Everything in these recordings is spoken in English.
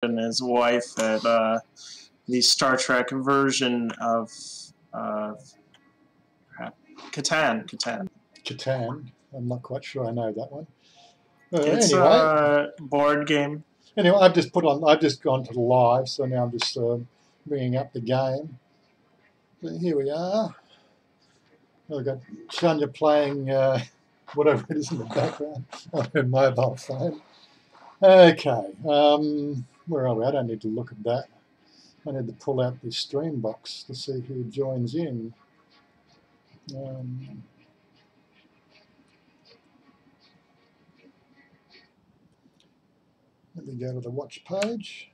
and his wife at the Star Trek version of Catan. Catan. I'm not quite sure I know that one. It's Anyway, a board game. Anyway, I've just gone to the live, so now I'm just bringing up the game. So here we are. We've got Chanya playing whatever it is in the background on her mobile phone. Okay, where are we? I don't need to look at that. I need to pull out the stream box to see who joins in. Let me go to the watch page.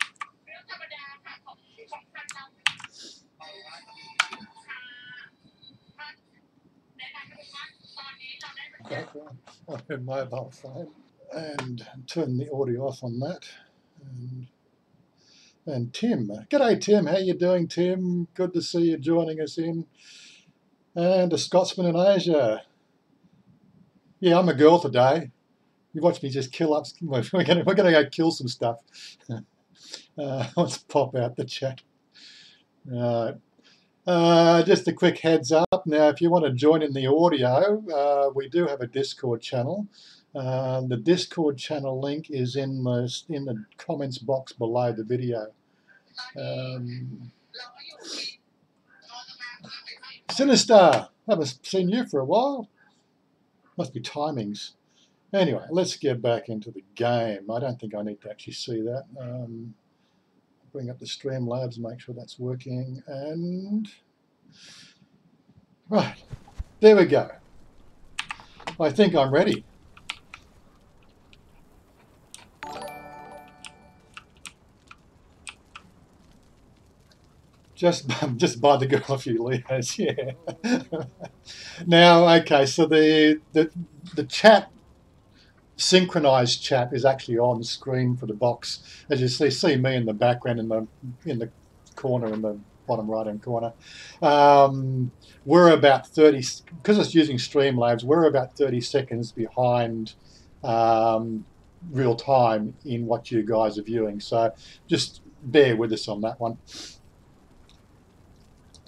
Background on her mobile phone, and turn the audio off on that. And Tim, g'day Tim, how you doing Tim? Good to see you joining us in. And a Scotsman in Asia. Yeah, I'm a girl today. You watch me just kill up. We're gonna go kill some stuff. Let's pop out the chat. Just a quick heads up. Now, if you want to join in the audio, we do have a Discord channel. The Discord channel link is in the comments box below the video. Sinister, haven't seen you for a while. Must be timings. Anyway, let's get back into the game. I don't think I need to actually see that. Bring up the Streamlabs, make sure that's working, and right, there we go. I think I'm ready. Just buy the girl a few Leos, yeah. Now, okay, so the chat, synchronized chat, is actually on the screen for the box. As you see me in the background in the corner, in the bottom right hand corner. We're about 30, because it's using Streamlabs, we're about 30 seconds behind real time in what you guys are viewing. So just bear with us on that one.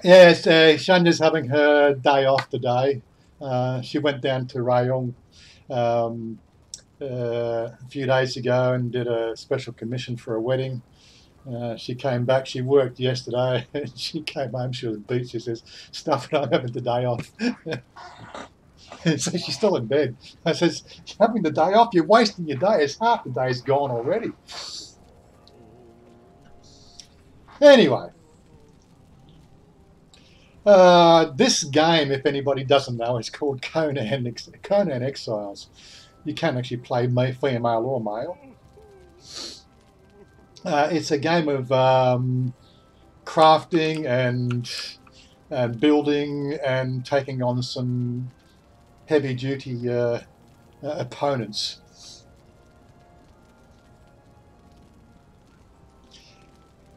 Yes, Chanya's having her day off today. She went down to Rayong a few days ago and did a special commission for a wedding. She came back, she worked yesterday, and she came home, she was beat. She says, stuff it, I'm having the day off. So she's still in bed. I says, you're having the day off, you're wasting your day. It's half the day's gone already. Anyway. This game, if anybody doesn't know, is called Conan Exiles. You can actually play female or male. It's a game of crafting and building and taking on some heavy-duty opponents.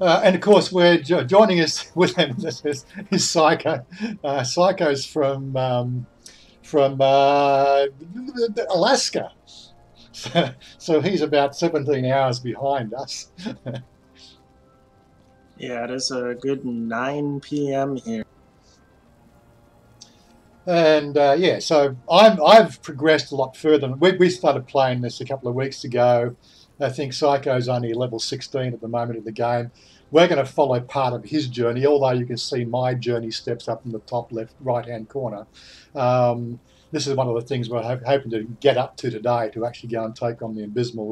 And of course, we're joining us with him. This is Psycho. Psycho's from Alaska, so he's about 17 hours behind us. Yeah, it is a good 9 p.m. here. And yeah, so I've progressed a lot further. We started playing this a couple of weeks ago. I think Psycho's only level 16 at the moment of the game. We're going to follow part of his journey, although you can see my journey steps up in the top left right-hand corner. This is one of the things we're hoping to get up to today, to actually go and take on the Abysmal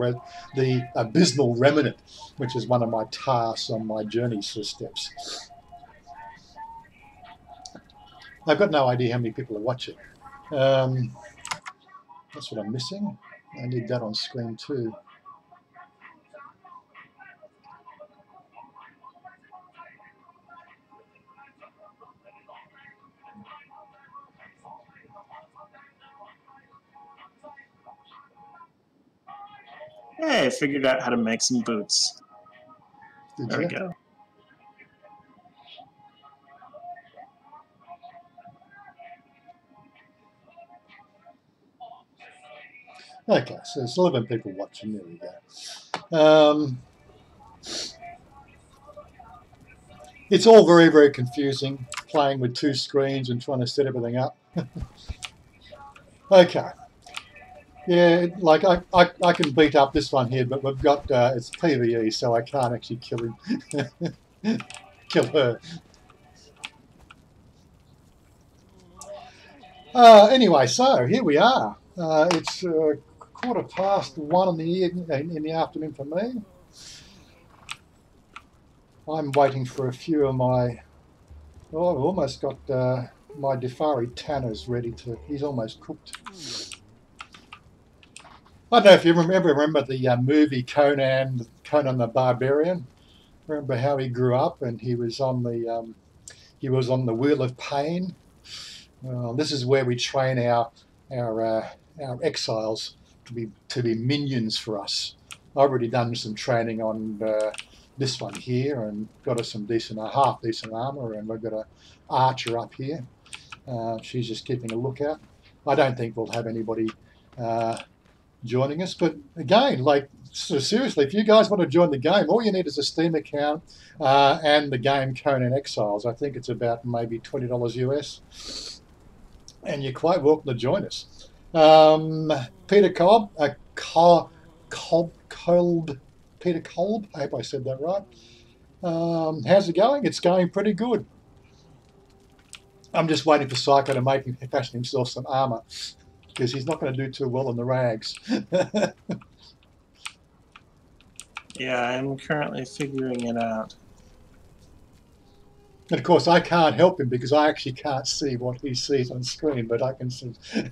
Remnant, which is one of my tasks on my journey steps. I've got no idea how many people are watching. That's what I'm missing. I need that on screen too. Hey, I figured out how to make some boots. There we go. Okay, so there's 11 people watching. There we go. It's all very, very confusing, playing with 2 screens and trying to set everything up. Okay. Yeah, like I can beat up this one here, but we've got, it's PvE, so I can't actually kill him. Kill her. Anyway, so here we are. It's 1:15 in the afternoon for me. I'm waiting for a few of my... Oh, I've almost got my Defari Tanner's ready to... He's almost cooked. I don't know if you remember the movie Conan the Barbarian. Remember how he grew up and he was on the Wheel of Pain. This is where we train our exiles to be minions for us. I've already done some training on this one here and got us some half decent armor, and we've got an archer up here. She's just keeping a lookout. I don't think we'll have anybody joining us, but again, like, so seriously, if you guys want to join the game, all you need is a Steam account and the game Conan Exiles. I think it's about maybe $20 US, and you're quite welcome to join us. Peter Kolb, Peter Kolb, I hope I said that right. How's it going? It's going pretty good. I'm just waiting for Psycho to fashion himself some armor, because he's not going to do too well in the rags. Yeah, I'm currently figuring it out. And of course, I can't help him because I actually can't see what he sees on screen, but I can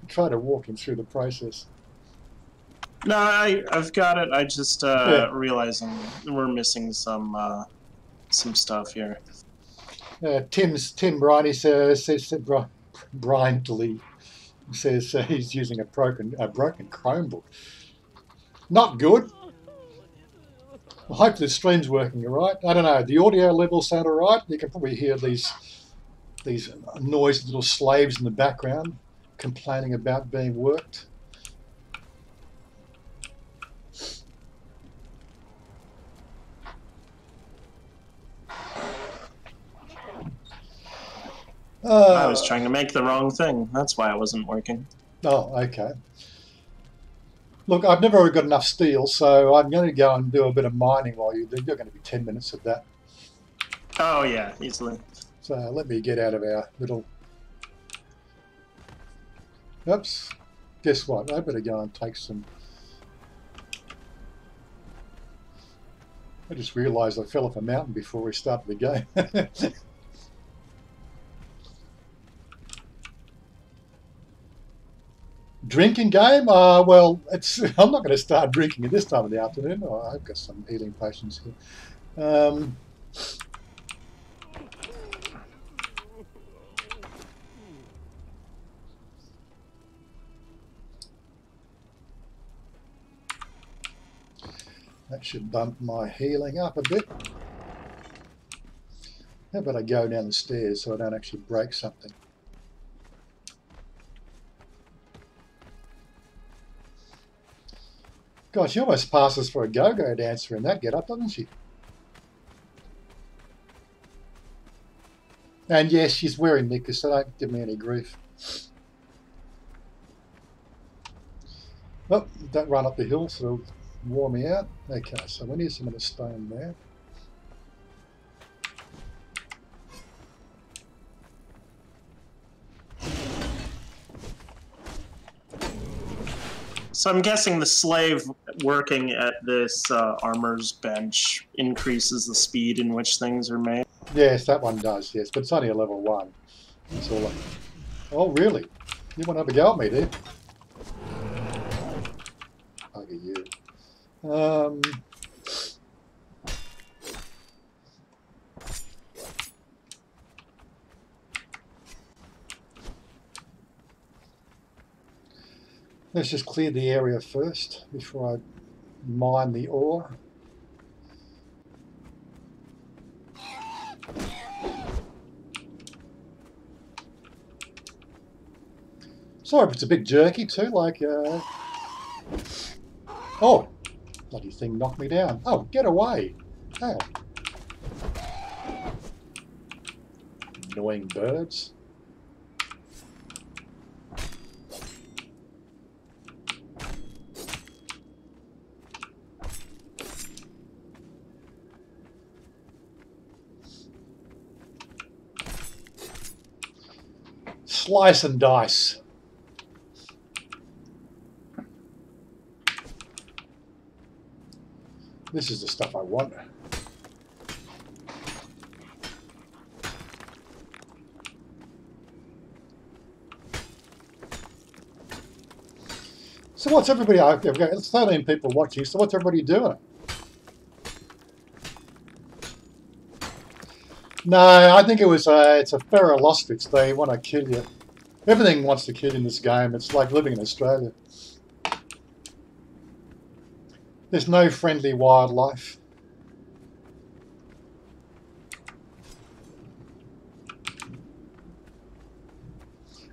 try to walk him through the process. No, I've got it. I just realizing we're missing some stuff here. Tim Briney says Brintley says he's using a broken Chromebook. Not good. I hope the stream's working all right. I don't know. The audio levels sound all right. You can probably hear these noisy little slaves in the background complaining about being worked. I was trying to make the wrong thing. That's why it wasn't working. Oh, okay. Look, I've never got enough steel, so I'm going to go and do a bit of mining while you're going to be 10 minutes of that. Oh, yeah, easily. So let me get out of our little... Oops. Guess what? I better go and take some... I just realised I fell off a mountain before we started the game. Drinking game? Well, I'm not going to start drinking at this time of the afternoon. Oh, I've got some healing potions here. That should bump my healing up a bit. How about I go down the stairs so I don't actually break something? God, she almost passes for a go-go dancer in that get-up, doesn't she? And yes, she's wearing knickers, so don't give me any grief. Oh, don't run up the hill, so it'll warm me out. Okay, so we need some of the stone there. So I'm guessing the slave working at this armor's bench increases the speed in which things are made? Yes, that one does, yes, but it's only a level 1. That's all. Oh, really? You want to have a go at me, do you? Look at you. Let's just clear the area first before I mine the ore. Sorry if it's a bit jerky too, like... Oh! Bloody thing knocked me down. Oh, get away! Hell. Annoying birds. Slice and dice. This is the stuff I want. So what's everybody? Okay, we've got 13 people watching. So what's everybody doing? No, I think it was it's a Feralostich. They want to kill you. Everything wants to kill you in this game. It's like living in Australia. There's no friendly wildlife.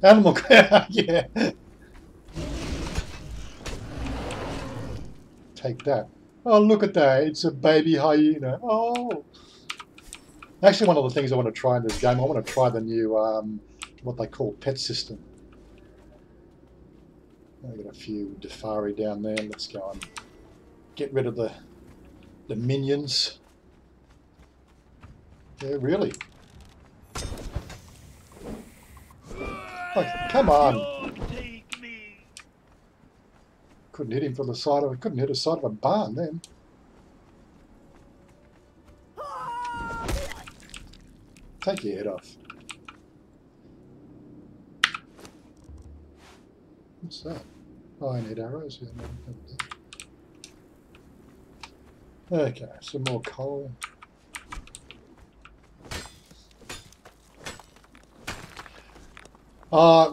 Animal, yeah. Take that. Oh, look at that. It's a baby hyena. Oh. Actually, one of the things I want to try in this game, I want to try the new, what they call pet system. I've got a few Defari down there. Let's go and get rid of the minions. Yeah, really. Oh, come on. Couldn't hit him from the side of, couldn't hit the side of a barn then. Take your head off. What's that? Oh, I need arrows. Yeah, no, okay, some more coal.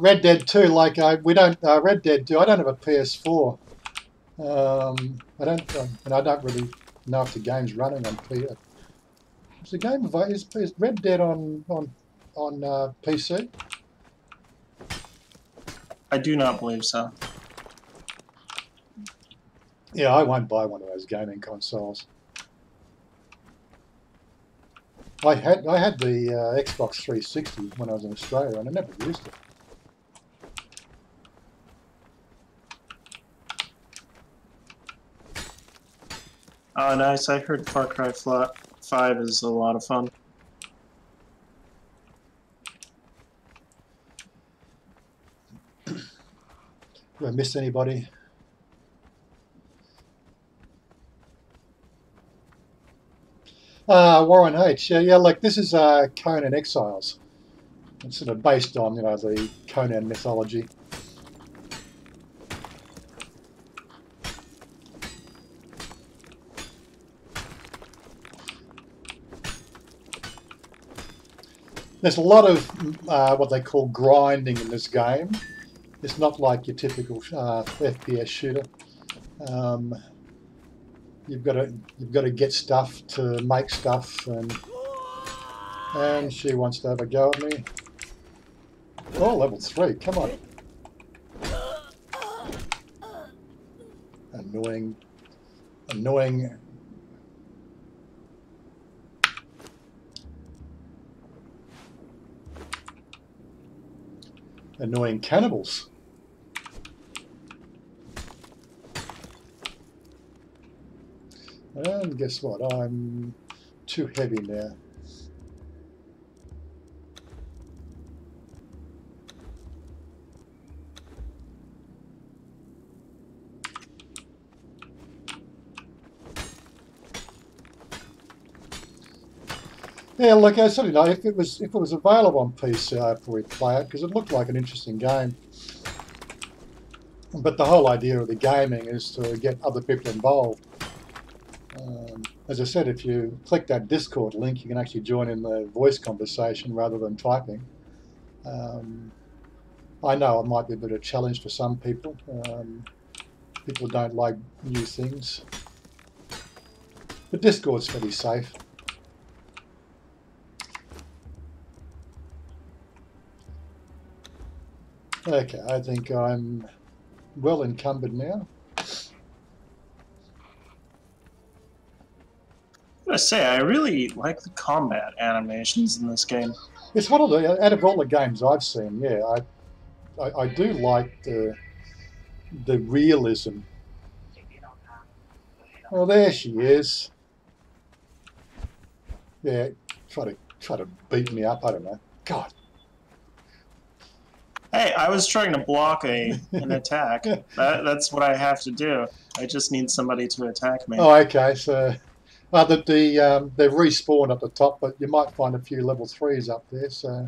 Red Dead 2, like we don't Red Dead 2. I don't have a PS4. I don't, and I don't really know if the game's running on PS. Is the game is Red Dead on PC? I do not believe so. Yeah, I won't buy one of those gaming consoles. I had the Xbox 360 when I was in Australia, and I never used it. Oh, nice. I heard Far Cry 5 is a lot of fun. Do I miss anybody? Warren H. Yeah, like this is Conan Exiles. It's sort of based on, you know, the Conan mythology. There's a lot of what they call grinding in this game. It's not like your typical FPS shooter. You've got to get stuff to make stuff, and she wants to have a go at me. Oh, level 3, come on. Annoying. Annoying cannibals. And guess what? I'm too heavy now. Yeah, look, I sort of know if it was available on PC, I'd probably play it because it looked like an interesting game. But the whole idea of the gaming is to get other people involved. As I said, if you click that Discord link, you can actually join in the voice conversation rather than typing. I know it might be a bit of a challenge for some people. People don't like new things. But Discord's pretty safe. Okay, I think I'm well encumbered now. gotta say, I really like the combat animations in this game. It's one of the, out of all the games I've seen, yeah, I do like the realism. Oh, there she is. Yeah, try to beat me up. I don't know. God. Hey, I was trying to block an attack. That's what I have to do. I just need somebody to attack me. Oh, okay. So, they've respawned at the top, but you might find a few level 3s up there. So,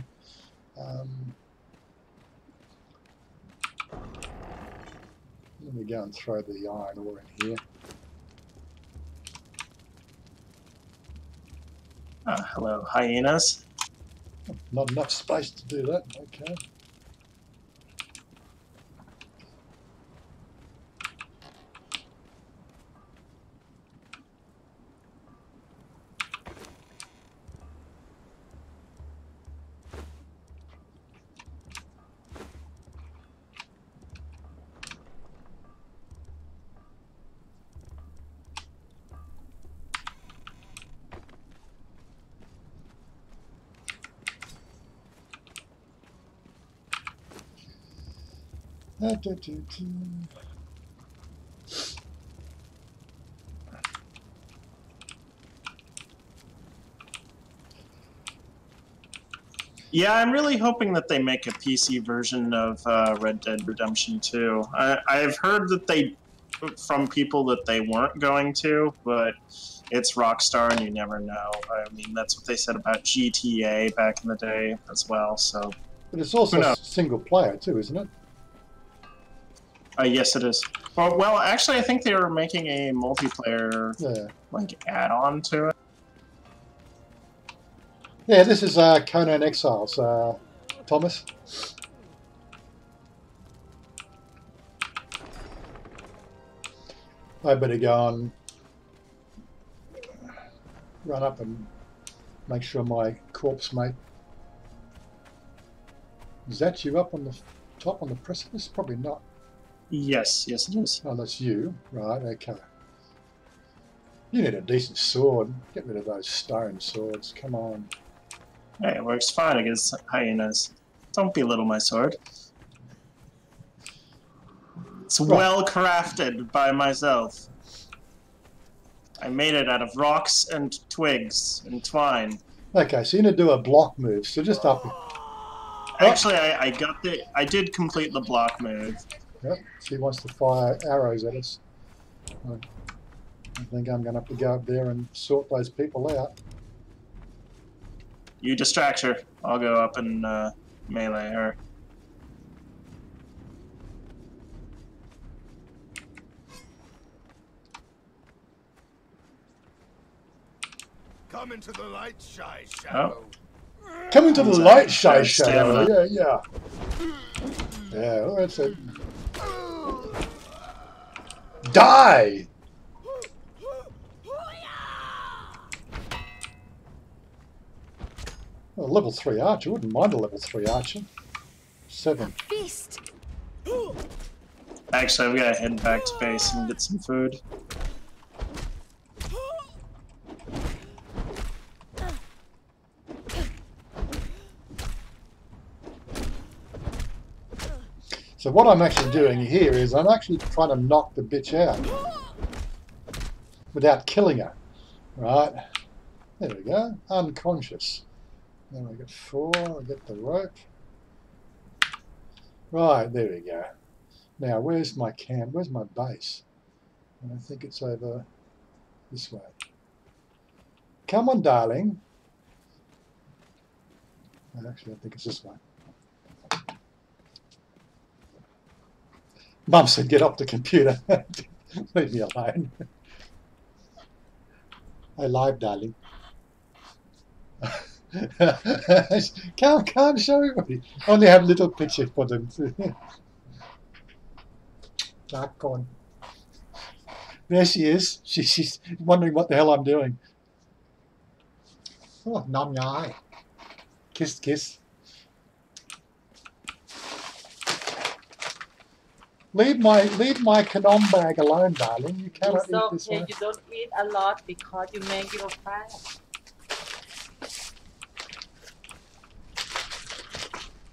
let me go and throw the iron ore in here. Hello, hyenas. Not enough space to do that. Okay. Yeah, I'm really hoping that they make a PC version of Red Dead Redemption 2. I've heard that from people that they weren't going to, but it's Rockstar and you never know. I mean, that's what they said about GTA back in the day as well, so... But it's also single player too, isn't it? Yes, it is. Well, actually, I think they were making a multiplayer like add-on to it. Yeah, this is Conan Exiles, Thomas. I better go and run up and make sure my corpse mate... Is that you up on the top on the precipice? Probably not. Yes, it is. Oh, that's you. Right, okay. You need a decent sword. Get rid of those stone swords. Come on. Hey, it works fine against hyenas. Don't belittle my sword. It's well crafted by myself. I made it out of rocks and twigs and twine. Okay, so you're gonna do a block move. So just up. Actually, I did complete the block move. Yep. She wants to fire arrows at us. I think I'm going to have to go up there and sort those people out. You distract her. I'll go up and melee her. Come into the light, shy shadow. Oh. Come into the light, shy shadow. Yeah. Yeah, well, that's it. Die! Well, level 3 archer. Wouldn't mind a level 3 archer. 7. Beast. Actually, we gotta head back to base and get some food. So what I'm actually doing here is I'm actually trying to knock the bitch out without killing her. Right. There we go. Unconscious. Then we get 4. I get the rope. Right, there we go. Now, where's my camp? Where's my base? I think it's over this way. Come on, darling. Actually, I think it's this way. Mum said, get off the computer. Leave me alone. I live, darling. Can't show everybody. Only have little pictures for them. Dark on. There she is. She's wondering what the hell I'm doing. Oh, nom your eye. Kiss, kiss. Leave my Conan bag alone, darling. You cannot It's eat this okay. one. You don't eat a lot because you make your fat.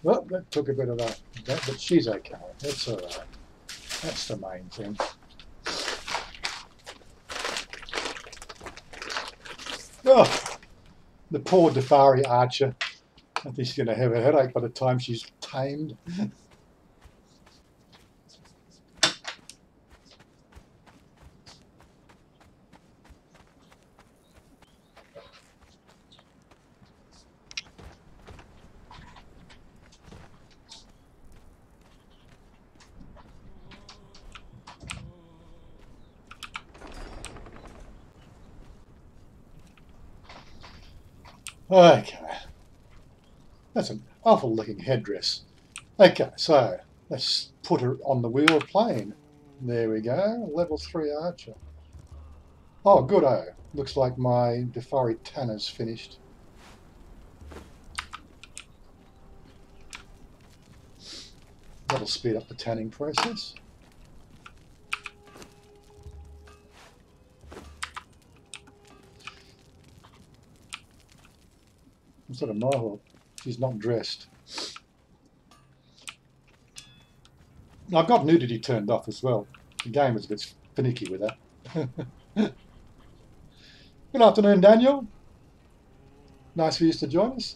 Well, that took a bit of that, but she's okay. That's all right. That's the main thing. Oh, the poor Defari archer. I think she's going to have a headache by the time she's tamed. Okay. That's an awful looking headdress. Okay, so let's put her on the wheel of playing. There we go. Level 3 archer. Oh, good-o. Looks like my Defari Tanner's finished. That'll speed up the tanning process. Instead of Moefoh, she's not dressed. I've got nudity turned off as well. The game is a bit finicky with that. Good afternoon, Daniel. Nice for you to join us.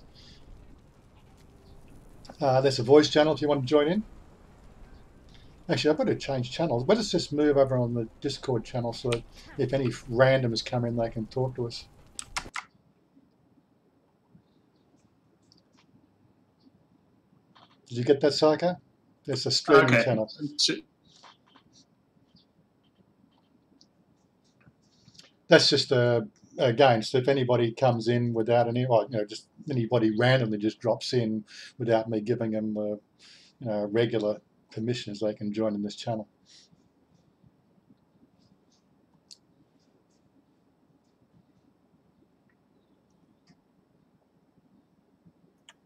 There's a voice channel if you want to join in. Actually, I better change channels. Let's just move over on the Discord channel so that if any randoms come in, they can talk to us. Did you get that, Psycho? There's a streaming channel. That's just a game. So if anybody comes in without any, well, just anybody randomly just drops in without me giving them the, regular permissions, they can join in this channel.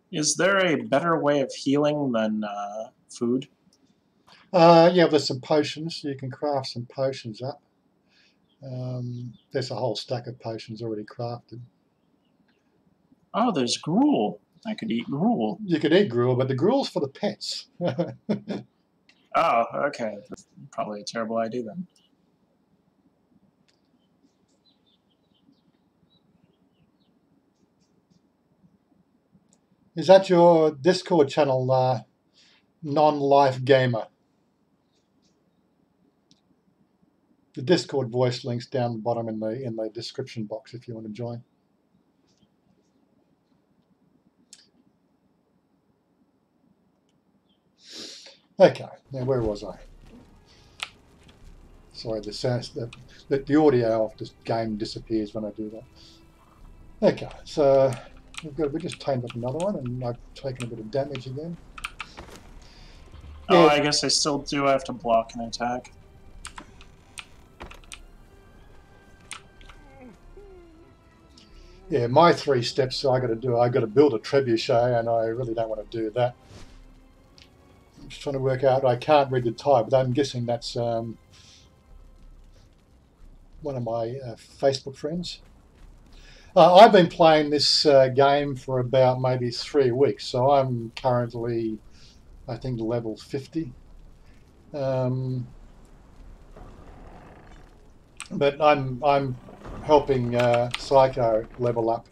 Is there a better way of healing than food? Yeah, there's some potions. You can craft some potions up. There's a whole stack of potions already crafted. Oh, there's gruel. I could eat gruel. You could eat gruel, but the gruel's for the pets. Oh, okay. That's probably a terrible idea then. Is that your Discord channel, Non-Life Gamer? The Discord voice link's down the bottom in the description box if you want to join. Okay, now where was I? Sorry, the audio of this game disappears when I do that. Okay, so we just tamed up another one, and I've taken a bit of damage again. Oh, Yeah. I guess I still do have to block an attack. Yeah, my 3 steps I got to build a trebuchet, and I really don't want to do that. I'm just trying to work out. I can't read the type, but I'm guessing that's one of my Facebook friends. I've been playing this game for about maybe 3 weeks, so I'm currently, I think, level 50. But I'm helping Psycho level up.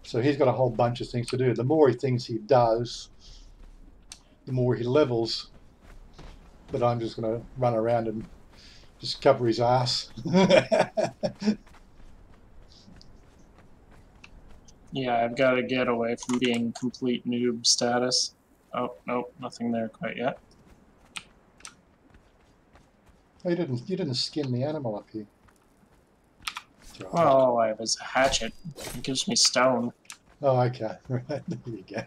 So he's got a whole bunch of things to do. The more things he does, the more he levels. But I'm just going to run around and just cover his ass. Yeah, I've got to get away from being complete noob status. Oh, nope, nothing there quite yet. Oh, you didn't skin the animal up here. Well, all I have is a hatchet. It gives me stone. Oh, okay. Right, there you go.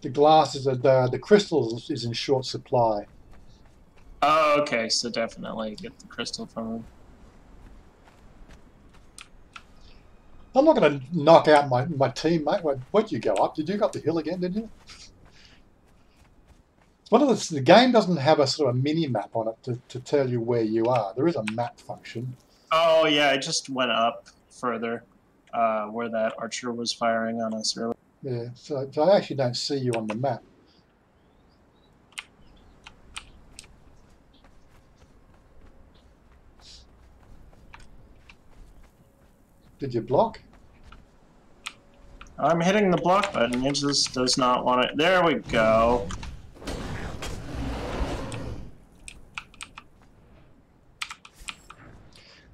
The glass is the crystals is in short supply. Oh, okay, so definitely get the crystal from him. I'm not going to knock out my teammate. Where'd you go up? Did you go up the hill again, did you? One of the game doesn't have a sort of mini map on it to tell you where you are. There is a map function. Oh yeah, I just went up further, where that archer was firing on us earlier. Yeah, so I actually don't see you on the map. Did you block? I'm hitting the block button. It just does not want it. There we go.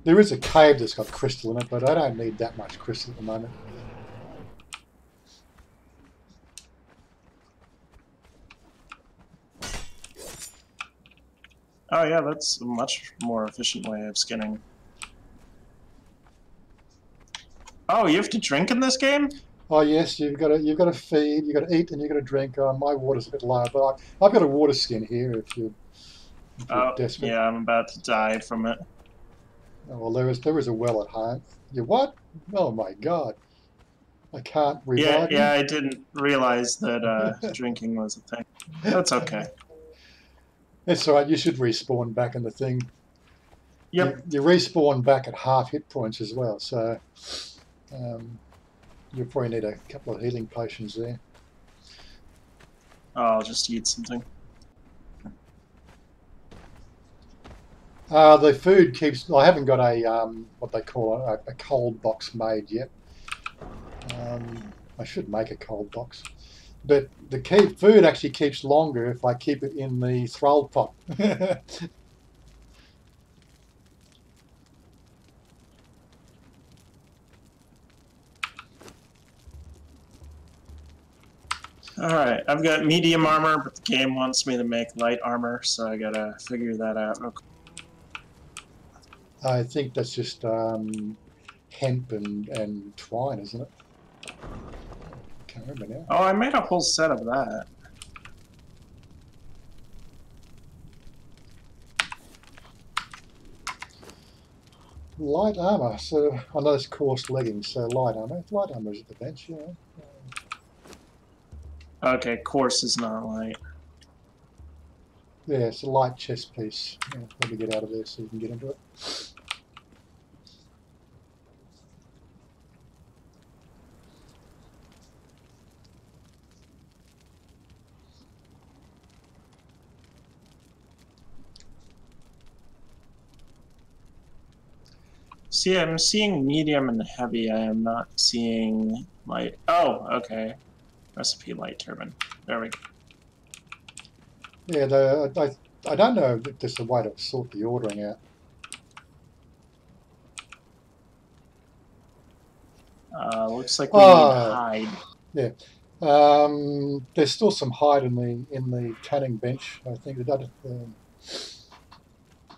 There is a cave that's got crystal in it, but I don't need that much crystal at the moment. Oh yeah, that's a much more efficient way of skinning. Oh, you have to drink in this game? Oh yes, you've got to feed, you've got to eat, and you've got to drink. My water's a bit low, but I've got a water skin here if you're desperate. Yeah, I'm about to die from it. Oh, well, there is a well at home. You what? Oh my God! I can't revive you. Yeah, I didn't realize that drinking was a thing. That's okay. It's all right. You should respawn back in the thing. Yep. You respawn back at half hit points as well, so you'll probably need a couple of healing potions there. Oh, I'll just eat something. The food keeps. I haven't got a what they call a cold box made yet. I should make a cold box, but the food actually keeps longer if I keep it in the thrall pot. Alright, I've got medium armor, but the game wants me to make light armor, so I gotta figure that out real quick. I think that's just hemp and twine, isn't it? Can't remember now. Oh, I made a whole set of that. Light armor, so I know it's coarse leggings, so light armor. Light armor is at the bench, yeah. Okay, course is not light. Yeah, it's a light chest piece. Yeah, let me get out of there so you can get into it. See, I'm seeing medium and heavy. I am not seeing light. Oh, okay. Recipe light turban. There we go. Yeah, I don't know if there's a way to sort the ordering out. Looks like we need hide. Yeah. There's still some hide in the tanning bench, I think.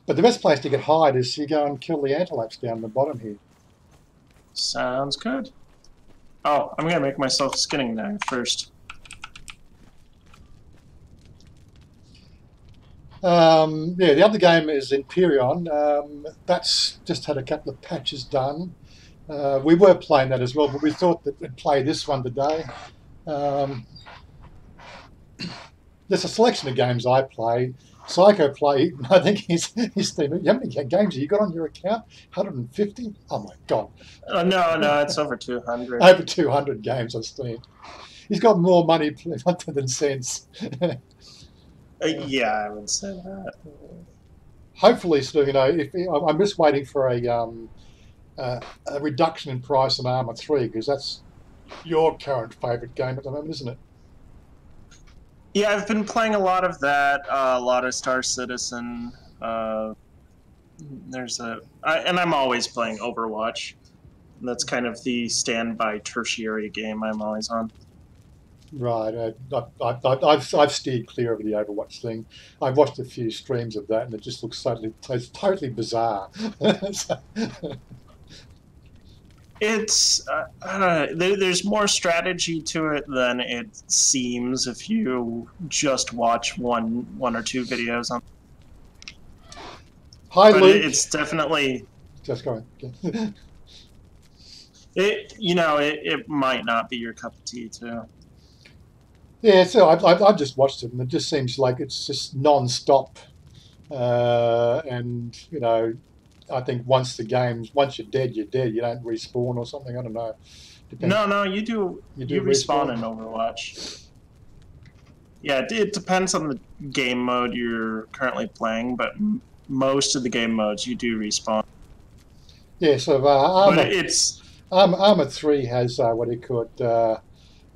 But the best place to get hide is you go and kill the antelopes down the bottom here. Sounds good. Oh, I'm gonna make myself a skinning knife first. Yeah, the other game is Imperion. That's just had a couple of patches done. We were playing that as well, but we thought that we'd play this one today. There's a selection of games I play. Psycho play, I think his team. How many games have you got on your account? 150? Oh my God. No, it's over 200. Over 200 games on Steam. He's got more money than sense. Yeah, I would say that. Hopefully, Stu, I'm just waiting for a reduction in price on Arma 3, because that's your current favourite game at the moment, isn't it? Yeah, I've been playing a lot of that, a lot of Star Citizen. And I'm always playing Overwatch. That's kind of the standby tertiary game I'm always on. Right. I've steered clear of the Overwatch thing. I've watched a few streams of that, and it just looks totally bizarre. It's there's more strategy to it than it seems if you just watch one or two videos on. Hi, but Luke. It's definitely just going. it might not be your cup of tea too. Yeah, so I've just watched it, and it just seems like it's just non-stop. And you know, I think once you're dead, you're dead. You don't respawn or something. I don't know. Depends. No, you do. You do You respawn in respawn. Overwatch. Yeah, it depends on the game mode you're currently playing, but most of the game modes you do respawn. Yeah, so But Armor it's Armor 3 has what do you call it?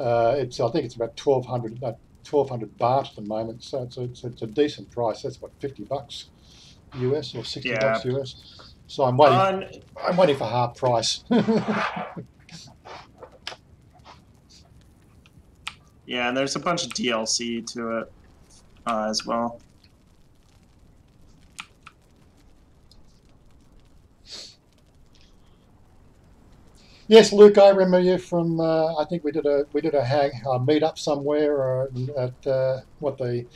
I think it's about 1,200 baht at the moment. So it's a decent price. That's what, $50 US or $60 yeah. US. So I'm waiting for half price. Yeah, and there's a bunch of DLC to it as well. Yes, Luke, I remember you from. I think we did a meet up somewhere or at what do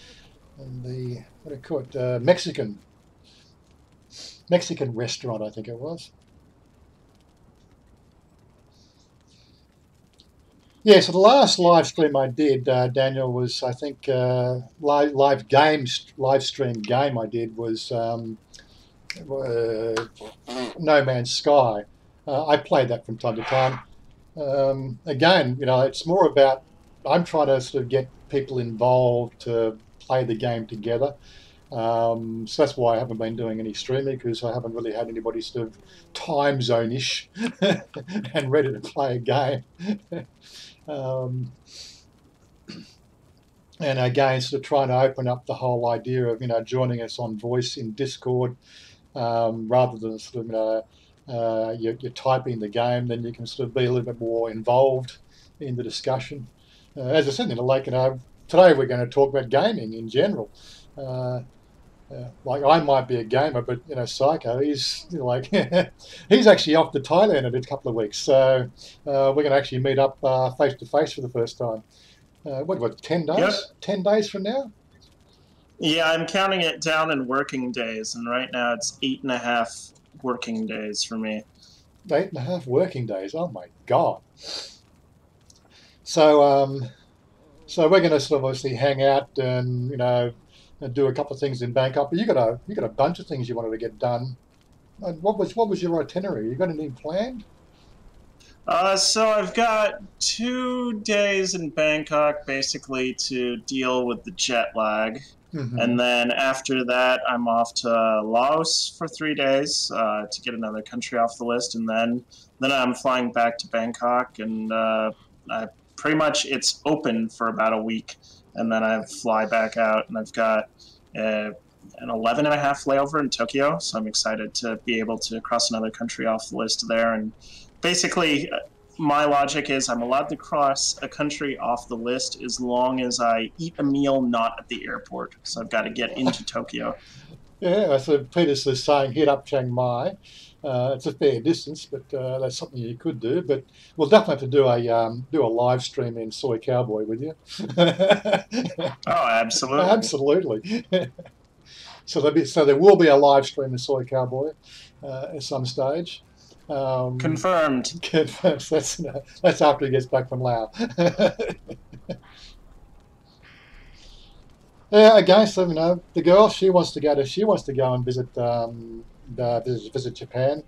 you call it? Mexican restaurant, I think it was. Yeah, so the last live stream I did, Daniel, was I think live stream game I did was No Man's Sky. I played that from time to time. Again, you know, it's more about I'm trying to sort of get people involved to play the game together. So that's why I haven't been doing any streaming, because I haven't really had anybody sort of time zone-ish and ready to play a game. And again, sort of trying to open up the whole idea of, you know, joining us on voice in Discord, rather than sort of, you're typing the game, then you can sort of be a little bit more involved in the discussion. As I said, you know, like, you know, today we're going to talk about gaming in general. Like I might be a gamer, but you know, Psycho, he's, you know, like he's actually off to Thailand in a couple of weeks, so we're going to actually meet up face to face for the first time. What 10 days? Yep. 10 days from now? Yeah, I'm counting it down in working days, and right now it's 8.5 working days for me. 8.5 working days. Oh my God. So so we're going to sort of obviously hang out and, you know, and do a couple of things in Bangkok. But you got a bunch of things you wanted to get done. What was your itinerary? You got anything planned? So I've got 2 days in Bangkok basically to deal with the jet lag. Mm-hmm. And then after that, I'm off to Laos for 3 days to get another country off the list. And then I'm flying back to Bangkok, and pretty much it's open for about a week. And then I fly back out, and I've got an 11.5 layover in Tokyo. So I'm excited to be able to cross another country off the list there. And basically, my logic is I'm allowed to cross a country off the list as long as I eat a meal not at the airport. So I've got to get into Tokyo. Yeah, so Peter's saying hit up Chiang Mai. It's a fair distance, but that's something you could do. But we'll definitely have to do a live stream in Soy Cowboy with you. Oh, absolutely. Absolutely. So there will be a live stream in Soy Cowboy at some stage. Confirmed. Confirmed. That's after he gets back from Laos. Yeah, again, so you know, the girl, she wants to go and visit visit Japan.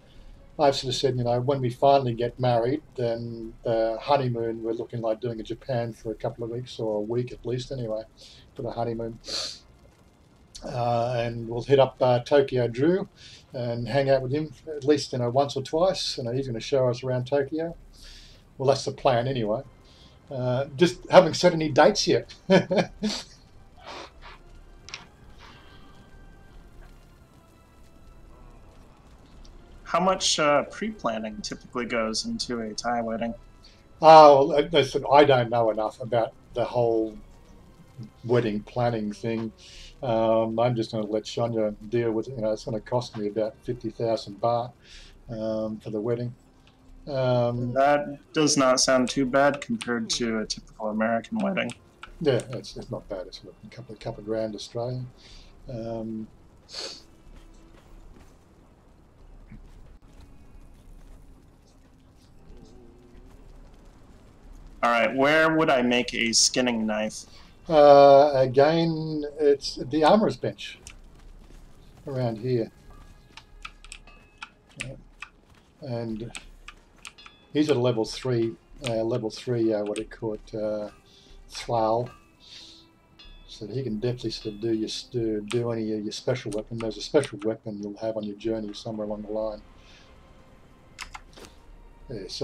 I've sort of said, you know, when we finally get married, then the honeymoon, we're looking like doing in Japan for a couple of weeks or a week at least, anyway, for the honeymoon. And we'll hit up Tokyo Drew and hang out with him at least, you know, once or twice. You know, he's going to show us around Tokyo. Well, that's the plan anyway. Just haven't set any dates yet. How much pre-planning typically goes into a Thai wedding? Oh, listen, I don't know enough about the whole wedding planning thing. I'm just going to let Chanya deal with it. You know, it's going to cost me about 50,000 baht for the wedding. That does not sound too bad compared to a typical American wedding. Yeah, it's not bad. It's a couple of grand Australian. All right, where would I make a skinning knife? Again, it's the armorer's bench around here. And he's at a level 3, what do you call it, thrall. So he can definitely sort of do any of your special weapon. There's a special weapon you'll have on your journey somewhere along the line. Yes,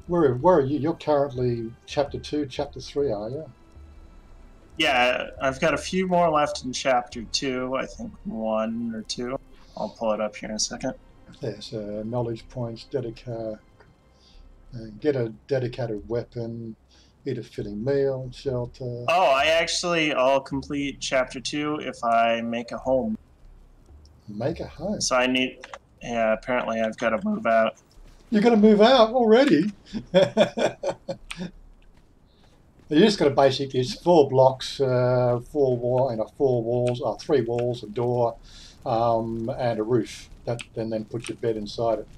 where are you? You're currently chapter 2, chapter 3, are you? Yeah, I've got a few more left in chapter 2. I think 1 or 2. I'll pull it up here in a second. There's knowledge points, get a dedicated weapon, eat a filling meal, shelter. Oh, I'll complete chapter 2 if I make a home. Make a home. So I need, yeah, apparently I've got to move out. You're going to move out already? You just got to basically, it's 4 blocks, 4 walls, 3 walls, a door, and a roof. That then put your bed inside it.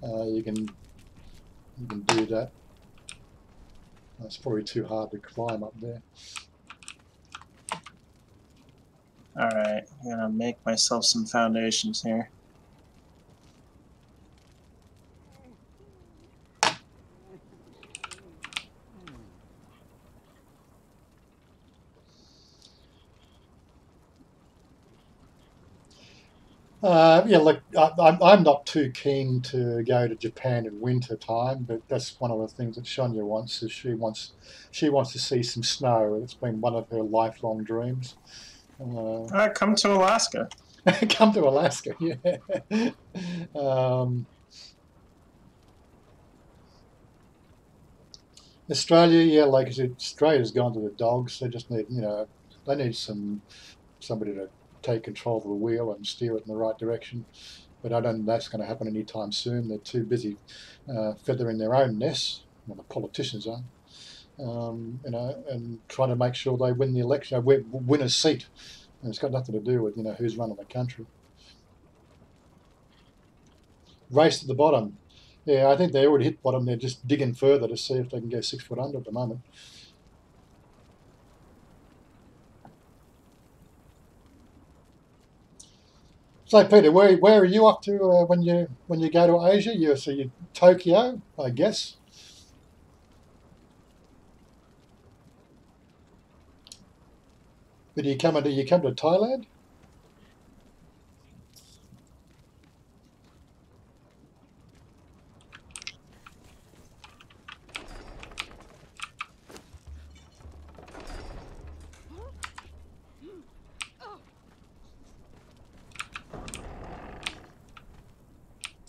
You can do that. It's probably too hard to climb up there. All right, I'm gonna make myself some foundations here. Yeah, look, I'm not too keen to go to Japan in winter time, but that's one of the things that Chanya wants. Is she wants to see some snow. It's been one of her lifelong dreams. Come to Alaska. Come to Alaska, yeah. Australia, yeah, like I said, Australia's gone to the dogs. They just need, they need somebody to take control of the wheel and steer it in the right direction. But I don't think that's going to happen anytime soon. They're too busy feathering their own nests, well, the politicians are, and trying to make sure they win the election, win a seat. And it's got nothing to do with, who's running the country. Race to the bottom. Yeah, I think they already hit bottom. They're just digging further to see if they can go 6 foot under at the moment. So, Peter, where are you off to when you go to Asia? You Tokyo, I guess. But you come to Thailand?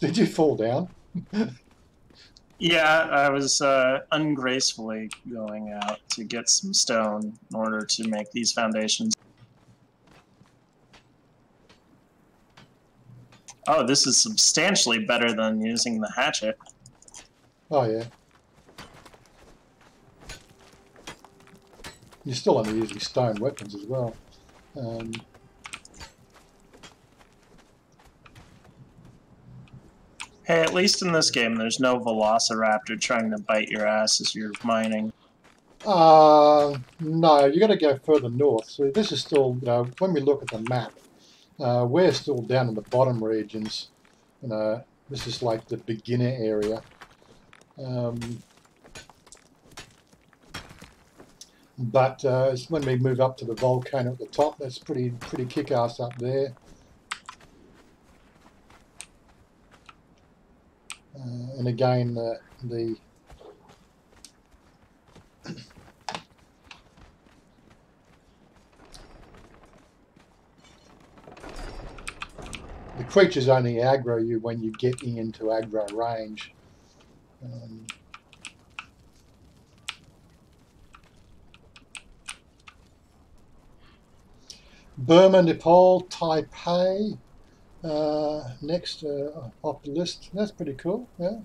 Did you fall down? Yeah, I was ungracefully going out to get some stone in order to make these foundations. Oh, this is substantially better than using the hatchet. Oh, yeah. You're still only using stone weapons as well. Hey, at least in this game, there's no velociraptor trying to bite your ass as you're mining. No, you got to go further north. So this is still, when we look at the map, we're still down in the bottom regions. This is like the beginner area. But it's when we move up to the volcano at the top, that's pretty kick-ass up there. And again, the creatures only aggro you when you get into aggro range. Burma, Nepal, Taipei. Next off the list. That's pretty cool, yeah.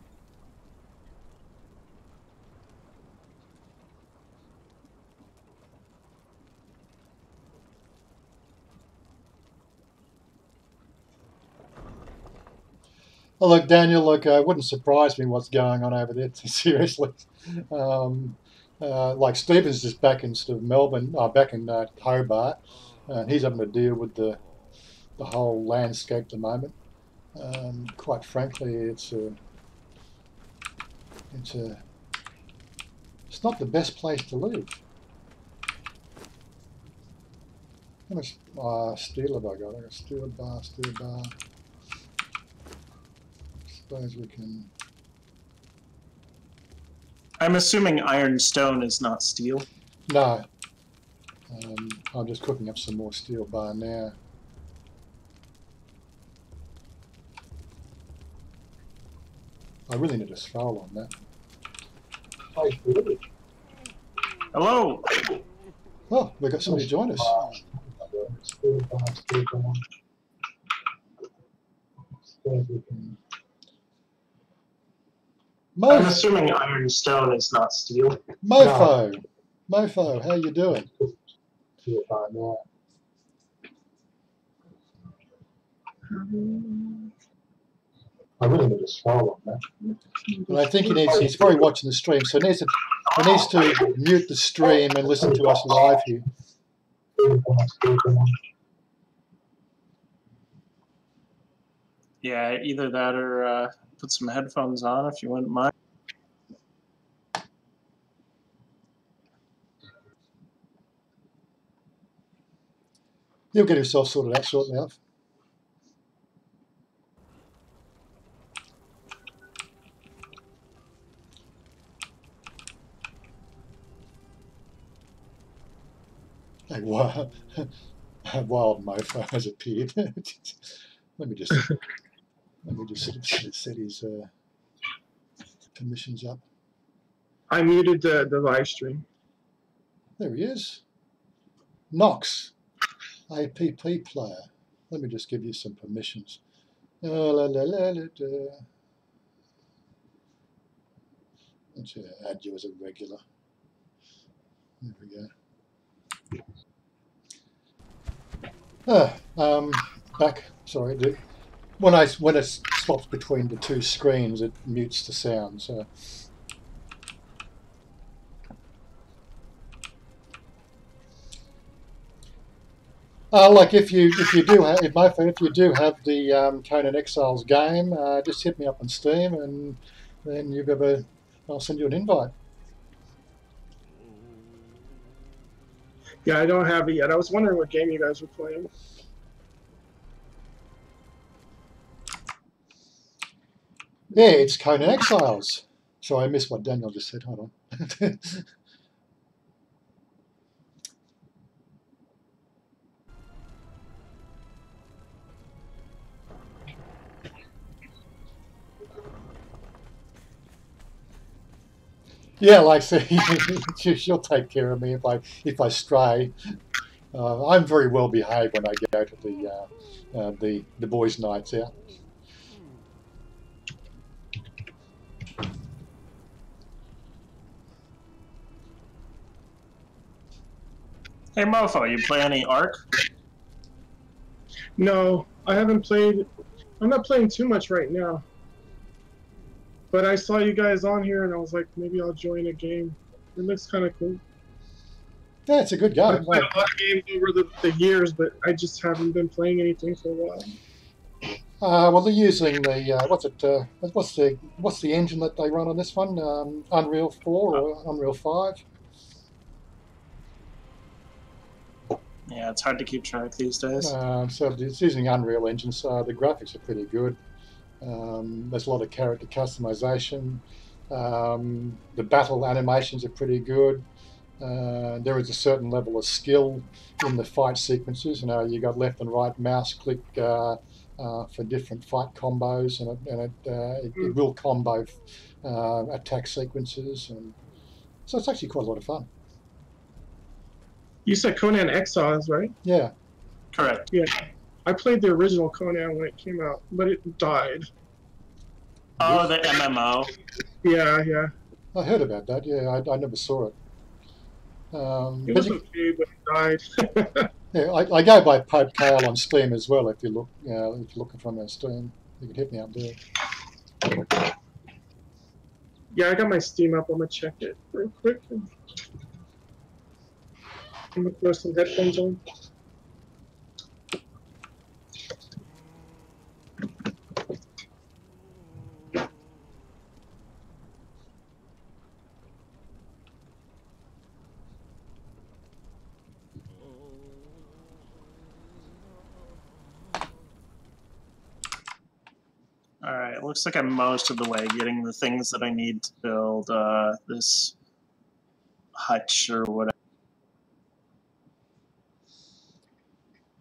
Oh, look, Daniel, look, it wouldn't surprise me what's going on over there, seriously. Like Stephen's just back in sort of Melbourne, back in Hobart, and he's having to deal with the whole landscape at the moment. Quite frankly, it's not the best place to live. How much steel have I got? I got steel bar. Suppose we can. I'm assuming iron stone is not steel. No. I'm just cooking up some more steel bar now. I really need a scroll on that. Hello. Oh, we've got somebody join us. I'm assuming iron stone is not steel. Moefoh, Moefoh, how you doing? I really need a scroll on that. And I think he's probably watching the stream, so he needs to mute the stream and listen to us live here. Yeah, either that or put some headphones on if you wouldn't mind. He'll get himself sorted out shortly enough. A wild Moefoh has appeared. Let me just set his permissions up. I muted the live stream. There he is. Nox, APP player. Let me just give you some permissions. Let's add you as a regular. There we go. Back. Sorry, when it swaps between the two screens, it mutes the sound. So. Like if you do have the Conan Exiles game, just hit me up on Steam, and then I'll send you an invite. Yeah, I don't have it yet. I was wondering what game you guys were playing. Yeah, it's Conan Exiles. Sorry, I missed what Daniel just said. Hold on. Yeah, like she'll take care of me if I stray. I'm very well behaved when I go to the boys' nights out. Hey Moefoh, you play any Ark? No, I haven't played. I'm not playing too much right now. But I saw you guys on here, and I was like, maybe I'll join a game. It looks kind of cool. Yeah, it's a good game. I've played a lot of games over the years, but I just haven't been playing anything for a while. Well, they're using the what's the engine that they run on this one? Unreal 4 or Unreal 5? Yeah, it's hard to keep track these days. So it's using Unreal Engine, so the graphics are pretty good. There's a lot of character customization. The battle animations are pretty good. There is a certain level of skill in the fight sequences. You know, you got left and right mouse click for different fight combos, and it will combo attack sequences, and so it's actually quite a lot of fun. You said Conan Exiles, right? Yeah. Correct. Yeah. I played the original Conan when it came out, but it died. Oh, the MMO. Yeah, yeah. I heard about that. Yeah, I never saw it. It was okay, but it died. Yeah, I go by PopeKael on Steam as well. If you're looking from our Steam, you can hit me up there. Yeah, I got my Steam up. I'm gonna check it real quick. I'm gonna throw some headphones on. Alright, looks like I'm most of the way getting the things that I need to build this hutch or whatever.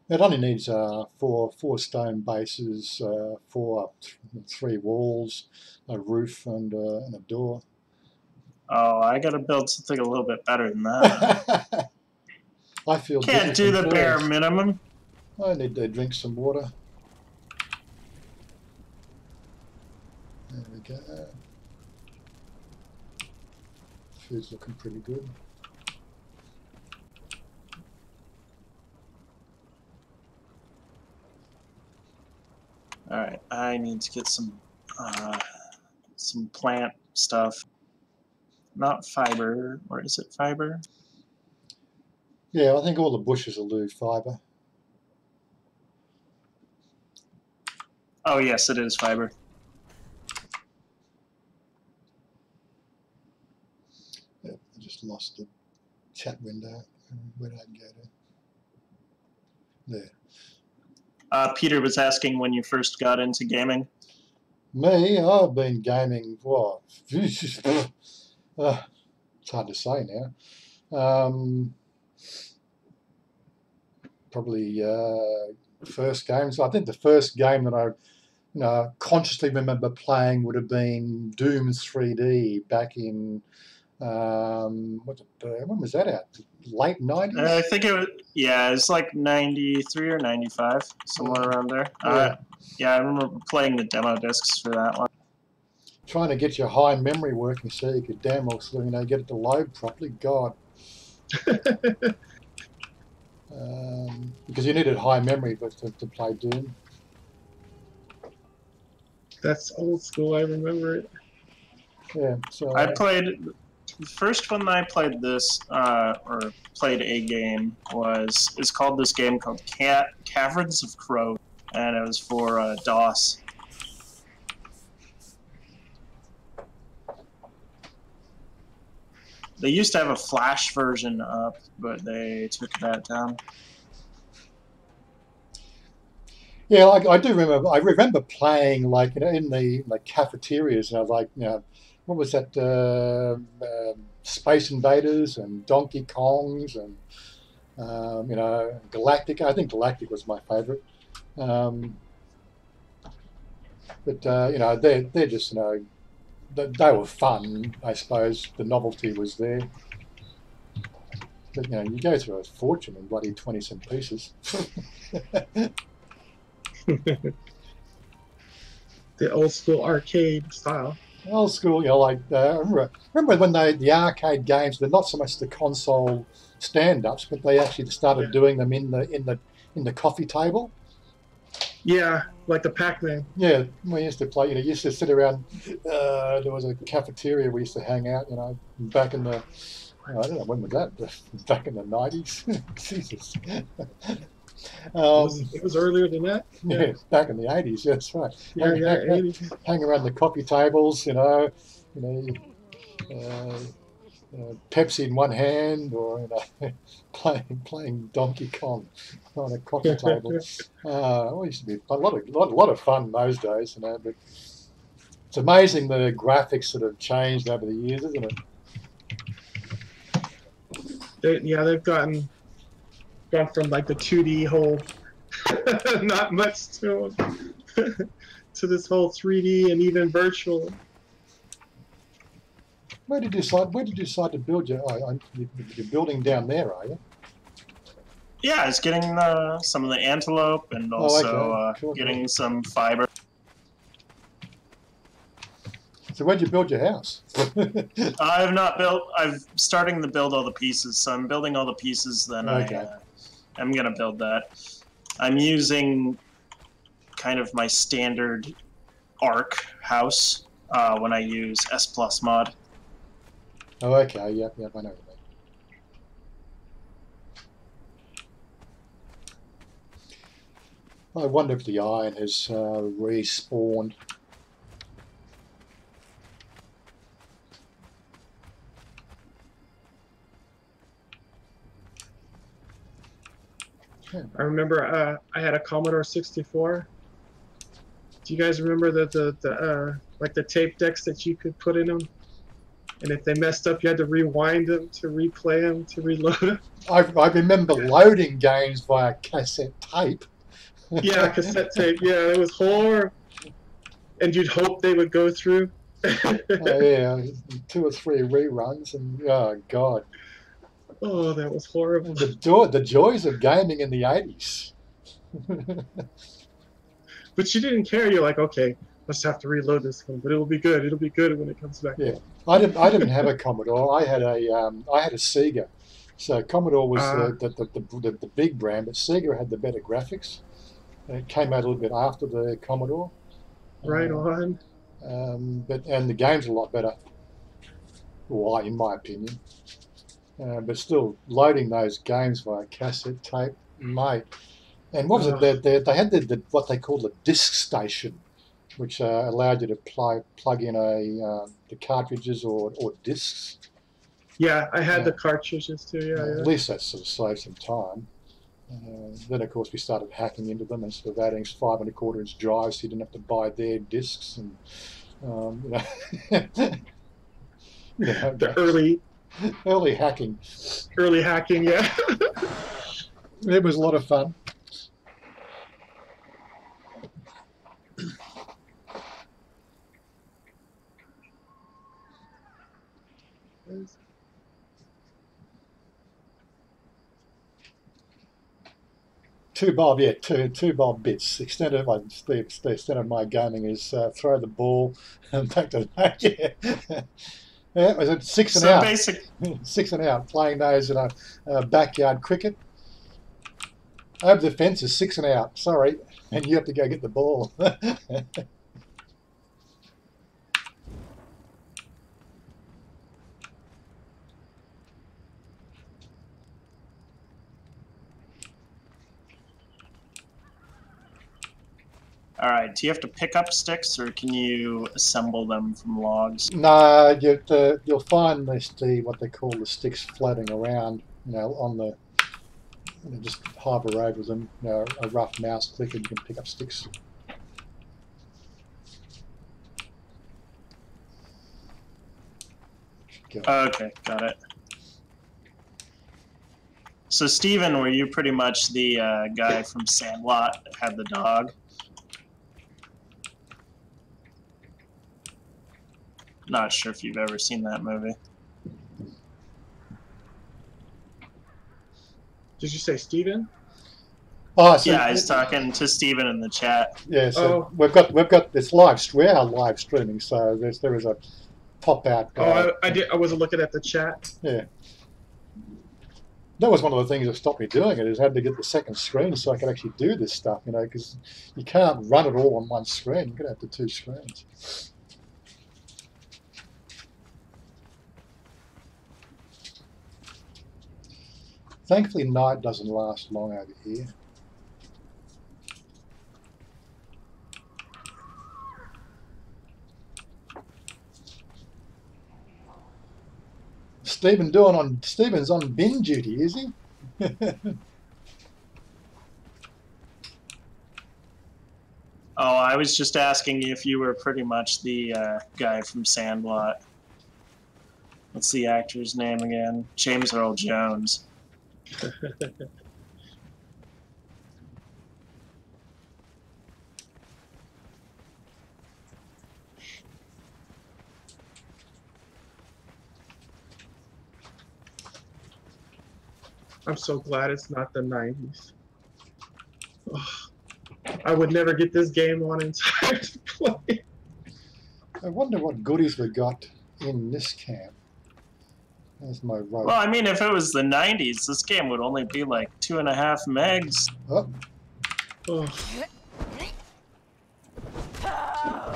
It only needs four stone bases, three walls, a roof, and a door. Oh, I gotta build something a little bit better than that. I feel Can't do the bare minimum. I need to drink some water. There we go. Food's looking pretty good. Alright, I need to get some plant stuff. Not fiber, or is it fiber? Yeah, I think all the bushes will do fiber. Oh yes, it is fiber. Yep, I just lost the chat window. Where did I go to? There. Peter was asking when you first got into gaming. Me, I've been gaming, what? It's hard to say now. Probably first games. I think the first game that I consciously remember playing would have been Doom 3D back in, when was that out? Late 90s? I think it was, yeah, it's like 93 or 95, somewhere around there. Yeah, I remember playing the demo discs for that one. Trying to get your high memory working so you could damn well get it to load properly. God. Because you needed high memory to play Doom. That's old school. I remember it. Yeah. So I played the first one that I played this or played a game is called this game called Caverns of Crow, and it was for DOS. They used to have a Flash version up, but they took that down. Yeah, I do remember. I remember playing like in the cafeterias, and I was like, what was that? Space Invaders and Donkey Kongs and Galactic. I think Galactic was my favorite. But they're just they were fun. I suppose the novelty was there. But you go through a fortune in bloody 20-cent pieces. The old school arcade style. Old school, remember when the arcade games, they're not so much the console stand-ups, but they actually started doing them in the coffee table. Yeah, like the Pac-Man. Yeah, we used to play. You used to sit around. There was a cafeteria we used to hang out. Back in the, I don't know when was that. Back in the 90s. Jesus. It was earlier than that. Yeah, back in the 80s. Yeah, that's right. Yeah, 80s. Hang around the coffee tables. Pepsi in one hand, or playing Donkey Kong on a coffee table. It used to be a lot of fun those days, but it's amazing the graphics that have changed over the years, isn't it? They've gone from like the 2D whole, not much to to this whole 3D and even virtual. Where did you decide to build your? You're building down there, are you? Yeah, it's getting some of the antelope and also getting some fiber. So where'd you build your house? I've not built. I'm starting to build all the pieces, so I'm building all the pieces. Then I'm gonna build that. I'm using kind of my standard arc house when I use S+ mod. Oh, okay. Yep, I know what you mean. I wonder if the iron has respawned. I remember I had a Commodore 64. Do you guys remember the like the tape decks that you could put in them? And if they messed up, you had to rewind them to replay them to reload them. I remember loading games via cassette tape. Yeah, cassette tape. Yeah, it was horrible. And you'd hope they would go through. Yeah, 2 or 3 reruns, and oh god. Oh, that was horrible. The joys of gaming in the 80s. But you didn't care. You're like, okay, let's have to reload this one, but it'll be good. It'll be good when it comes back. Yeah, I didn't have a Commodore. I had a Sega. So Commodore was the big brand, but Sega had the better graphics. It came out a little bit after the Commodore. Right on. And the games are a lot better. Well, in my opinion. But still, loading those games via cassette tape, mate. And what was it? They had what they called the disc station, which allowed you to plug in the cartridges or discs. Yeah, I had the cartridges too. Yeah. At least that sort of saved some time. Then, of course, we started hacking into them and sort of adding 5 1/4-inch drives, so you didn't have to buy their discs. And the early hacking. Early hacking, yeah. It was a lot of fun. Two bob bits. The extent of my gaming is throw the ball and back to the yeah, it was at 6 and out. Basic. 6 and out, playing those in a backyard cricket. Over the fence is 6 and out. Sorry, and you have to go get the ball. All right. Do you have to pick up sticks, or can you assemble them from logs? No, you'll find what they call the sticks floating around. On the just hover over them. A rough mouse click, and you can pick up sticks. Okay, got it. So, Steven, were you pretty much the guy from Sandlot that had the dog? Not sure if you've ever seen that movie. Did you say Steven? Oh, so yeah, I was talking to Steven in the chat. Yeah, so we've got this we are live streaming, so there is a pop out. I wasn't looking at the chat. Yeah. That was one of the things that stopped me doing it, is I had to get the second screen so I could actually do this stuff, because you can't run it all on one screen. You're going to have the 2 screens. Thankfully, night doesn't last long over here. Stephen's on bin duty, is he? Oh, I was just asking if you were pretty much the guy from Sandlot. What's the actor's name again? James Earl Jones. I'm so glad it's not the 90s. Oh, I would never get this game on in time to play. I wonder what goodies we got in this camp. There's my rope. Well, I mean, if it was the 90s, this game would only be like 2.5 megs. Oh. Oh.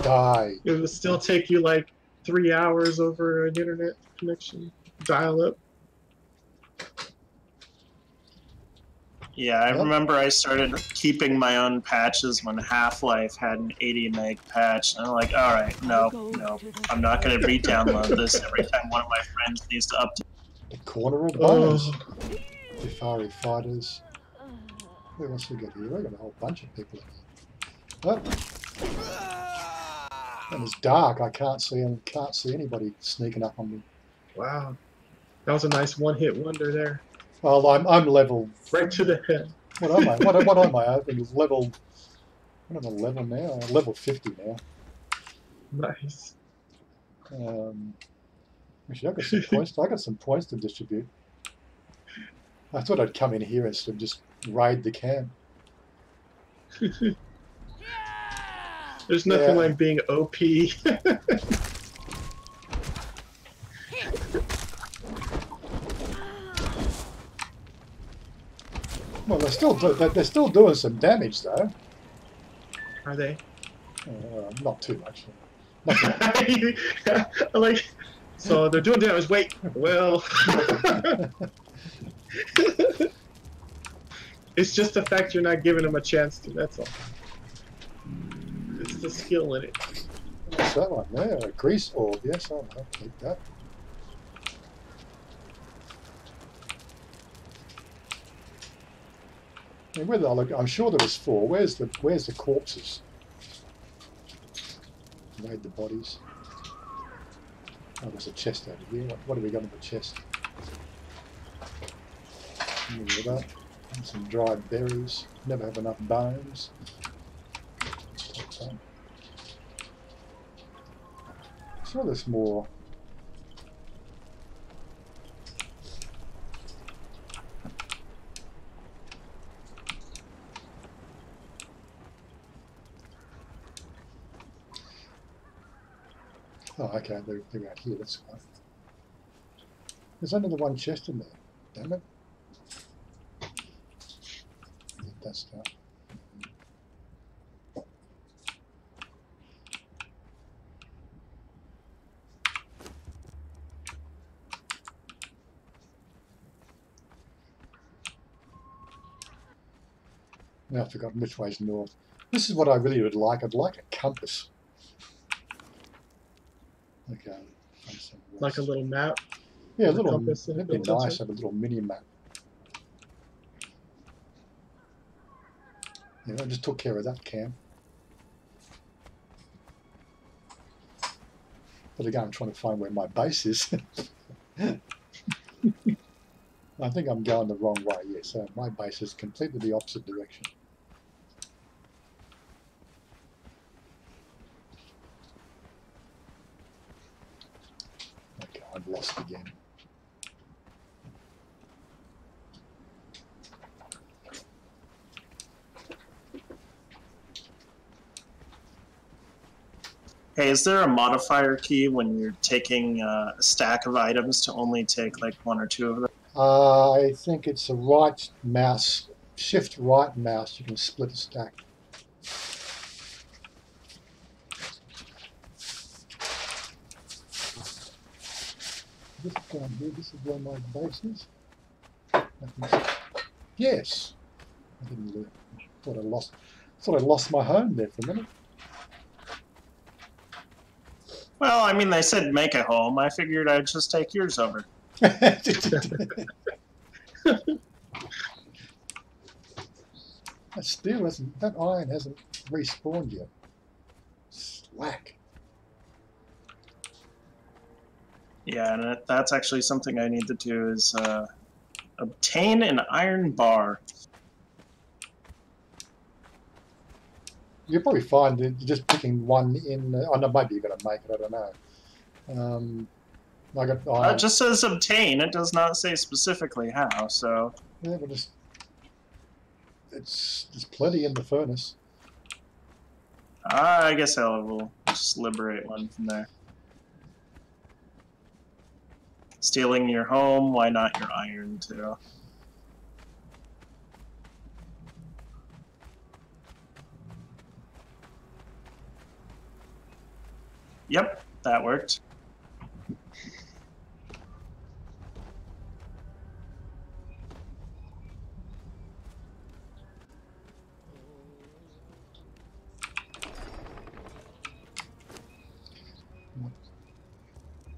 Die. It would still take you like 3 hours over an internet connection, dial up. Yeah, I Yep. remember I started keeping my own patches when Half-Life had an 80 meg patch, and I'm like, all right, no, I'm not going to re-download this every time one of my friends needs to update. The corner of bonus. Oh, Jafari fighters. Who else we got here? We got a whole bunch of people in here. Oh. And it's dark. I can't see anybody sneaking up on me. wow. That was a nice one-hit wonder there. Well, I'm level. Right to the head. What am I? What am I? I think level. What am I level now? I'm level 50 now. Nice. Actually, I got some points. I got some points to distribute. I thought I'd come in here and sort of just raid the camp. There's nothing like being OP. Well, they're still doing some damage though. Are they? Not too much. Like, so they're doing damage. Wait, well, it's just the fact you're not giving them a chance to. That's all. It's the skill in it. What's that one there? A grease orb. Yes, I'll take that. I mean, I'm sure there was 4. Where's the corpses? Made the bodies. Oh, there's a chest over here. What have we got in the chest? That. And some dried berries. Never have enough bones. So there's more. Oh, okay, they're out here, that's fine. There's only the one chest in there, damn it. Get that stuff. Now I've forgotten which way's north. This is what I really would like. I'd like a compass. Okay. Like a little map. Yeah, a little. Compass. It'd be nice to have a little mini map. Yeah, I just took care of that camp. But again, I'm trying to find where my base is. I think I'm going the wrong way. Yeah, so my base is completely the opposite direction. Okay, I've lost again. Hey, is there a modifier key when you're taking a stack of items to only take like 1 or 2 of them? I think it's a right mouse, shift right mouse, you can split a stack. This down here, this is where my base is. Yes. I didn't look. Thought I lost my home there for a minute. Well, I mean, they said make a home. I figured I'd just take yours over. That steel hasn't, that iron hasn't respawned yet. Slack. Yeah, and that's actually something I need to do is obtain an iron bar. You'll probably find that you're just picking one in. Oh no, maybe you're going to make it. I don't know. I got iron. It just says obtain. It does not say specifically how. So yeah, but there's plenty in the furnace. I guess I will just liberate one from there. Stealing your home, why not your iron too? Yep, that worked.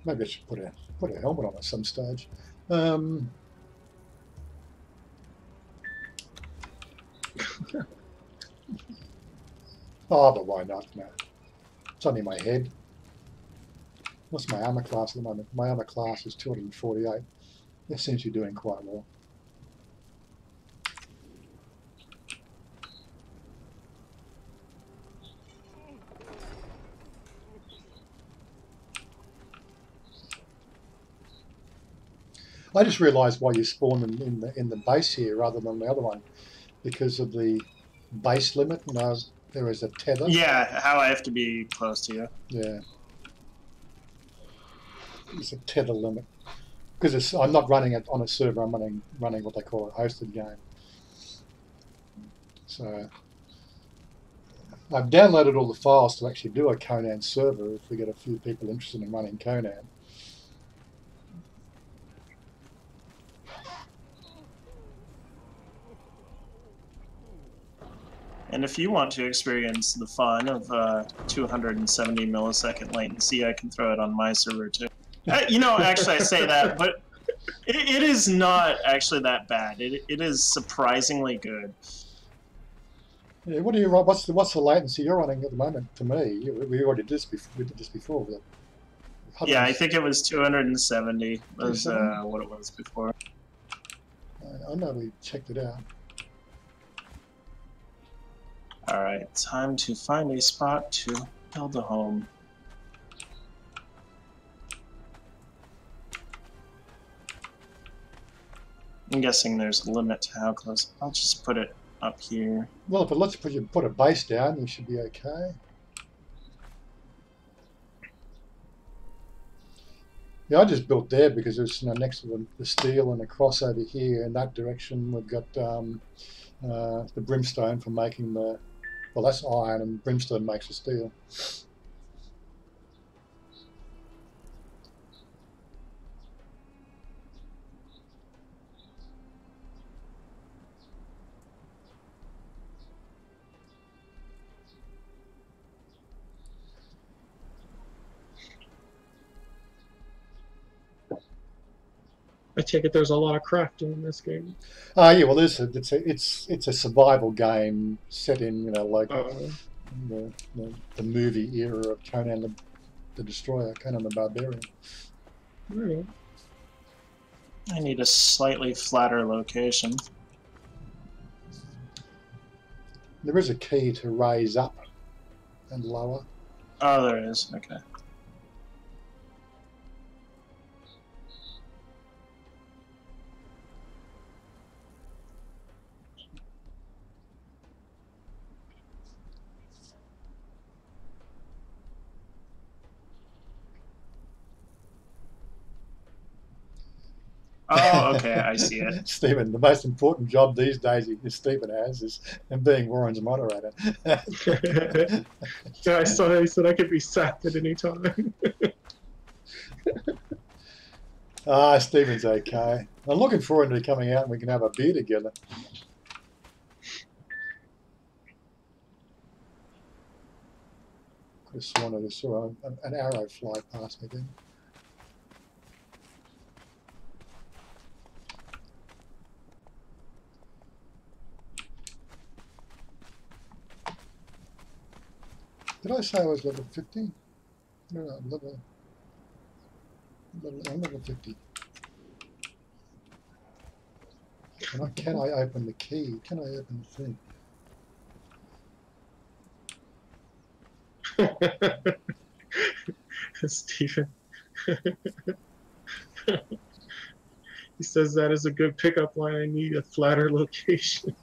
Maybe I should put a helmet on at some stage. Oh, but why not? No. It's only my head. What's my armor class at the moment? My armor class is 248. That seems to be doing quite well. I just realised why you spawn in the base here rather than the other one, because of the base limit. No, there is a tether. Yeah, how I have to be close to you. Yeah, it's a tether limit because I'm not running it on a server. I'm running what they call a hosted game. So I've downloaded all the files to actually do a Conan server if we get a few people interested in running Conan. And if you want to experience the fun of 270 millisecond latency, I can throw it on my server too. You know, actually I say that, but it is not actually that bad. It is surprisingly good. Yeah, what do you? What's the latency you're running at the moment? To me, we already did this before. We did this before. Yeah, I think it was 270. Was what it was before. I know we checked it out. Alright, time to find a spot to build a home. I'm guessing there's a limit to how close. I'll just put it up here. Well, but let's put a base down, you should be okay. Yeah, I just built there because it's next to the steel and across over here in that direction. We've got the brimstone for making the. Well, that's iron, and brimstone makes the steel. I take it there's a lot of crafting in this game. Yeah, well, it's a survival game set in like the movie era of Conan the Destroyer, Conan the Barbarian. Right. I need a slightly flatter location. There is a key to raise up and lower. Oh, there is. Okay. Oh, okay, I see it. Stephen, the most important job these days Stephen has is being Warren's moderator. Yeah, I saw he said I could be sacked at any time. Stephen's okay. I'm looking forward to coming out and we can have a beer together. Could have sworn I saw an arrow fly past me then. Did I say I was level 15? No, I'm level 50. Can I open the key? Can I open the thing? Stephen. He says that is a good pickup line. I need a flatter location.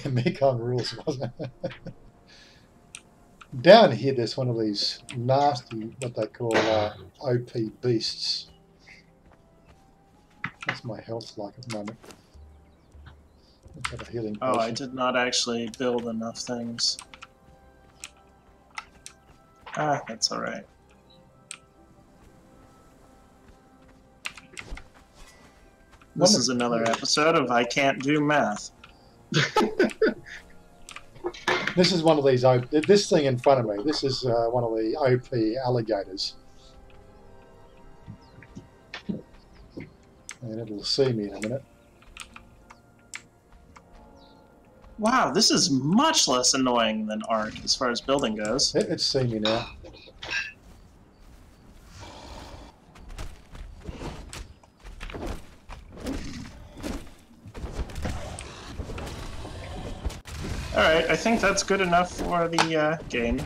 Mekong rules, wasn't it? Down here, there's one of these nasty, what they call OP beasts. What's my health like at the moment? Let's have a healing Oh, I potion. did not actually build enough things. Ah, that's alright. This is another episode of I Can't Do Math. This is one of these. This thing in front of me. This is one of the OP alligators, and it'll see me in a minute. Wow, this is much less annoying than Ark as far as building goes. It's seen me now. Alright, I think that's good enough for the game.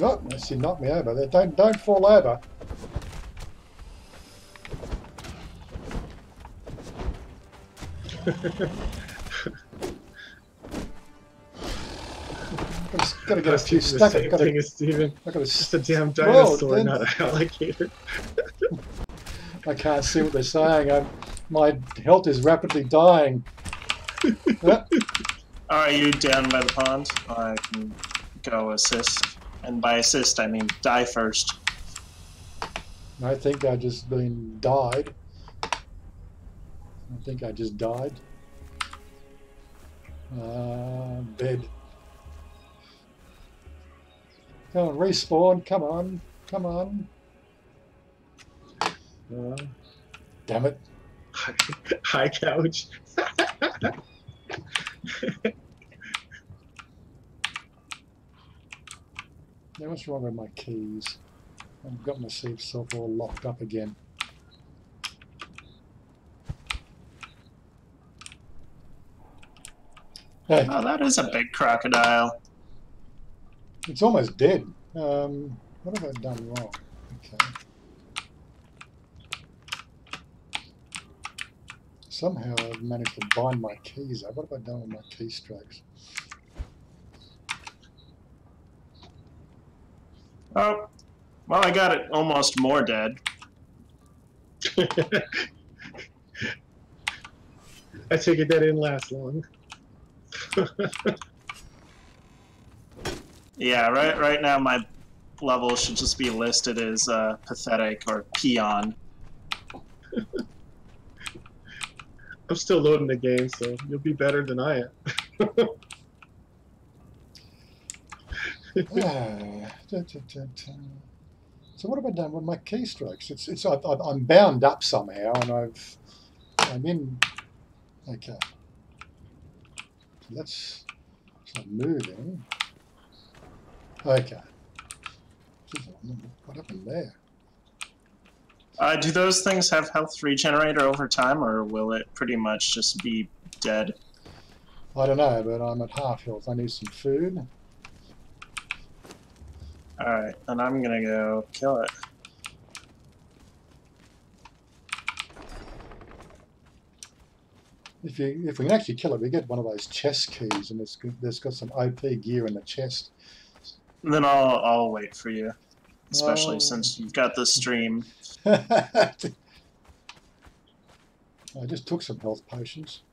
Oh, she knocked me over there. Don't fall over. Got to get a few stuck. Same thing as Steven. Just a damn dinosaur, not an alligator. I can't see what they're saying. My health is rapidly dying. Are you down by the pond? I can go assist. And by assist, I mean die first. I think I just died. I think I just died. Bed. Come on, respawn. Come on. Come on. Damn it. High couch. Now what's wrong with my keys? I've got myself all locked up again. Hey, Oh, that is a big crocodile. it's almost dead. What have I done wrong? Okay. Somehow I've managed to bind my keys up. What have I done with my keystrokes? Oh, well, I got it almost more dead. I take it that didn't last long. Yeah, right now my level should just be listed as pathetic or peon. I'm still loading the game, so you'll be better than I am. So what have I done with my keystrokes? I'm bound up somehow, and I'm in. Okay, so that's it's not moving. Okay, what happened there? Do those things have health regenerator over time, or will it pretty much just be dead? I don't know, but I'm at half health. I need some food. Alright, then I'm gonna go kill it. If we can actually kill it, we get one of those chest keys, and there's got some OP gear in the chest. Then I'll wait for you, especially Oh. since you've got the stream. I just took some health potions.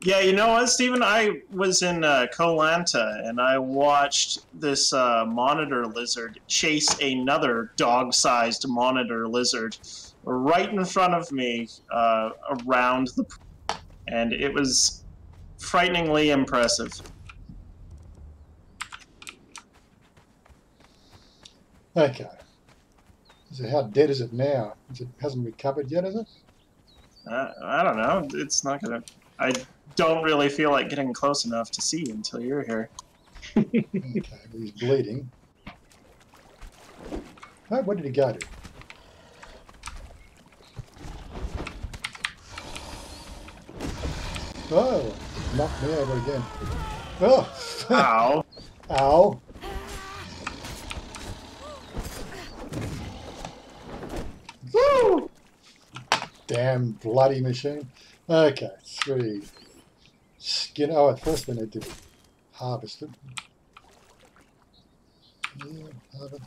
Yeah, you know what, Stephen? I was in Koh Lanta, and I watched this monitor lizard chase another dog-sized monitor lizard right in front of me around the... And it was frighteningly impressive. Okay. So how dead is it now? It hasn't recovered yet, is it? I don't know. It's not gonna... I don't really feel like getting close enough to see until you're here. Okay, well, he's bleeding. Oh, where did he go to? Oh, knocked me over again. Oh! Ow. Ow! Woo! Damn bloody machine. Okay, 3. Skin. Oh, at first we need to harvest it. Yeah, harvest.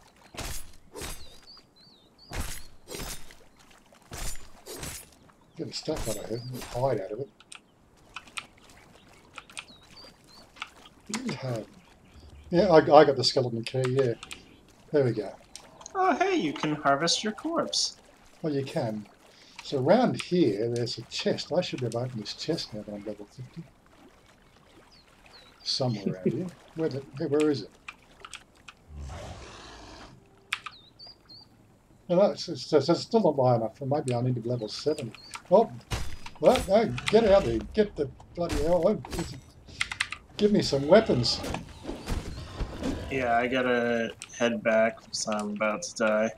Get a stack out of it, hide out of it. Yeah, I got the skeleton key, yeah. There we go. Oh, hey, you can harvest your corpse. Well, you can. So around here, there's a chest. I should be able to open this chest now that I'm level 50. Somewhere around here. Where is it? No, it's still not high enough. Maybe I need to be level 70. Oh, well, no, get out there. Get the bloody hell. Oh, give me some weapons. Yeah, I gotta head back because I'm about to die.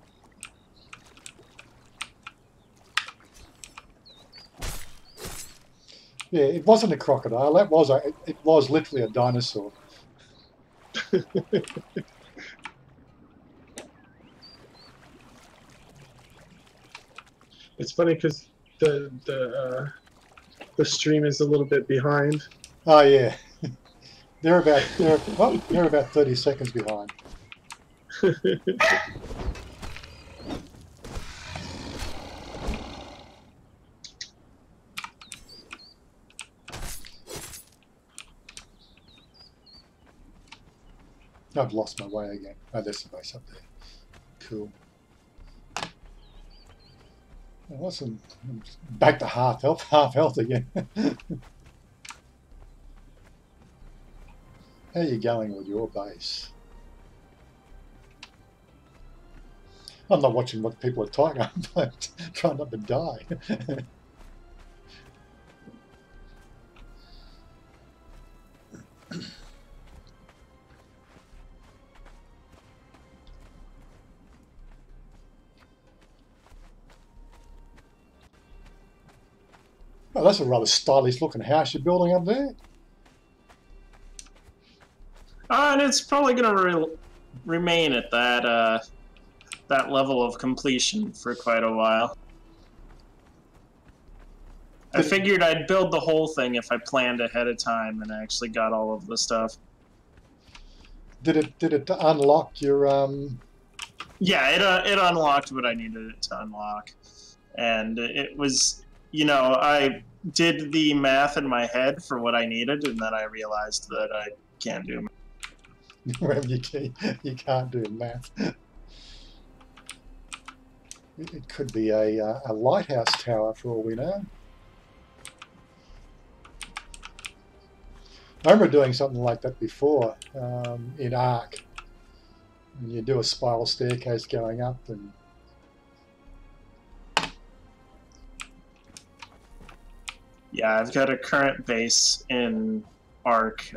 Yeah, it wasn't a crocodile. It was literally a dinosaur. It's funny because the stream is a little bit behind. Oh yeah, they're about 30 seconds behind. I've lost my way again. Oh, there's the base up there. Cool. Awesome. Back to half health again. How are you going with your base? I'm not watching what people are talking about. I'm trying not to die. Oh, that's a rather stylish looking house you're building up there. And it's probably going to remain at that that level of completion for quite a while. I figured I'd build the whole thing if I planned ahead of time and actually got all of the stuff. Did it unlock your Yeah, it unlocked what I needed it to unlock, and it was, you know, I did the math in my head for what I needed, and then I realized that I can't do math. you can't do math. It could be a lighthouse tower for all we know. I remember doing something like that before in Ark. And you do a spiral staircase going up, and Yeah, I've got a current base in Ark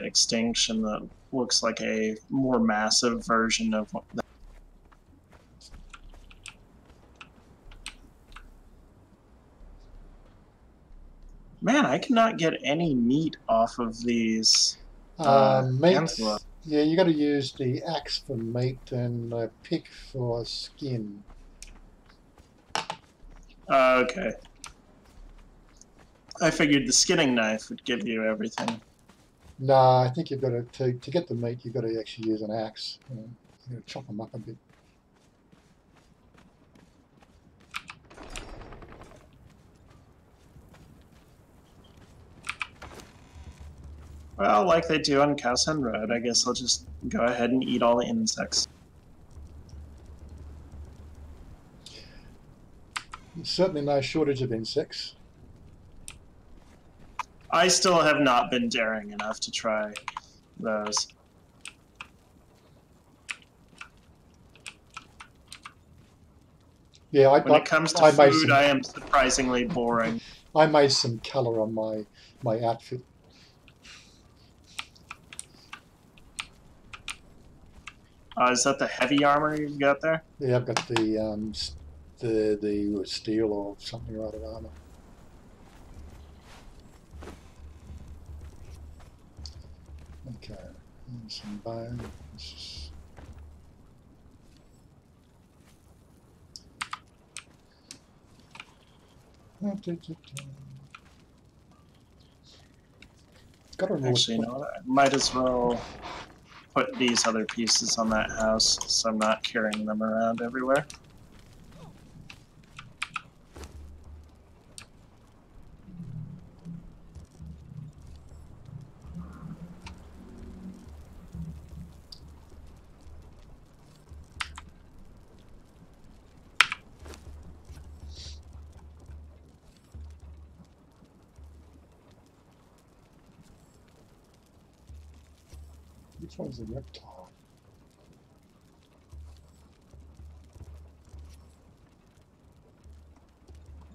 Extinction that looks like a more massive version of what the Man, I cannot get any meat off of these meat. antelope. Yeah, you got to use the axe for meat and a pick for skin. Okay. I figured the skinning knife would give you everything. No, I think you've got to get the meat. You've got to actually use an axe. You know, you've got to chop them up a bit. Well, like they do on Cowsen Road, I guess I'll just go ahead and eat all the insects. There's certainly no shortage of insects. I still have not been daring enough to try those. Yeah, when it comes to food, I am surprisingly boring. I made some colour on my outfit. Is that the heavy armor you've got there? Yeah, I've got the steel or something or other armor. Okay, and some bones. Got a Actually, no, I might as well put these other pieces on that house so I'm not carrying them around everywhere. Which one's the reptile?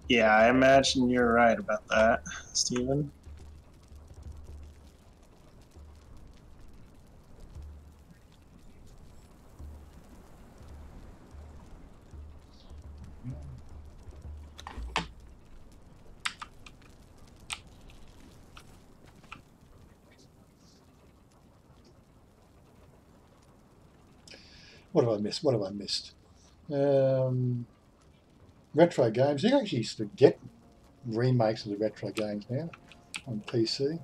Yeah, I imagine you're right about that, Stephen. What have I missed? What have I missed? Retro games. You can actually sort of get remakes of the retro games now on PC.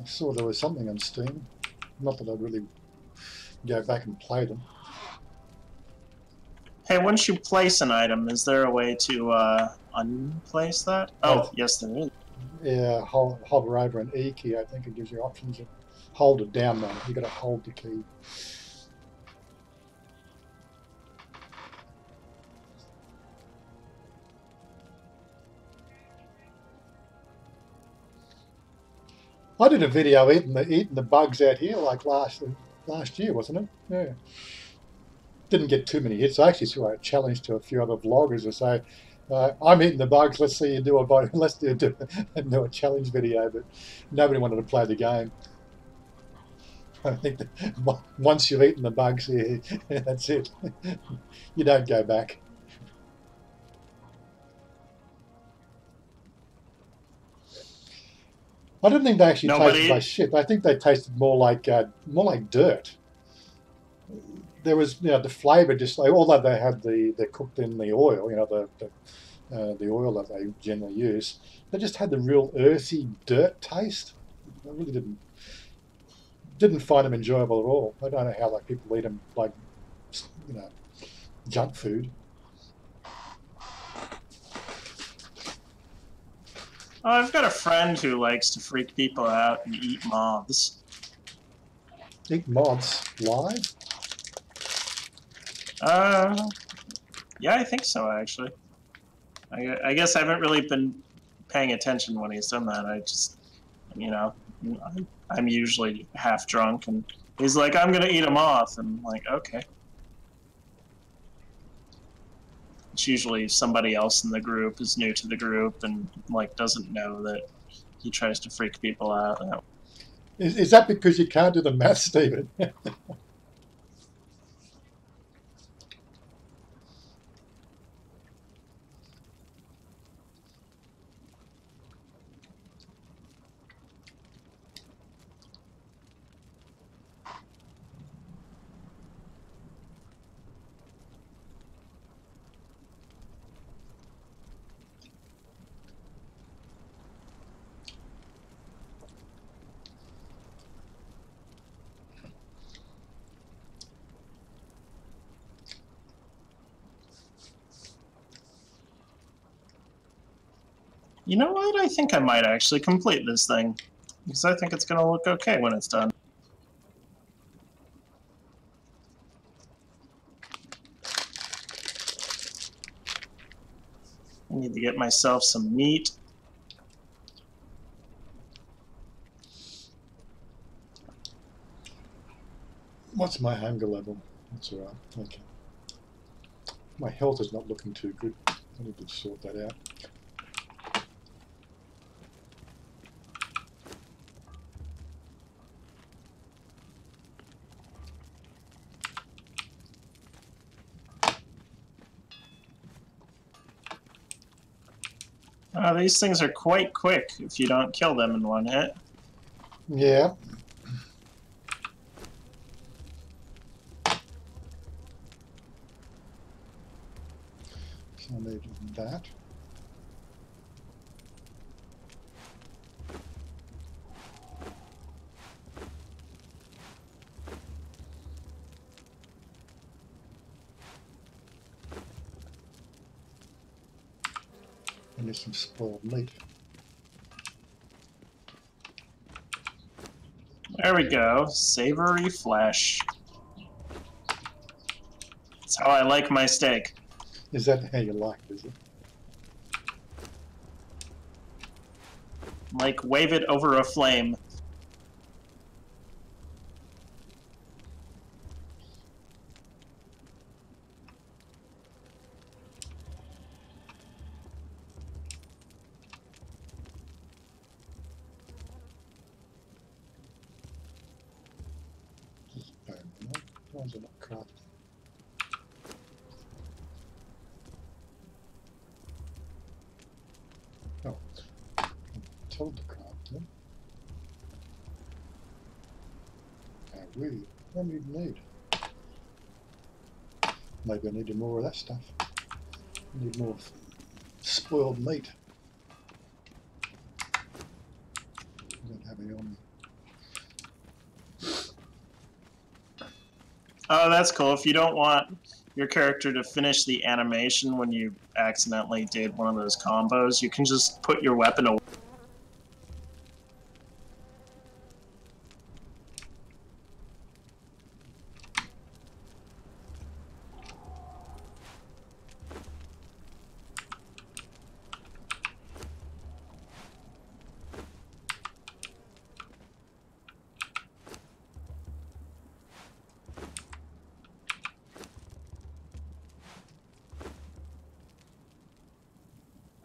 I saw there was something on Steam. Not that I'd really go back and play them. Hey, once you place an item, is there a way to unplace that? Oh, yes, there is. Yeah, hover over an E key. I think it gives you options. Hold it down, though. You've got to hold the key. I did a video eating the bugs out here like last year, wasn't it? Yeah. Didn't get too many hits. I actually saw a challenge to a few other vloggers to say, "I'm eating the bugs. Let's see you do a challenge video." But nobody wanted to play the game. I think that once you've eaten the bugs, that's it. You don't go back. I don't think they actually tasted like shit. I think they tasted more like dirt. There was, the flavour just like, although they had they're cooked in the oil, the oil that they generally use, they just had the real earthy dirt taste. I really didn't find them enjoyable at all. I don't know how people eat them like, junk food. Oh, I've got a friend who likes to freak people out and eat moths. Eat moths live? Yeah, I think so, actually. I guess I haven't really been paying attention when he's done that. I just, I'm usually half drunk, and he's like, "I'm gonna eat a moth," and I'm like, okay. It's usually somebody else in the group is new to the group and doesn't know that he tries to freak people out. Is that because you can't do the math, Stephen? You know what? I think I might actually complete this thing, because I think it's going to look okay when it's done. I need to get myself some meat. What's my hunger level? That's all right. Okay. My health is not looking too good. I need to sort that out. These things are quite quick if you don't kill them in one hit. Yeah. So I need that. And there's some spoiled meat. There we go. Savory flesh. That's how I like my steak. Is that how you like it, is it? Like, wave it over a flame. Oh, told the craft then. What do you need? Maybe I needed more of that stuff. I need more spoiled meat. I don't have any on me. Oh, that's cool. If you don't want your character to finish the animation when you accidentally did one of those combos, you can just put your weapon away.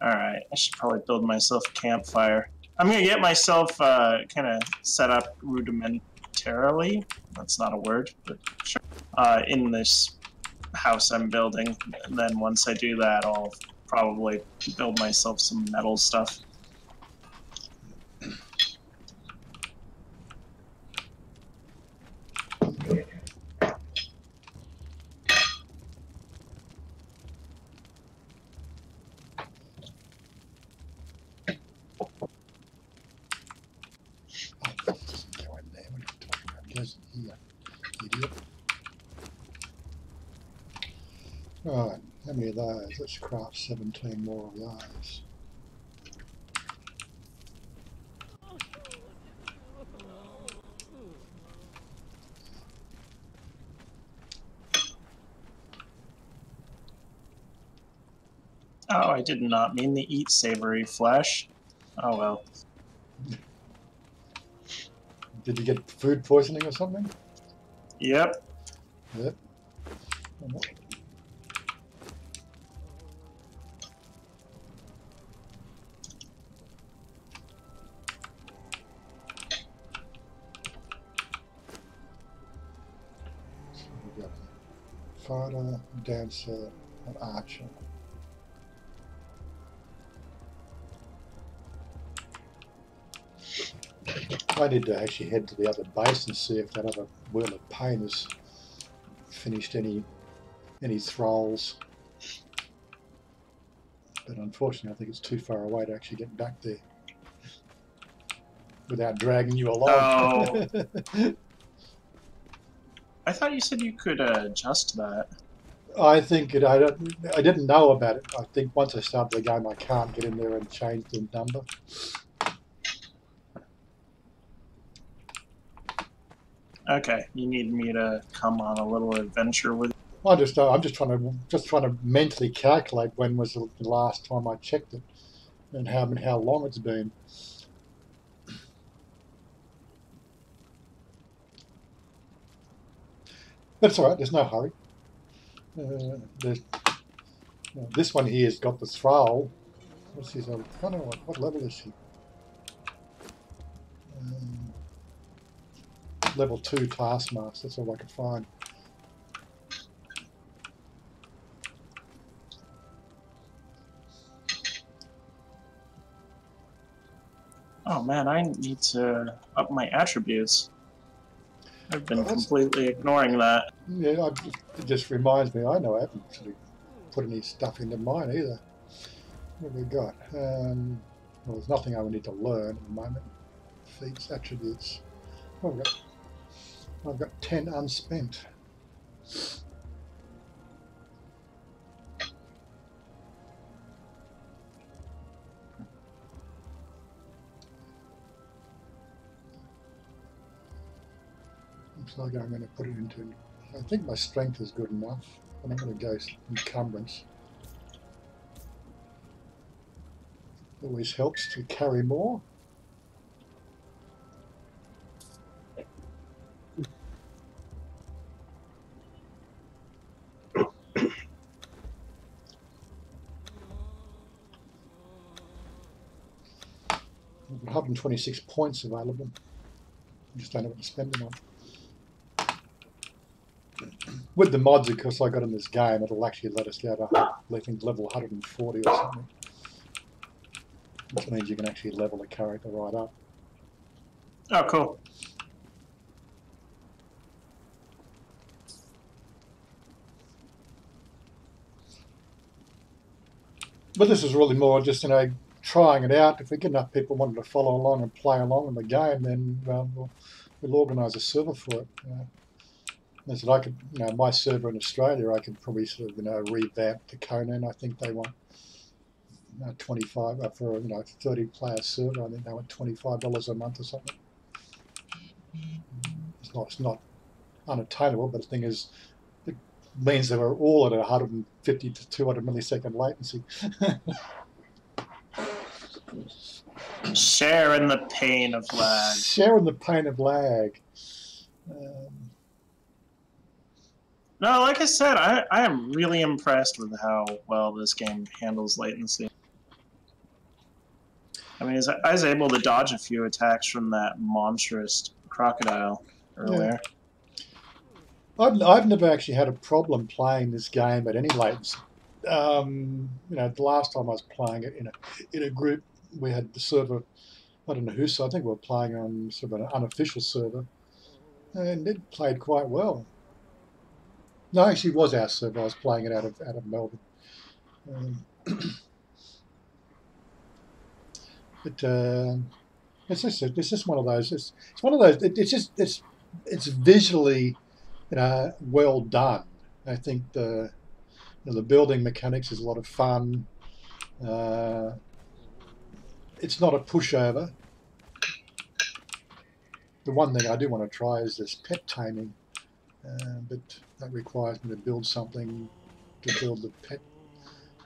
Alright, I should probably build myself a campfire. I'm gonna get myself kind of set up rudimentarily. That's not a word, but sure. In this house I'm building. And then once I do that, I'll probably build myself some metal stuff. Idiot. Right, how many of those? Let's craft 17 more of those. Oh, I did not mean to eat savory flesh. Oh well. Did you get food poisoning or something? Yep. Yep. So we've got fighter, dancer, and archer. I need to actually head to the other base and see if that other Wheel of Pain has finished any thralls. But unfortunately, I think it's too far away to actually get back there without dragging you along. Oh. I thought you said you could adjust that. I think I didn't know about it. I think once I start the game, I can't get in there and change the number. Okay, you need me to come on a little adventure with you. I'm just trying to mentally calculate when was the last time I checked it, and how long it's been. But it's all right. There's no hurry. This one here has got the thrall. What's his? I don't know what level is he? Level 2 taskmaster. That's all I could find. Oh man, I need to up my attributes. I've been completely ignoring that. Yeah, it just reminds me. I know I haven't actually put any stuff into mine either. What have we got? Well, there's nothing I would need to learn at the moment. Feats, attributes. What have I've got 10 unspent. Looks like I'm going to put it into... I think my strength is good enough, but I'm going to go encumbrance. Always helps to carry more. I've got 126 points available. I just don't know what to spend them on. With the mods, of course, I got in this game, it'll actually let us go to, I think, level 140 or something. which means you can actually level the character right up. Oh, cool. But this is really more just, you know, trying it out. If we get enough people wanting to follow along and play along in the game, then we'll organise a server for it. I said I could, you know, my server in Australia, I could probably sort of, you know, revamp the Conan. I think they want 25 for, you know, 30-player server. I think they want $25 a month or something. It's not unattainable, but the thing is, it means they were all at 150 to 200 millisecond latency. Sharing the pain of lag. Sharing the pain of lag. No, like I said, I am really impressed with how well this game handles latency. I mean, I was able to dodge a few attacks from that monstrous crocodile earlier. Yeah. I've never actually had a problem playing this game at any latency. You know, the last time I was playing it in a group, we had the server, I don't know who, so I think we were playing on sort of an unofficial server, and it played quite well. No, actually, it was our server. I was playing it out of Melbourne. It's just one of those. It's one of those. It's visually, you know, well done. I think the building mechanics is a lot of fun. It's not a pushover. The one thing I do want to try is this pet taming, but that requires me to build something to build the pet.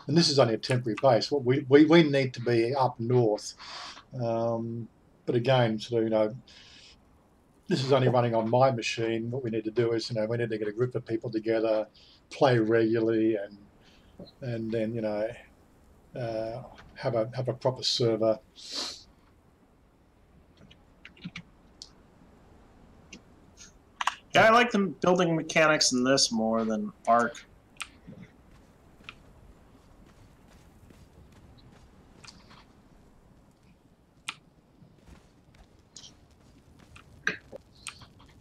And this is only a temporary base. What we need to be up north. But again, sort of, you know, this is only running on my machine. What we need to do is, you know, we need to get a group of people together, play regularly, and then, you know, have a proper server. Yeah, I like the building mechanics in this more than Ark.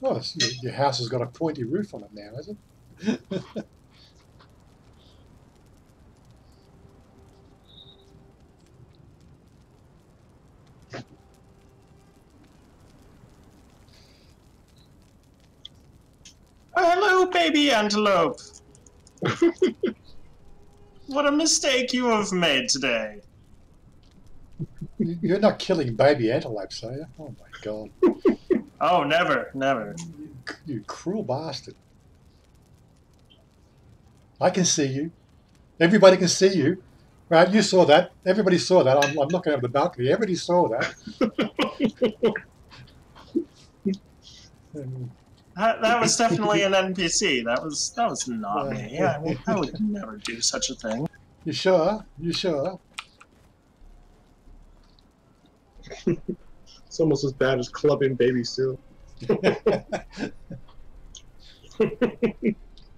Oh, your house has got a pointy roof on it now, has it? Hello, baby antelope. What a mistake you have made today. You're not killing baby antelopes, are you? Oh my God. Oh, never, never. You cruel bastard. I can see you. Everybody can see you. Right, you saw that. Everybody saw that. I'm looking over the balcony. Everybody saw that. That was definitely an NPC. That was not me. I would never do such a thing. You sure? You sure? It's almost as bad as clubbing Baby Sue.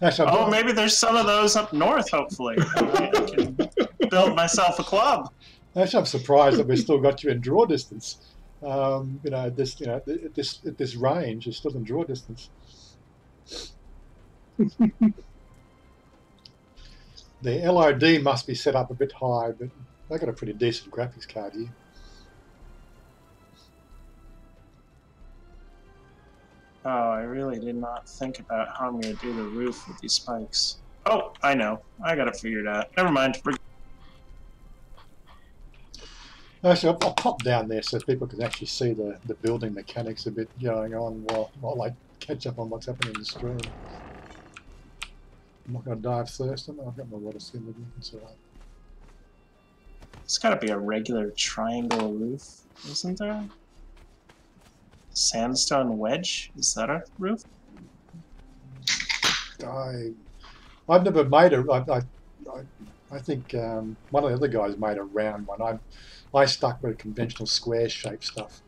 Oh, maybe there's some of those up north, hopefully. I can build myself a club. Actually, I'm surprised that we've still got you in draw distance. You know, at this range, you're still in draw distance. The LOD must be set up a bit high, but they've got a pretty decent graphics card here. Oh, I really did not think about how I'm going to do the roof with these spikes. Oh, I know. I got it figured out. Never mind. Actually, I'll pop down there so people can actually see the building mechanics a bit going on while I catch up on what's happening in the stream. I'm not going to die of thirst. I've got my water skin with me. It's all right. It's got to be a regular triangle roof, isn't there? Sandstone wedge? Is that a roof? I've never made a. I think one of the other guys made a round one. I stuck with conventional square shaped stuff.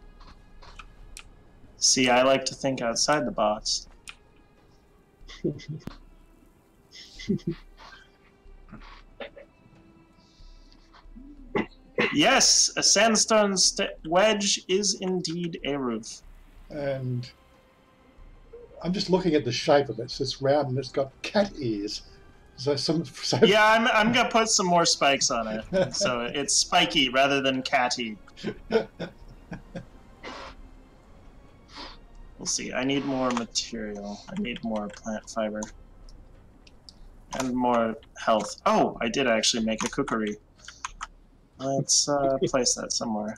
See, I like to think outside the box. Yes, a sandstone wedge is indeed a roof. And I'm just looking at the shape of it. So it's round and it's got cat ears. So Yeah, I'm gonna put some more spikes on it, so it's spiky rather than catty. We'll see. I need more material. I need more plant fiber and more health. Oh, I did actually make a cookery. Let's place that somewhere.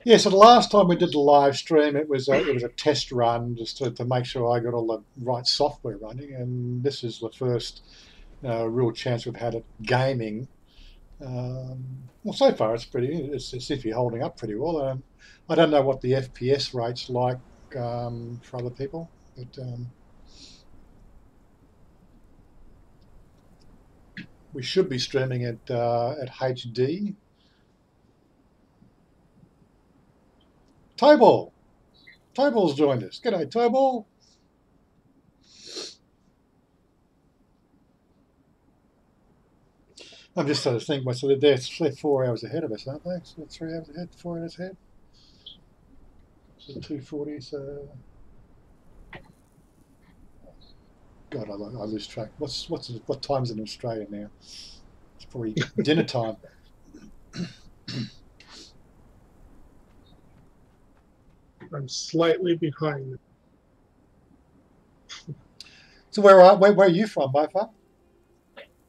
Yeah, so the last time we did the live stream, it was a test run just to make sure I got all the right software running, and this is the first real chance we've had at gaming. Well, so far it seems to be holding up pretty well. I don't know what the FPS rate's like for other people, but we should be streaming at HD. Tobal! Tobal's joined us. G'day, Tobal. I'm just sort of thinking, so they're 4 hours ahead of us, aren't they? So 3 hours ahead, 4 hours ahead. So 2:40. So God, I lose track. What time's in Australia now? It's probably dinner time. I'm slightly behind. So where are you from, Moefoh?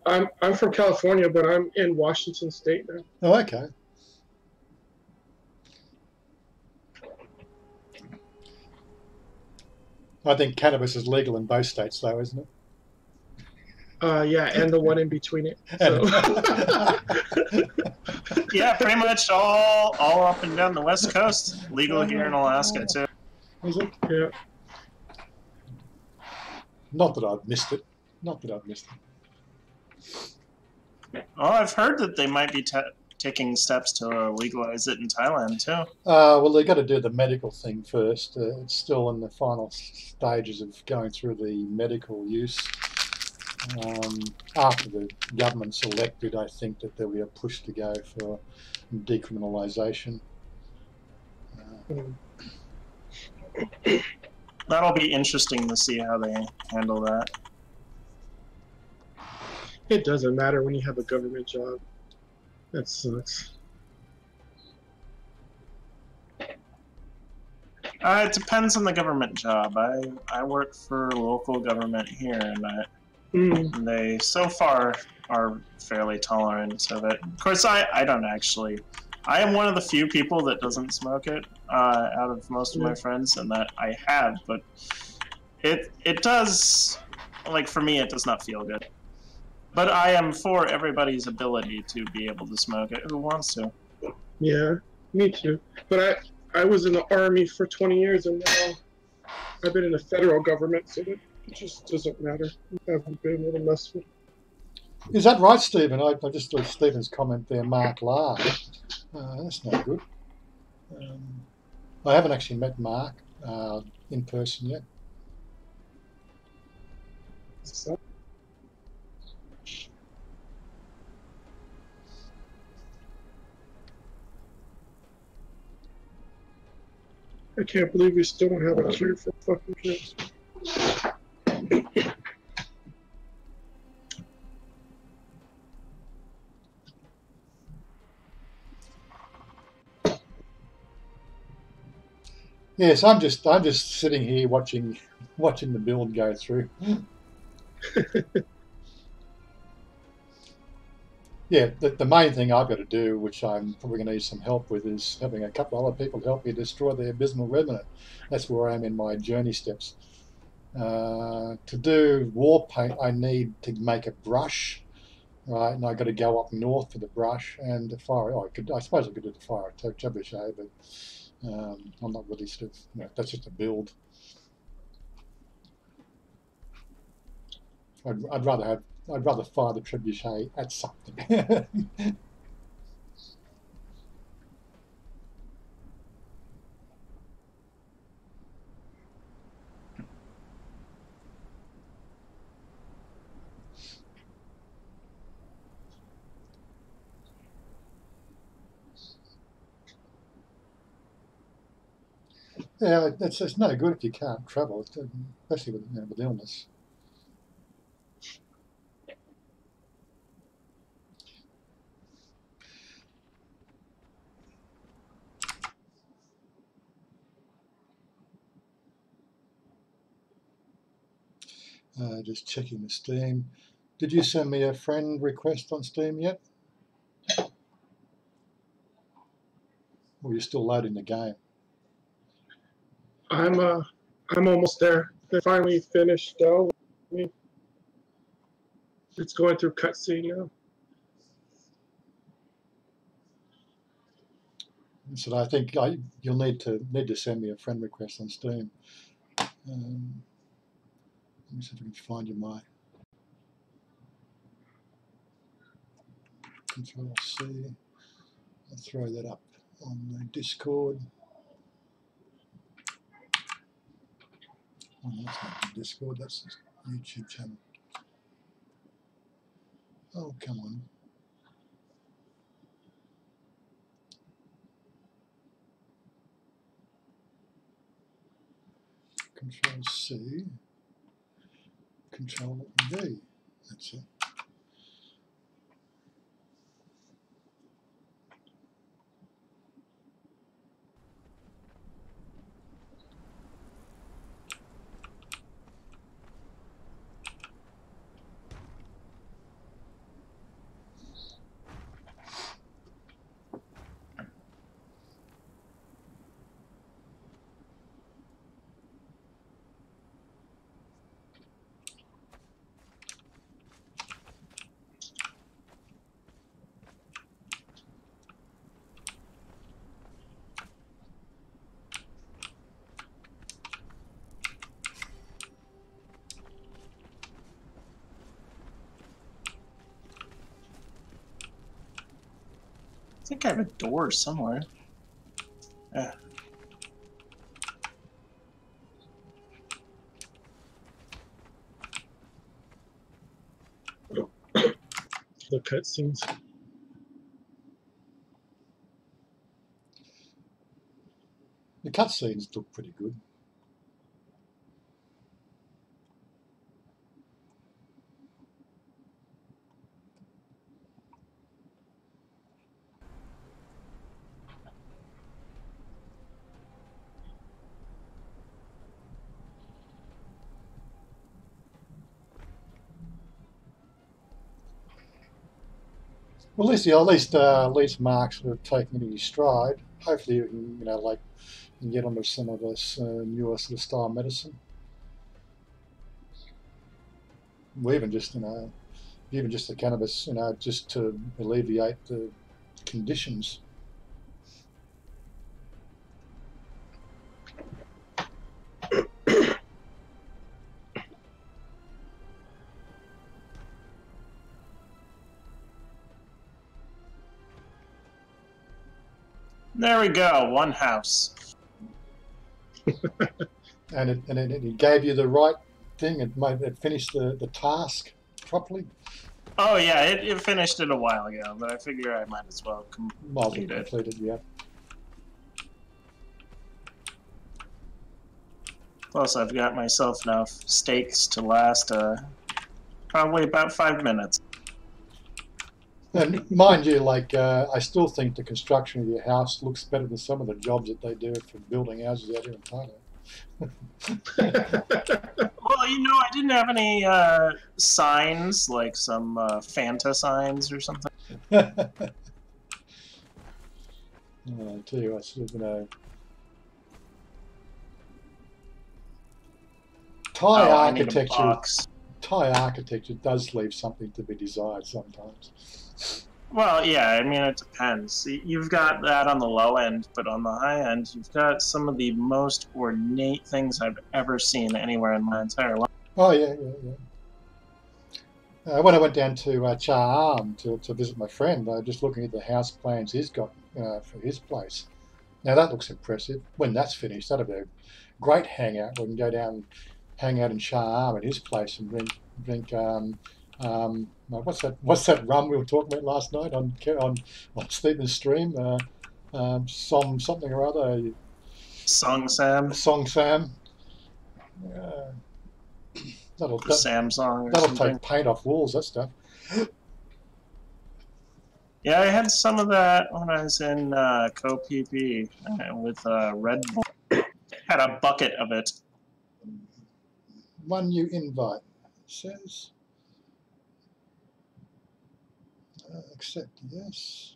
I'm from California, but I'm in Washington State now. Oh, okay. I think cannabis is legal in both states, though, isn't it? Yeah, and the one in between it. So. Yeah, pretty much all up and down the West Coast. Legal here in Alaska, too. Is it? Yeah. Not that I've missed it. Not that I've missed it. Oh, I've heard that they might be taking steps to legalize it in Thailand, too. Well, they've got to do the medical thing first. It's still in the final stages of going through the medical use. After the government's elected, I think that there'll be a push to go for decriminalisation. That'll be interesting to see how they handle that. It doesn't matter when you have a government job. That sucks. It depends on the government job. I work for local government here, and they so far are fairly tolerant of it. Of course, I don't actually. I am one of the few people that doesn't smoke it out of most of my friends, and that I have. But it does, like for me, it does not feel good. But I am for everybody's ability to be able to smoke it who wants to. Yeah, me too. But I was in the Army for 20 years, and now I've been in the federal government, so it just doesn't matter. I haven't been able to mess with it. Is that right, Stephen? I just saw Stephen's comment there, Mark Lahr. That's no good. I haven't actually met Mark in person yet. So, I can't believe we still don't have a cure for fucking kids. Yes, I'm just sitting here watching the build go through. Yeah, the main thing I've got to do, which I'm probably going to need some help with, is having a couple of other people help me destroy the abysmal remnant. That's where I am in my journey steps. To do war paint, I need to make a brush, right? And I've got to go up north for the brush and the fire. Oh, I suppose I could do the fire trebuchet, but I'm not really sort of. That's just a build. I'd rather fire the trebuchet at something. Yeah, it's no good if you can't travel, especially with, with illness. Just checking the Steam. Did you send me a friend request on Steam yet? Or are you still loading the game? I'm almost there. They finally finished though. It's going through cutscene now. So I think you'll need to send me a friend request on Steam. Let me see if I can find you my Control C. I'll throw that up on the Discord. Oh, that's not the Discord, that's the YouTube channel. Oh, come on. Control C, Control V. That's it. I think I have a door somewhere. Yeah. The cutscenes. The cutscenes look pretty good. Well, at least Mark's sort of taking it in his stride. Hopefully, you can, like, you can get onto some of this newer sort of style medicine. Or even just, even just the cannabis, just to alleviate the conditions. There we go, one house. And it gave you the right thing. It finished the task properly. Oh yeah, it finished it a while ago, but I figure I might as well complete it. Yeah. Plus, I've got myself enough steaks to last probably about 5 minutes. And mind you, like, I still think the construction of your house looks better than some of the jobs that they do for building houses out here in Thailand. Well, I didn't have any signs, like some Fanta signs or something. I tell you what, sort of, Thai architecture does leave something to be desired sometimes. Well, yeah, I mean, it depends. You've got that on the low end, but on the high end, you've got some of the most ornate things I've ever seen anywhere in my entire life. Oh, yeah. When I went down to Cha Am to visit my friend, just looking at the house plans he's got for his place. Now, that looks impressive. When that's finished, that'll be a great hangout. We can go down and hang out in Cha Am at his place and drink what's that rum we were talking about last night on Stephen's stream? Something or other. Song Sam. Song Sam. That'll Samsung. That'll take paint off walls. That stuff. Yeah, I had some of that when I was in co-PP with Red Bull. Had a bucket of it. One new invite, it says. Accept, yes.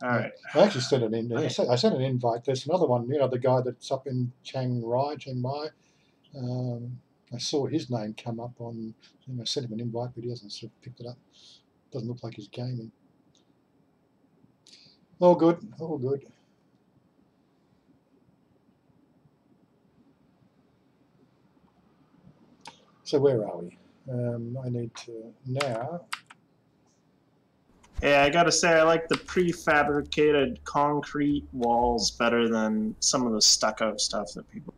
All right. I actually sent an invite. I sent an invite. There's another one, you know, the guy that's up in Chiang Mai. I saw his name come up on. I sent him an invite, but he hasn't sort of picked it up. Doesn't look like he's gaming. All good. All good. So where are we? I need to now. Yeah, I gotta say I like the prefabricated concrete walls better than some of the stucco stuff that people.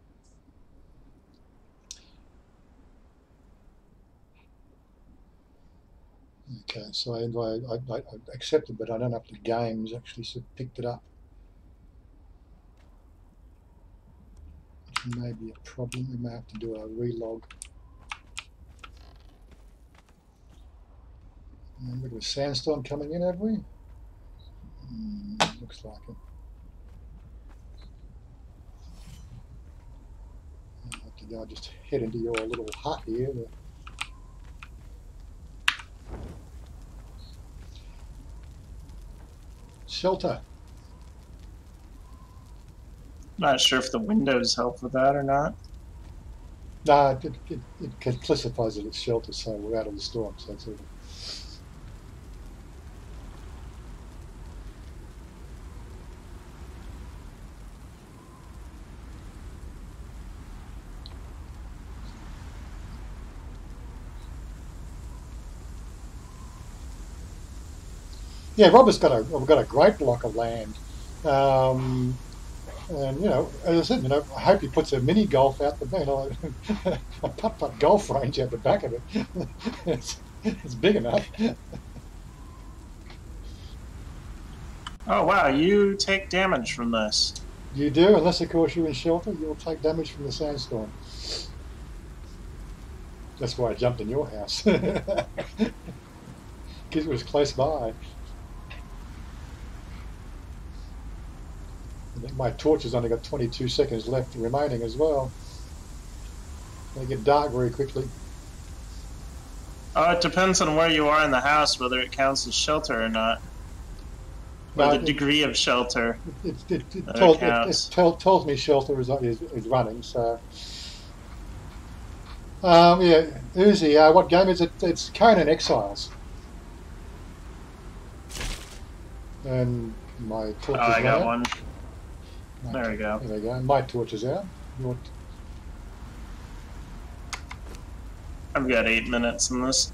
Okay, so I accepted, but I don't know if the games actually sort of picked it up. Which may be a problem. We may have to do a relog. A bit of a sandstorm coming in, have we? Looks like it. I'll have to go just head into your little hut here. Shelter. Not sure if the windows help with that or not. No, it classifies it as shelter, so we're out of the storm. So it's all. Yeah, Robert's got a great block of land, and you know, as I said, you know, I hope he puts a mini golf out the back, a putt-putt golf range out the back of it. It's big enough. Oh wow, you take damage from this. You do, unless of course you're in shelter, you'll take damage from the sandstorm. That's why I jumped in your house, because it was close by. I think my torch has only got 22 seconds left remaining as well. They get dark very quickly. Oh, it depends on where you are in the house, whether it counts as shelter or not. Or the degree of shelter. It tells me shelter is running, so... yeah, Uzi, what game is it? It's Conan Exiles. And my torch is I got one. There we go. There we go. My torch is out. I've got 8 minutes in this.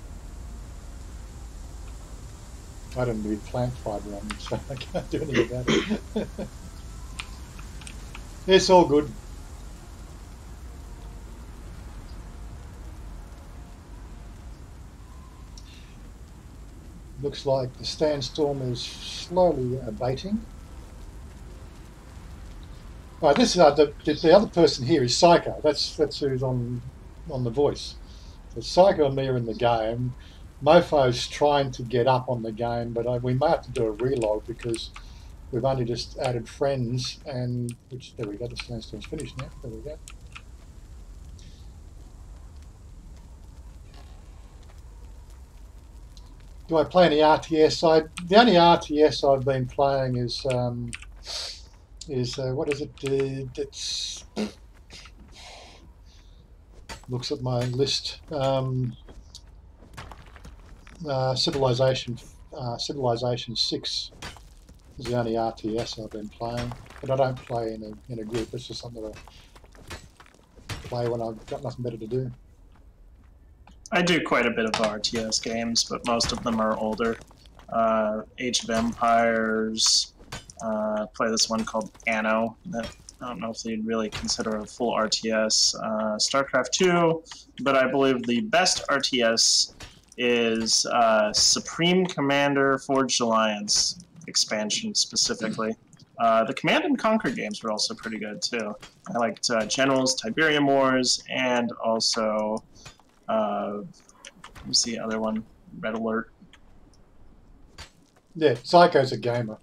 I don't need plant fibre on me, so I can't do anything about it. It's all good. Looks like the sandstorm is slowly abating. Right, this is the other person here is Psycho. That's who's on the voice. So Psycho and me are in the game. Moefoh's trying to get up on the game, but we may have to do a relog because we've only just added friends, and there we go. The sandstorm's finished now. There we go. Do I play any RTS? The only RTS I've been playing is what is it? It's looks at my list. Civilization 6 is the only RTS I've been playing, but I don't play in a group. It's just something that I play when I've got nothing better to do. I do quite a bit of RTS games, but most of them are older. Age of Empires. Play this one called Anno that I don't know if they'd really consider a full RTS. StarCraft 2, but I believe the best RTS is Supreme Commander Forged Alliance. expansion specifically. The Command and Conquer games were also pretty good too. I liked Generals, Tiberium Wars, and also what's the other one? Red Alert. Yeah, Psycho's a gamer.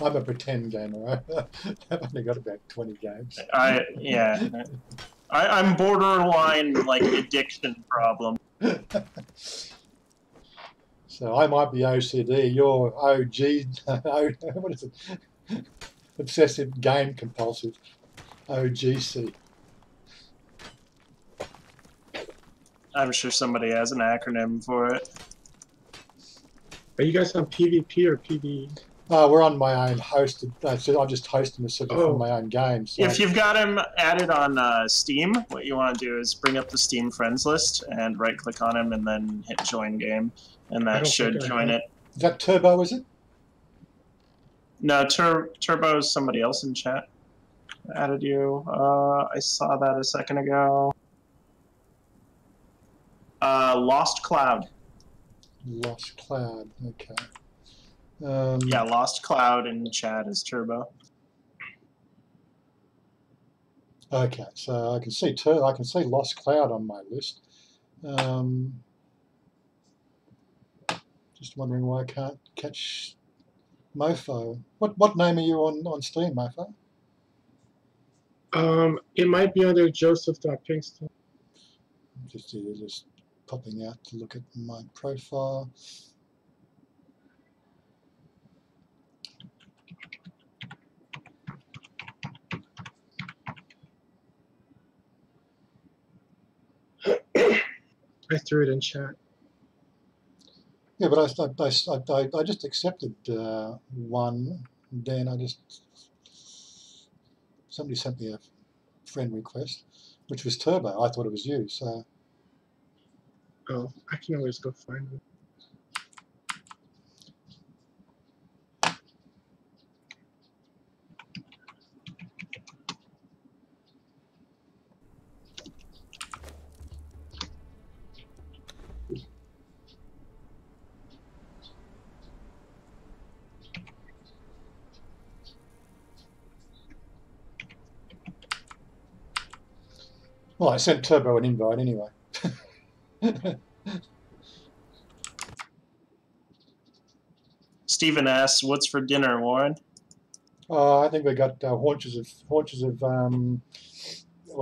I'm a pretend gamer. I've only got about 20 games. I'm borderline like addiction problem. So I might be OCD. You're OG. What is it? Obsessive game compulsive. OGC. I'm sure somebody has an acronym for it. Are you guys on PvP or PvE? We're on my own hosted. So I'm just hosting the server from my own games. So. If you've got him added on Steam, what you want to do is bring up the Steam friends list and right-click on him and then hit join game, and that should join it. Is that Turbo, is it? No, Turbo is somebody else in chat. Added you. I saw that a second ago. Lost Cloud. Lost Cloud, okay. Yeah, Lost Cloud in chat is Turbo. Okay, so I can see Lost Cloud on my list. Just wondering why I can't catch Moefoh. What name are you on Steam, Moefoh? It might be under Joseph.Pinkston. Just popping out to look at my profile. I threw it in chat. Yeah, but I just accepted one. Then somebody sent me a friend request, which was Turbo. I thought it was you. So. Oh, I can always go find it. Well, I sent Turbo an invite anyway. Stephen asks, "What's for dinner, Warren?" I think we got haunches of what do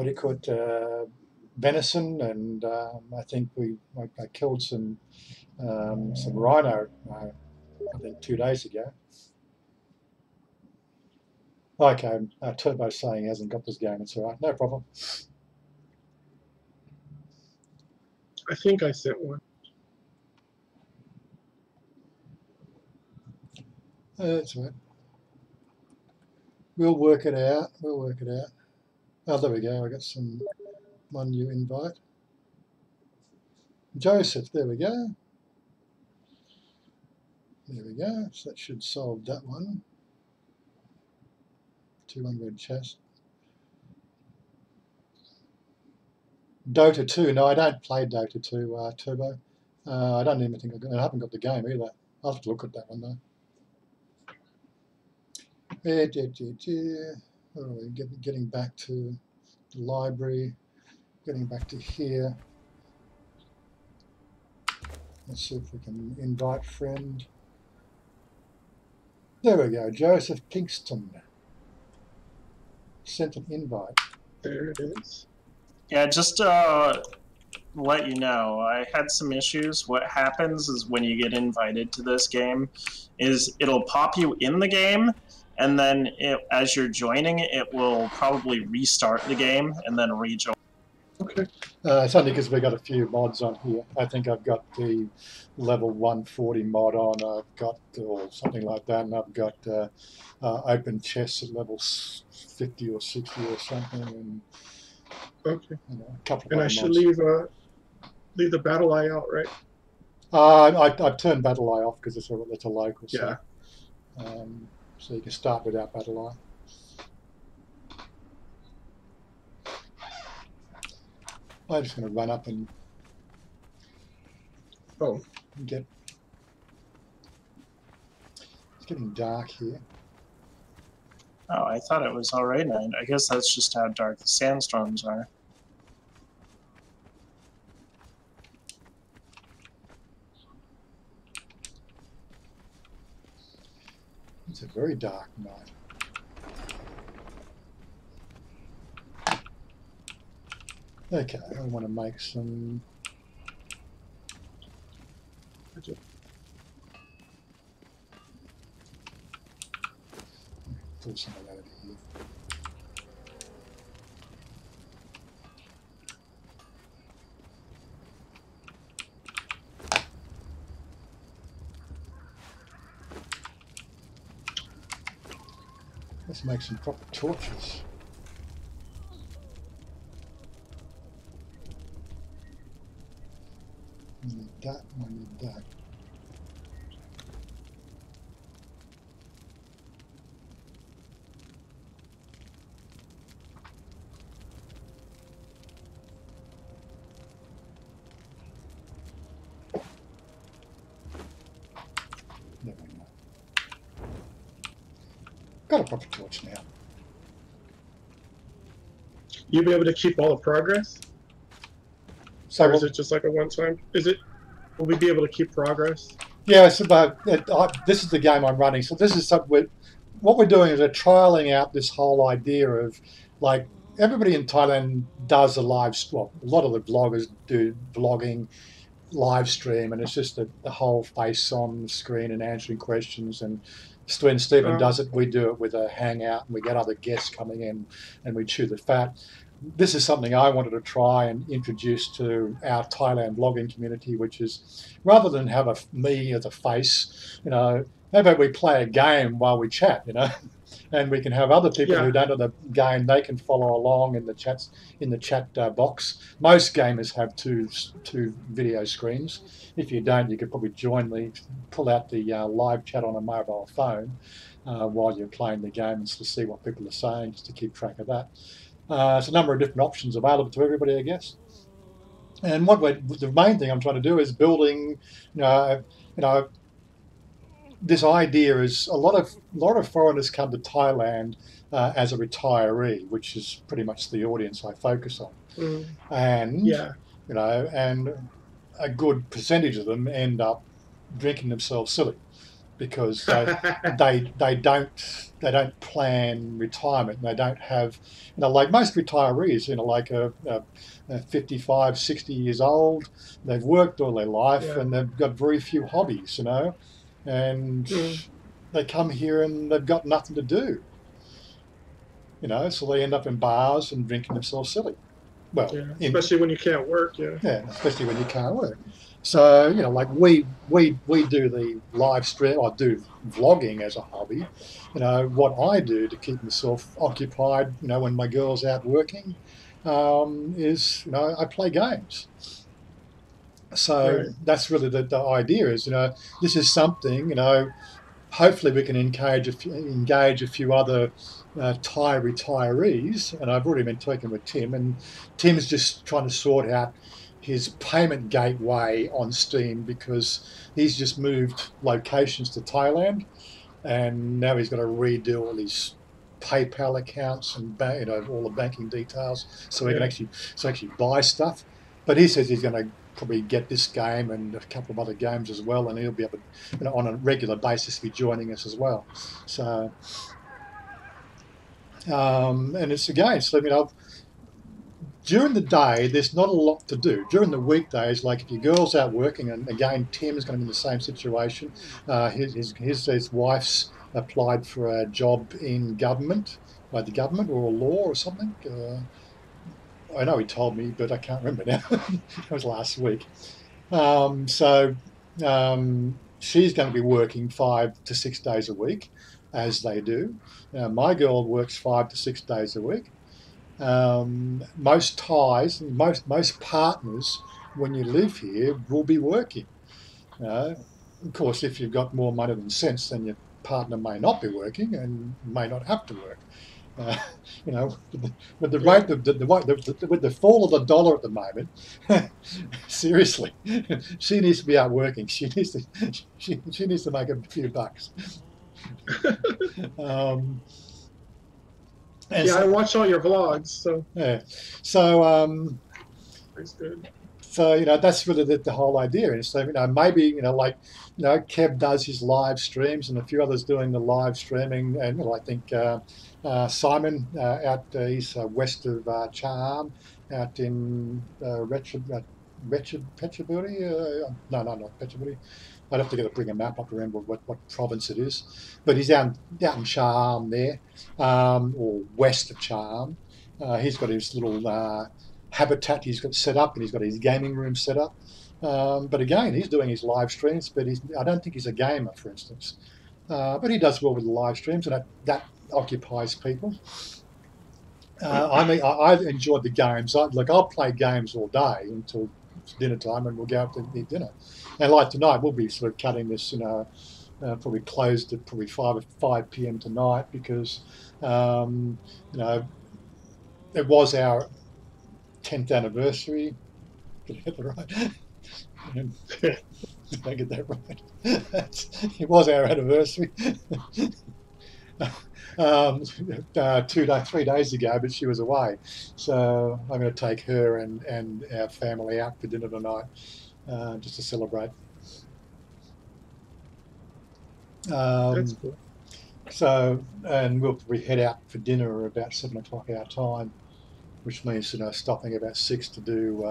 you call it, venison, and I think I killed some rhino. I think 2 days ago. Okay, Turbo's saying he hasn't got this game. It's all right, no problem. I think I sent one. That's right. We'll work it out. Oh, there we go. I got one new invite. Joseph, there we go. So that should solve that one. 200 chest. Dota 2. No, I don't play Dota 2, Turbo. I don't even think I haven't got the game either. I'll have to look at that one though. Getting back to the library. Getting back to here. Let's see if we can invite friend. There we go. Joseph Pinkston. Sent an invite. There it is. Yeah, just let you know, I had some issues. What happens is when you get invited to this game, is it'll pop you in the game, and then as you're joining, it will probably restart the game and then rejoin. Okay. It's only because we've got a few mods on here. I think I've got the level 140 mod on. I've got or something like that, and I've got open chests at level 50 or 60 or something, and okay. A couple of and I should leave the battle eye out, right? I turned battle eye off because it's a local. Yeah. So you can start without battle eye. I'm just going to run up and getting dark here. Oh, I thought it was already night. I guess that's just how dark the sandstorms are. It's a very dark night. Okay, I want to make some. Pull some of that over here. Let's make some proper torches. I need that, I need that. There we go. Got a proper torch now. You'll be able to keep all the progress? So or is it just like a one-time? Will we be able to keep progress? yeah, it's about this is the game I'm running. So this is something. What we're doing is we're trialing out this whole idea of like everybody in Thailand does a live. Well, a lot of the bloggers do vlogging, live stream, and it's just the whole face on the screen and answering questions. And when Stephen does it, we do it with a hangout, and we get other guests coming in, and we chew the fat. This is something I wanted to try and introduce to our Thailand blogging community, which is rather than have me as a face, you know, how about we play a game while we chat, you know, and we can have other people who don't know the game, they can follow along in the chat box. Most gamers have two video screens. If you don't, you could probably join me, pull out the live chat on a mobile phone while you're playing the game and to see what people are saying, just to keep track of that. There's a number of different options available to everybody, I guess. And the main thing I'm trying to do is building, this idea is a lot of foreigners come to Thailand as a retiree, which is pretty much the audience I focus on, and and a good percentage of them end up drinking themselves silly because they don't plan retirement. They don't have, like most retirees, like a 55, 60 years old, they've worked all their life and they've got very few hobbies, and they come here and they've got nothing to do, so they end up in bars and drinking themselves silly. Well, especially when you can't work, especially when you can't work. So, like we do the live stream, I do vlogging as a hobby. What I do to keep myself occupied, when my girl's out working, is, I play games. So that's really the idea is, this is something, hopefully we can engage a few other Thai retirees, and I've already been talking with Tim, and Tim's just trying to sort out his payment gateway on Steam because he's just moved locations to Thailand, and now he's got to redo all his PayPal accounts and all the banking details so he can actually buy stuff. But he says he's going to probably get this game and a couple of other games as well, and he'll be able to, on a regular basis, be joining us as well. So, and it's again, so during the day, there's not a lot to do. During the weekdays, like if your girl's out working, and again, Tim's going to be in the same situation. His wife's applied for a job in government, by the government or a law or something. I know he told me, but I can't remember now. It was last week. She's going to be working 5 to 6 days a week, as they do. My girl works 5 to 6 days a week. Most Thais, most partners, when you live here, will be working. Of course, if you've got more money than sense, then your partner may not be working and may not have to work. With the rate with the fall of the dollar at the moment, seriously, she needs to be out working. She needs to make a few bucks. And yeah, so, I watch all your vlogs, so yeah. So, that's good. so that's really the whole idea. And so maybe like Kev does his live streams, and a few others doing the live streaming, and I think Simon out he's west of Charm, out in Petchaburi. No, not Petchaburi. I'd have to bring a map up to remember what province it is, but he's out in Charm there, or west of Charm. He's got his little habitat he's got set up, and he's got his gaming room set up. But again, he's doing his live streams, but I don't think he's a gamer, for instance. But he does well with the live streams, and that occupies people. I mean, I enjoyed the games. I'll play games all day until dinner time, and we'll go out to eat dinner. And like tonight, we'll be sort of cutting this, probably closed at probably 5 p.m. tonight because, it was our 10th anniversary. Did I get that right? Did I get that right? It was our anniversary. 3 days ago, but she was away. So I'm going to take her and our family out for dinner tonight, just to celebrate. That's cool. So, and we'll probably head out for dinner about 7 o'clock our time, which means stopping about 6 to do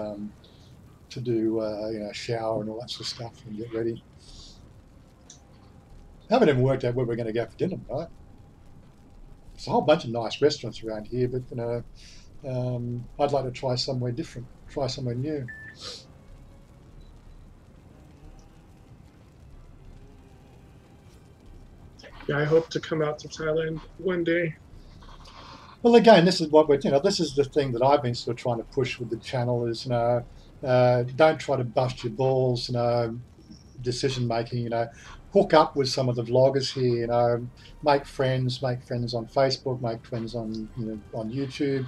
shower and all that sort of stuff and get ready. I haven't even worked out where we're going to go for dinner tonight. There's a whole bunch of nice restaurants around here, but I'd like to try somewhere different, try somewhere new. Yeah, I hope to come out to Thailand one day. Well, again, this is what this is the thing that I've been sort of trying to push with the channel is, don't try to bust your balls, decision making, hook up with some of the vloggers here, make friends on Facebook, make friends on YouTube,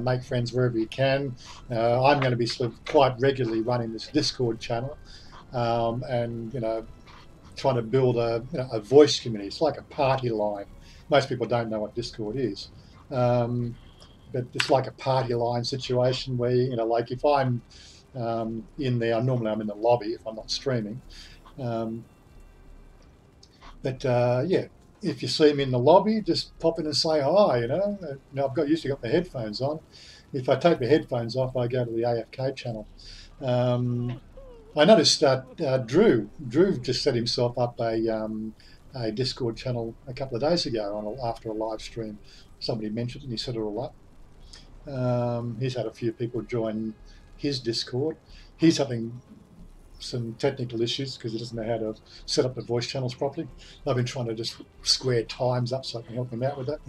make friends wherever you can. I'm going to be sort of quite regularly running this Discord channel, and trying to build a voice community. It's like a party line. Most people don't know what Discord is, but it's like a party line situation where like if I'm in there, normally I'm in the lobby if I'm not streaming. Yeah, if you see me in the lobby, just pop in and say hi. I've usually got my headphones on. If I take my headphones off, I go to the AFK channel. I noticed Drew just set himself up a Discord channel a couple of days ago after a live stream. Somebody mentioned it and he set it all up. He's had a few people join his Discord. He's having some technical issues because he doesn't know how to set up the voice channels properly. I've been trying to just square times up so I can help him out with that.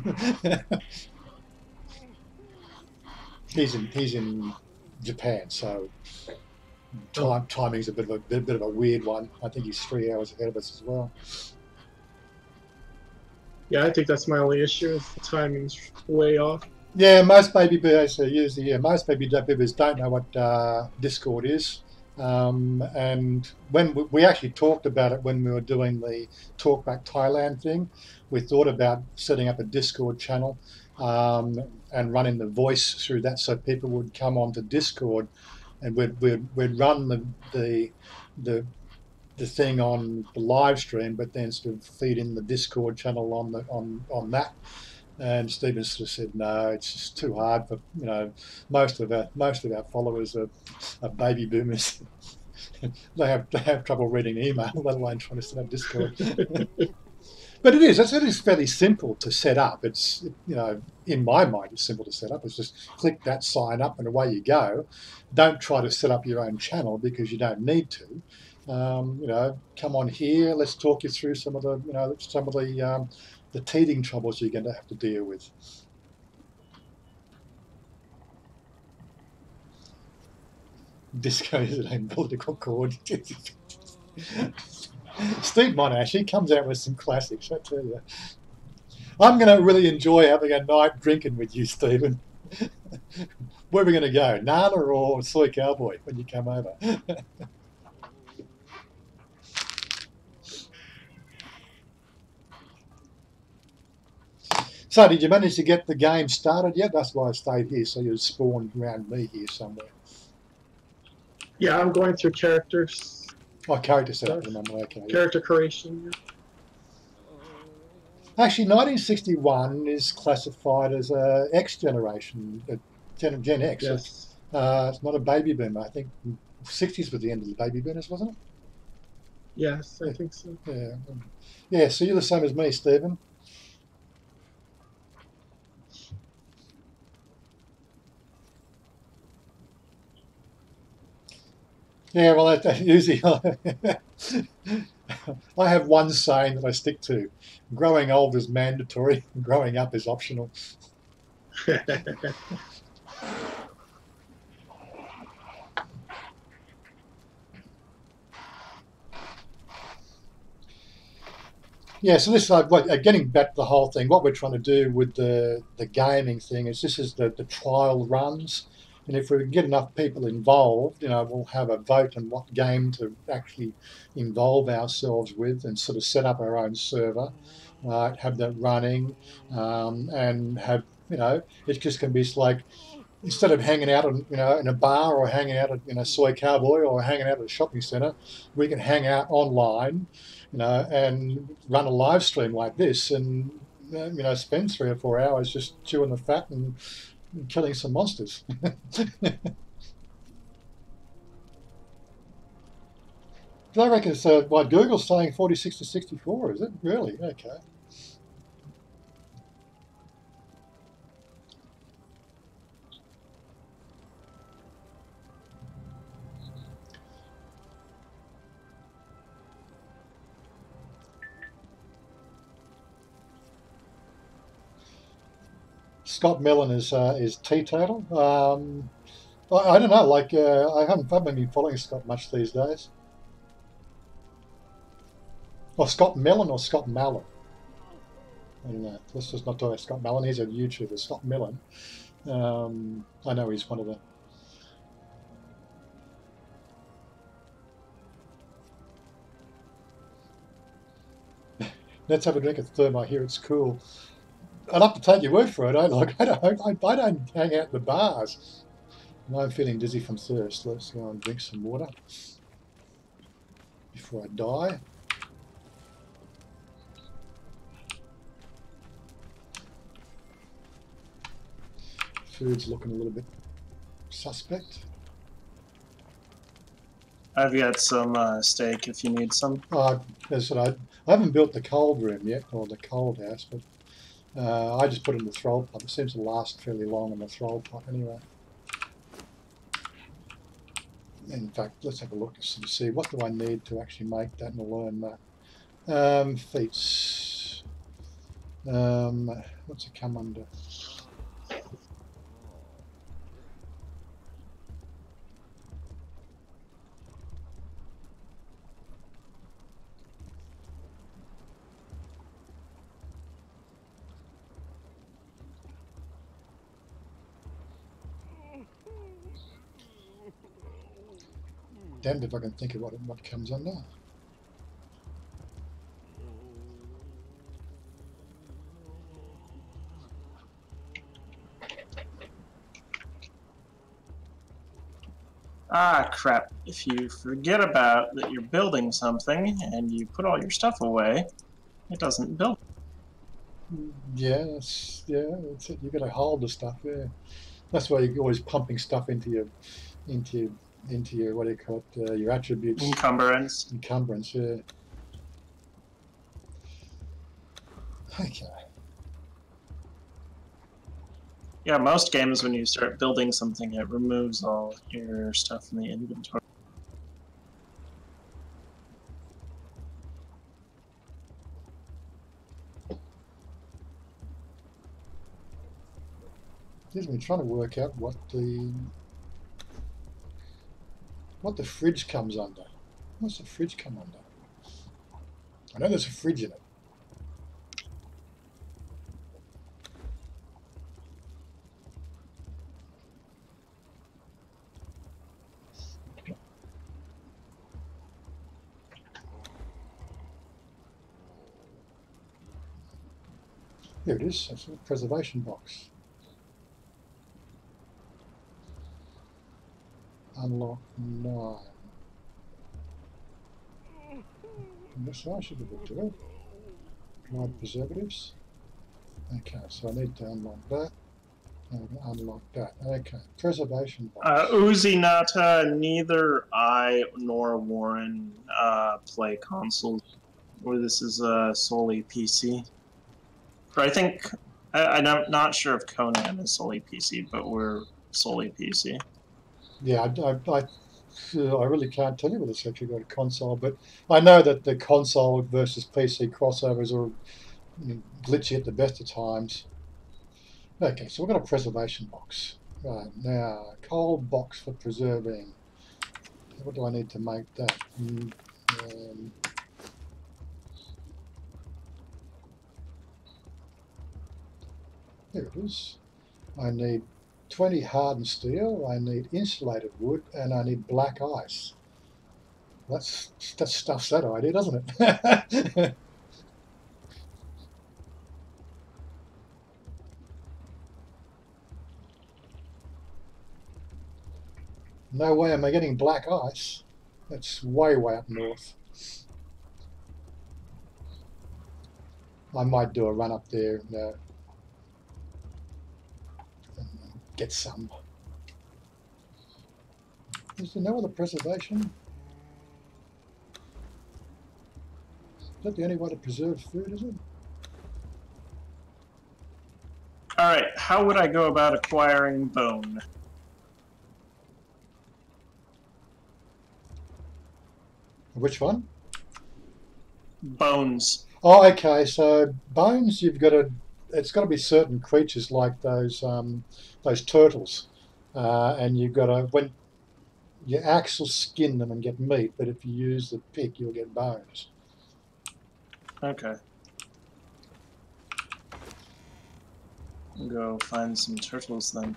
He's in Japan, so timing's a bit of a weird one. I think he's 3 hours ahead of us as well. Yeah, I think that's my only issue. Is the timing's way off. Yeah, most baby boomers most baby boomers don't know what Discord is. And when we actually talked about it when we were doing the Talk Back Thailand thing, we thought about setting up a Discord channel and running the voice through that, so people would come onto Discord, and we'd run the thing on the live stream, but then sort of feed in the Discord channel on that. And Stephen sort of said, no, it's just too hard for most of our followers are baby boomers. they have trouble reading email, let alone trying to set up Discord. But it is fairly simple to set up. It's in my mind it's simple to set up. It's just click that, sign up, and away you go. Don't try to set up your own channel because you don't need to. Come on here. Let's talk you through some of the teething troubles you're going to have to deal with. Disco is an umbilical cord. Steve Monash, he comes out with some classics, I tell you. I'm going to really enjoy having a night drinking with you, Stephen. Where are we going to go? Nana or Soy Cowboy when you come over? So did you manage to get the game started yet? That's why I stayed here, so you'd spawn around me here somewhere. Yeah, I'm going through characters. Oh, character setup at the moment, okay. Character creation. Actually, 1961 is classified as a X generation, Gen X. Yes. It's not a baby boomer. I think 60s was the end of the baby boomers, wasn't it? Yes, I think so. Yeah. Yeah, so you're the same as me, Stephen. Yeah, well, that usually I have one saying that I stick to. Growing old is mandatory, growing up is optional. Yeah, so this getting back to the whole thing, what we're trying to do with the gaming thing is this is the trial runs. And if we can get enough people involved, we'll have a vote on what game to actually involve ourselves with and sort of set up our own server, right? Have that running, and have, it just can be like, instead of hanging out in a bar or hanging out at Soy Cowboy or hanging out at a shopping centre, we can hang out online, and run a live stream like this, and spend 3 or 4 hours just chewing the fat and killing some monsters. I reckon it's Google's saying 46 to 64, is it? Really? Okay. Scott Mellon is teetotal. I don't know. I haven't been following Scott much these days. Or Scott Mellon or Scott Mallon. I don't know. Let's just not talk about Scott Mellon. He's a YouTuber. Scott Mellon. I know he's one of the. Let's have a drink of Thermo. I hear it's cool. I'd have to take your word for it. I don't hang out in the bars. And I'm feeling dizzy from thirst. Let's go and drink some water before I die. Food's looking a little bit suspect. I've got some steak if you need some. As I haven't built the cold room yet, or the cold house, but I just put it in the throw pot. It seems to last fairly long in the throw pot anyway. In fact, let's have a look to see what do I need to actually make that and learn that. Feats. What's it come under? Damned if I can think of what comes under. Ah, crap. If you forget about that you're building something and you put all your stuff away, it doesn't build. Yeah, that's it. You got to hold the stuff. Yeah, that's why you're always pumping stuff into your what do you call it? Your attributes. Encumbrance. Encumbrance. Yeah. Okay. Yeah, most games when you start building something, it removes all your stuff in the inventory. We're trying to work out what the fridge comes under. What's the fridge come under? I know there's a fridge in it. Here it is. That's a preservation box. Unlock 9. And this I should be able to do it. Dried preservatives. Okay, so I need to unlock that. And unlock that. Okay, preservation box. Uzi Nata, neither I nor Warren play consoles. Or this is solely PC. But I think I'm not sure if Conan is solely PC, but we're solely PC. Yeah, I really can't tell you whether it's actually got a console, but I know that the console versus PC crossovers are glitchy at the best of times. Okay, so we've got a preservation box. Right, now, cold box for preserving. What do I need to make that? There it is. I need 20 hardened steel, I need insulated wood, and I need black ice. That stuffs that idea, doesn't it? No way am I getting black ice. That's way up north. I might do a run up there and get some. Is there no other preservation? Is that the only way to preserve food, is it? Alright, how would I go about acquiring bone? Which one? Bones. Oh, okay. So bones, you've got to. It's got to be certain creatures like those turtles, and you've got to when your axe will skin them and get meat, but if you use the pick, you'll get bones. Okay. I'll go find some turtles then.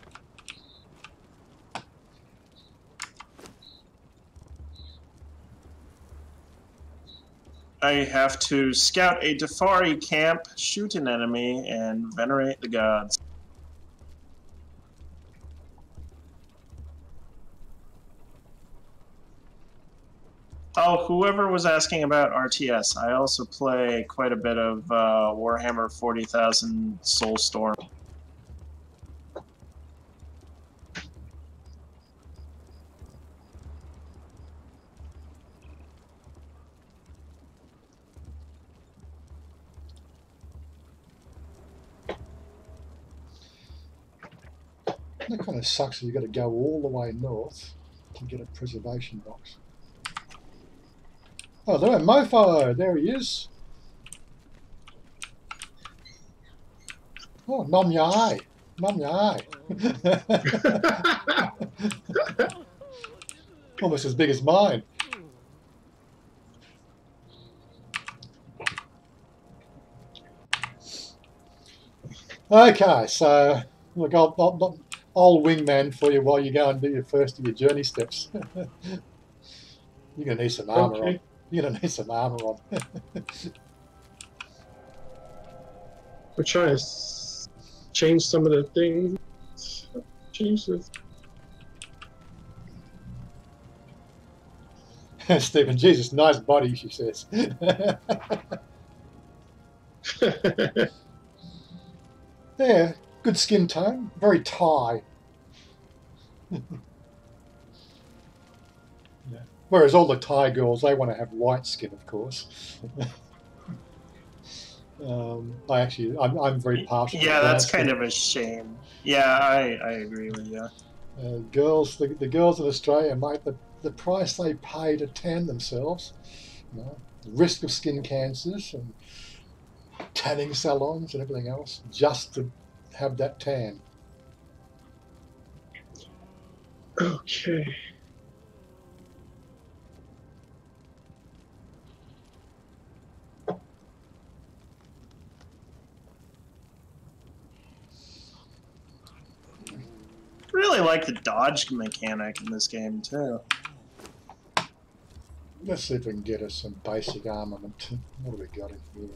I have to scout a Defari camp, shoot an enemy, and venerate the gods. Oh, whoever was asking about RTS, I also play quite a bit of Warhammer 40,000 Soulstorm. That kind of sucks that you've got to go all the way north to get a preservation box. Oh, there, Moefoh! There he is. Oh, nom yai. Nom yai. Almost as big as mine. Okay, so look, I'll wingman for you while you go and do your first of your journey steps. You're going to need some armour on. You're going to need some armour on. We're trying to change some of the things. Change the... Stephen, Jesus, nice body, she says. Yeah, good skin tone, very Thai. Yeah. Whereas all the Thai girls, they want to have white skin, of course. I'm very partial. Yeah, that's kind of a shame. Yeah, I agree with you. Girls, the girls in Australia, mate, the price they pay to tan themselves, you know, the risk of skin cancers and tanning salons and everything else, just to have that tan. Okay. Really like the dodge mechanic in this game too. Let's see if we can get us some basic armament. What have we got in here?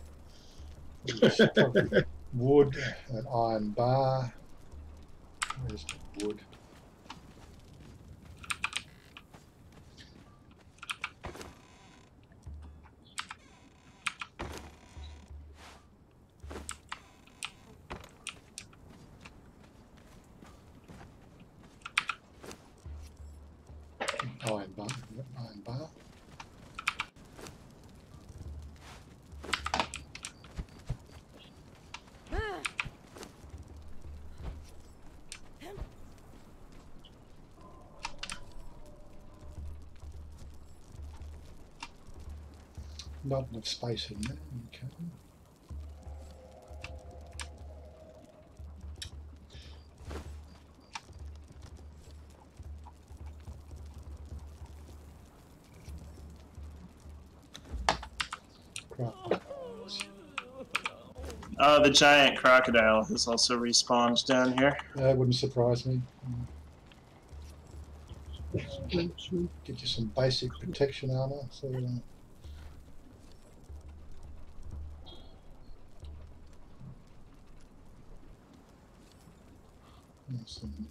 wood, an iron bar. Where's the wood? Iron bar. Iron bar. Not enough space in there. Okay. Oh, the giant crocodile has also respawned down here. That wouldn't surprise me. Get you some basic protection armor. So, some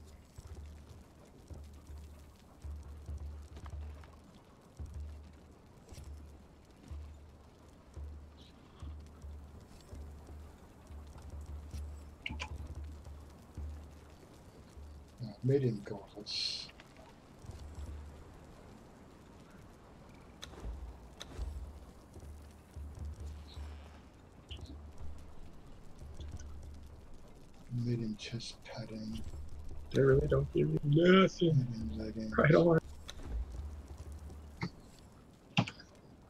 medium gauntlets. Medium chest padding. They really don't give you nothing. Medium leggings. Right on.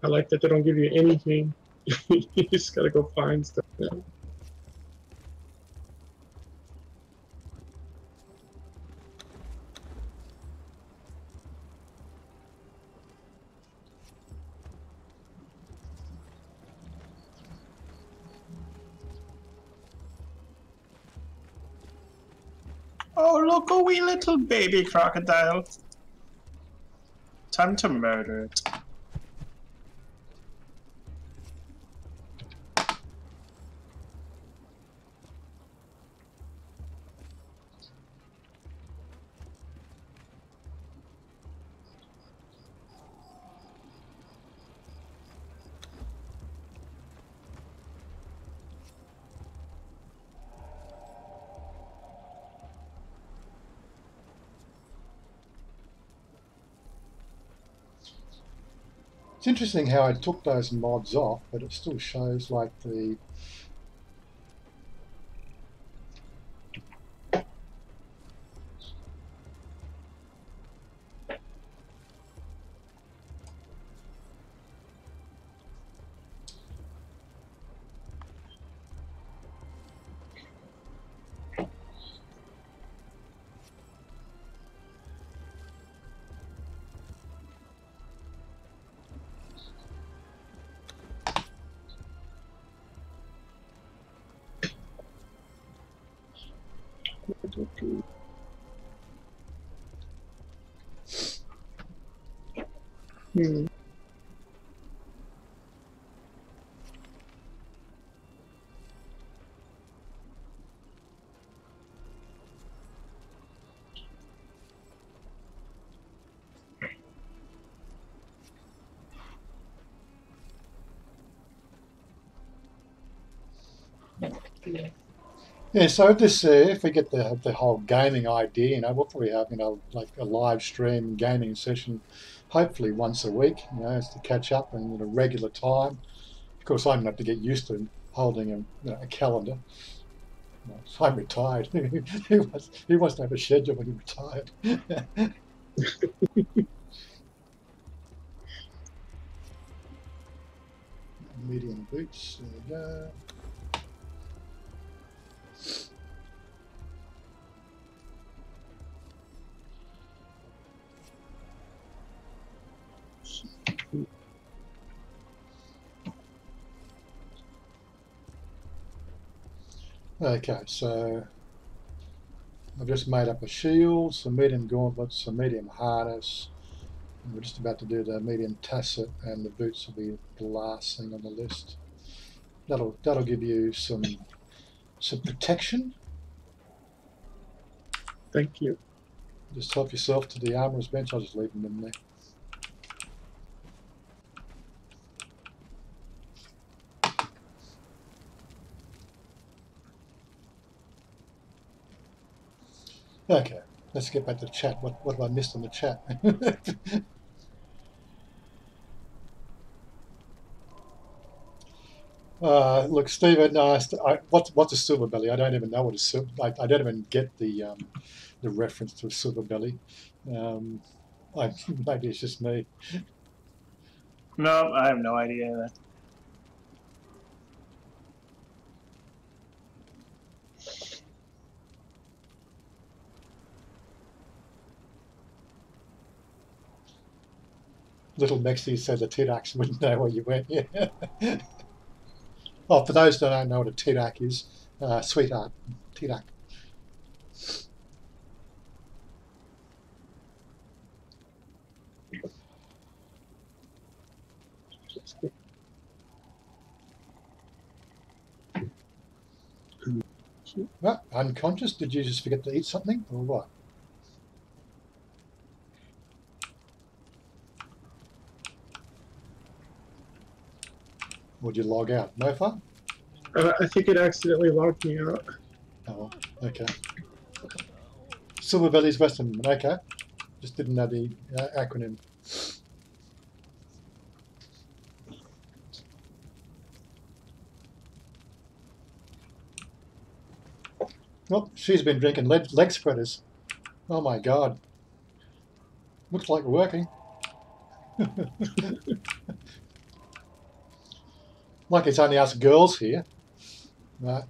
I like that they don't give you anything. You just gotta go find stuff. Oh, look, a wee little baby crocodile. Time to murder it. It's interesting how I took those mods off, but it still shows like the yeah. So this, if we get the whole gaming idea, we'll probably have like a live stream gaming session, hopefully once a week, as to catch up and at a regular time. Of course, I'm going to have to get used to holding a calendar. I'm retired. He wants to have a schedule when he's retired. Medium boots. There we go. Okay, so I've just made up a shield, some medium gauntlets, some medium harness. And we're just about to do the medium tasset, and the boots will be the last thing on the list. That'll give you some Some protection. Thank you. Just help yourself to the armorer's bench. I'll just leave them in there. Okay, let's get back to the chat. What have I missed on the chat? Look, Stephen, what's a silver belly? I don't even know what a silver. I don't even get the reference to a silver belly. Maybe it's just me. No, I have no idea. Little Mexi said the Tidak wouldn't know where you went. Yeah. Oh, for those that don't know what a Tidak is, sweetheart, Tidak. What? Unconscious? Did you just forget to eat something, or what? Would you log out? Moefoh? I think it accidentally logged me out. Oh, okay. Silver Belly's Western. Okay. Just didn't know the acronym. Oh, she's been drinking leg spreaders. Oh my God. Looks like working. Like it's only us girls here. Right.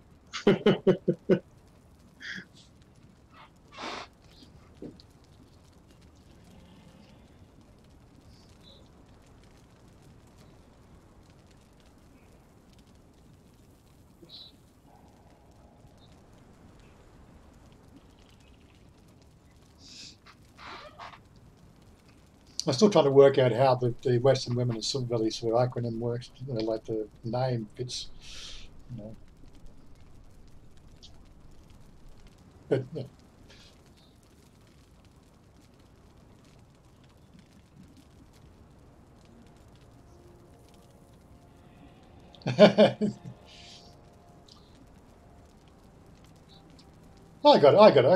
I'm still trying to work out how the Western Women of Silver Valley sort of acronym works. You know, like the name fits, you know. But yeah. I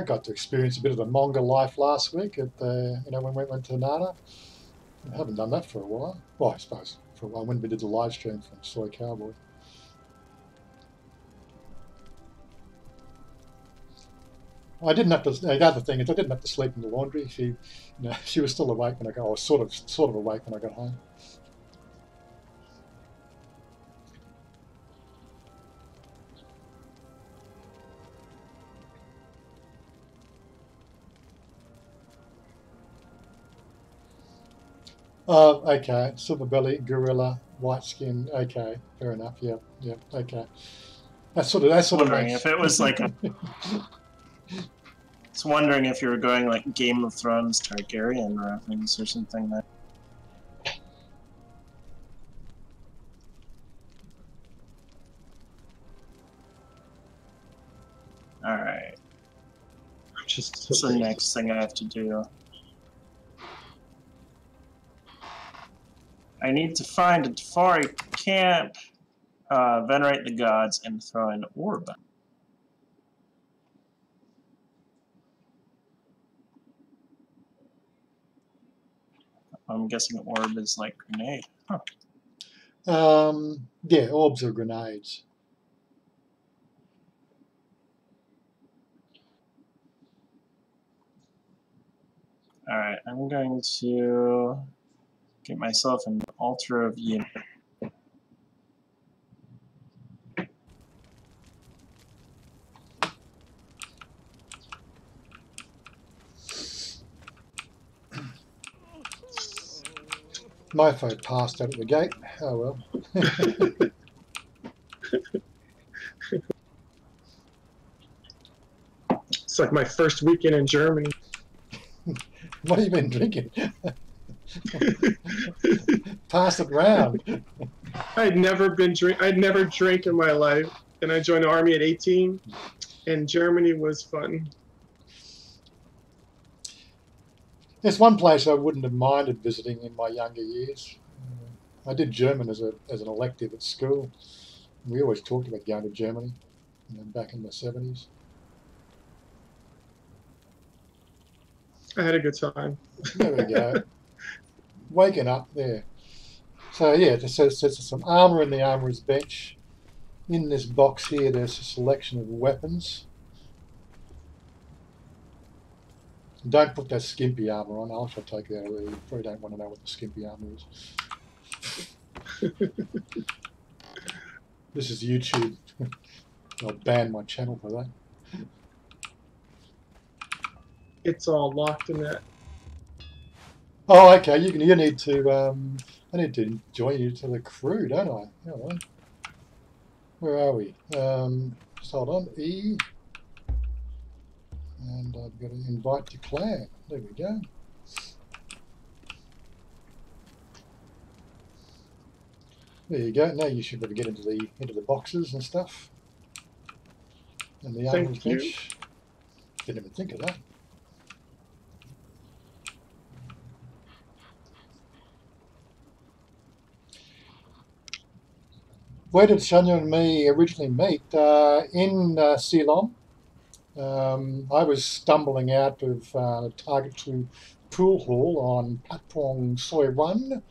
got to experience a bit of the Mongol life last week at when we went to Nana. I haven't done that for a while. Well, I suppose for a while when we did the live stream from Soy Cowboy. I didn't have to. The other thing is, I didn't have to sleep in the laundry. She was still awake when I got. I was sort of awake when I got home. Okay. Silver belly, gorilla, white skin. Okay, fair enough. Yeah, okay. That sort of Wondering makes... if it was like a. It's wondering if you were going like Game of Thrones Targaryen reference or something like. All right. What's the next thing I have to do? I need to find a Tafari camp, venerate the gods, and throw an orb. I'm guessing an orb is like grenade. Huh. Yeah, orbs are grenades. Alright, I'm going to get myself an altar of yin. Moefoh passed out at the gate. Oh well. It's like my first weekend in Germany. What have you been drinking? Pass it round. I'd never drank in my life. and I joined the army at 18, and Germany was fun. There's one place I wouldn't have minded visiting in my younger years. I did German as an elective at school. We always talked about going to Germany, back in the 70s. I had a good time. There we go. Waking up there. So yeah, there's some armour in the armourer's bench. In this box here, there's a selection of weapons. Don't put that skimpy armour on. I'll take that away. You probably don't want to know what the skimpy armour is. This is YouTube. I'll ban my channel for that. It's all locked in that. Oh, okay. You need to. I need to join you to the crew, don't I? Hold on. Where are we? Just hold on. E. And I've got to invite to clan. There we go. There you go. Now you should be able to get into the boxes and stuff. And the armor's bench. Didn't even think of that. Where did Chanya and me originally meet? In Ceylon. I was stumbling out of the Target 2 pool hall on platform Soi 1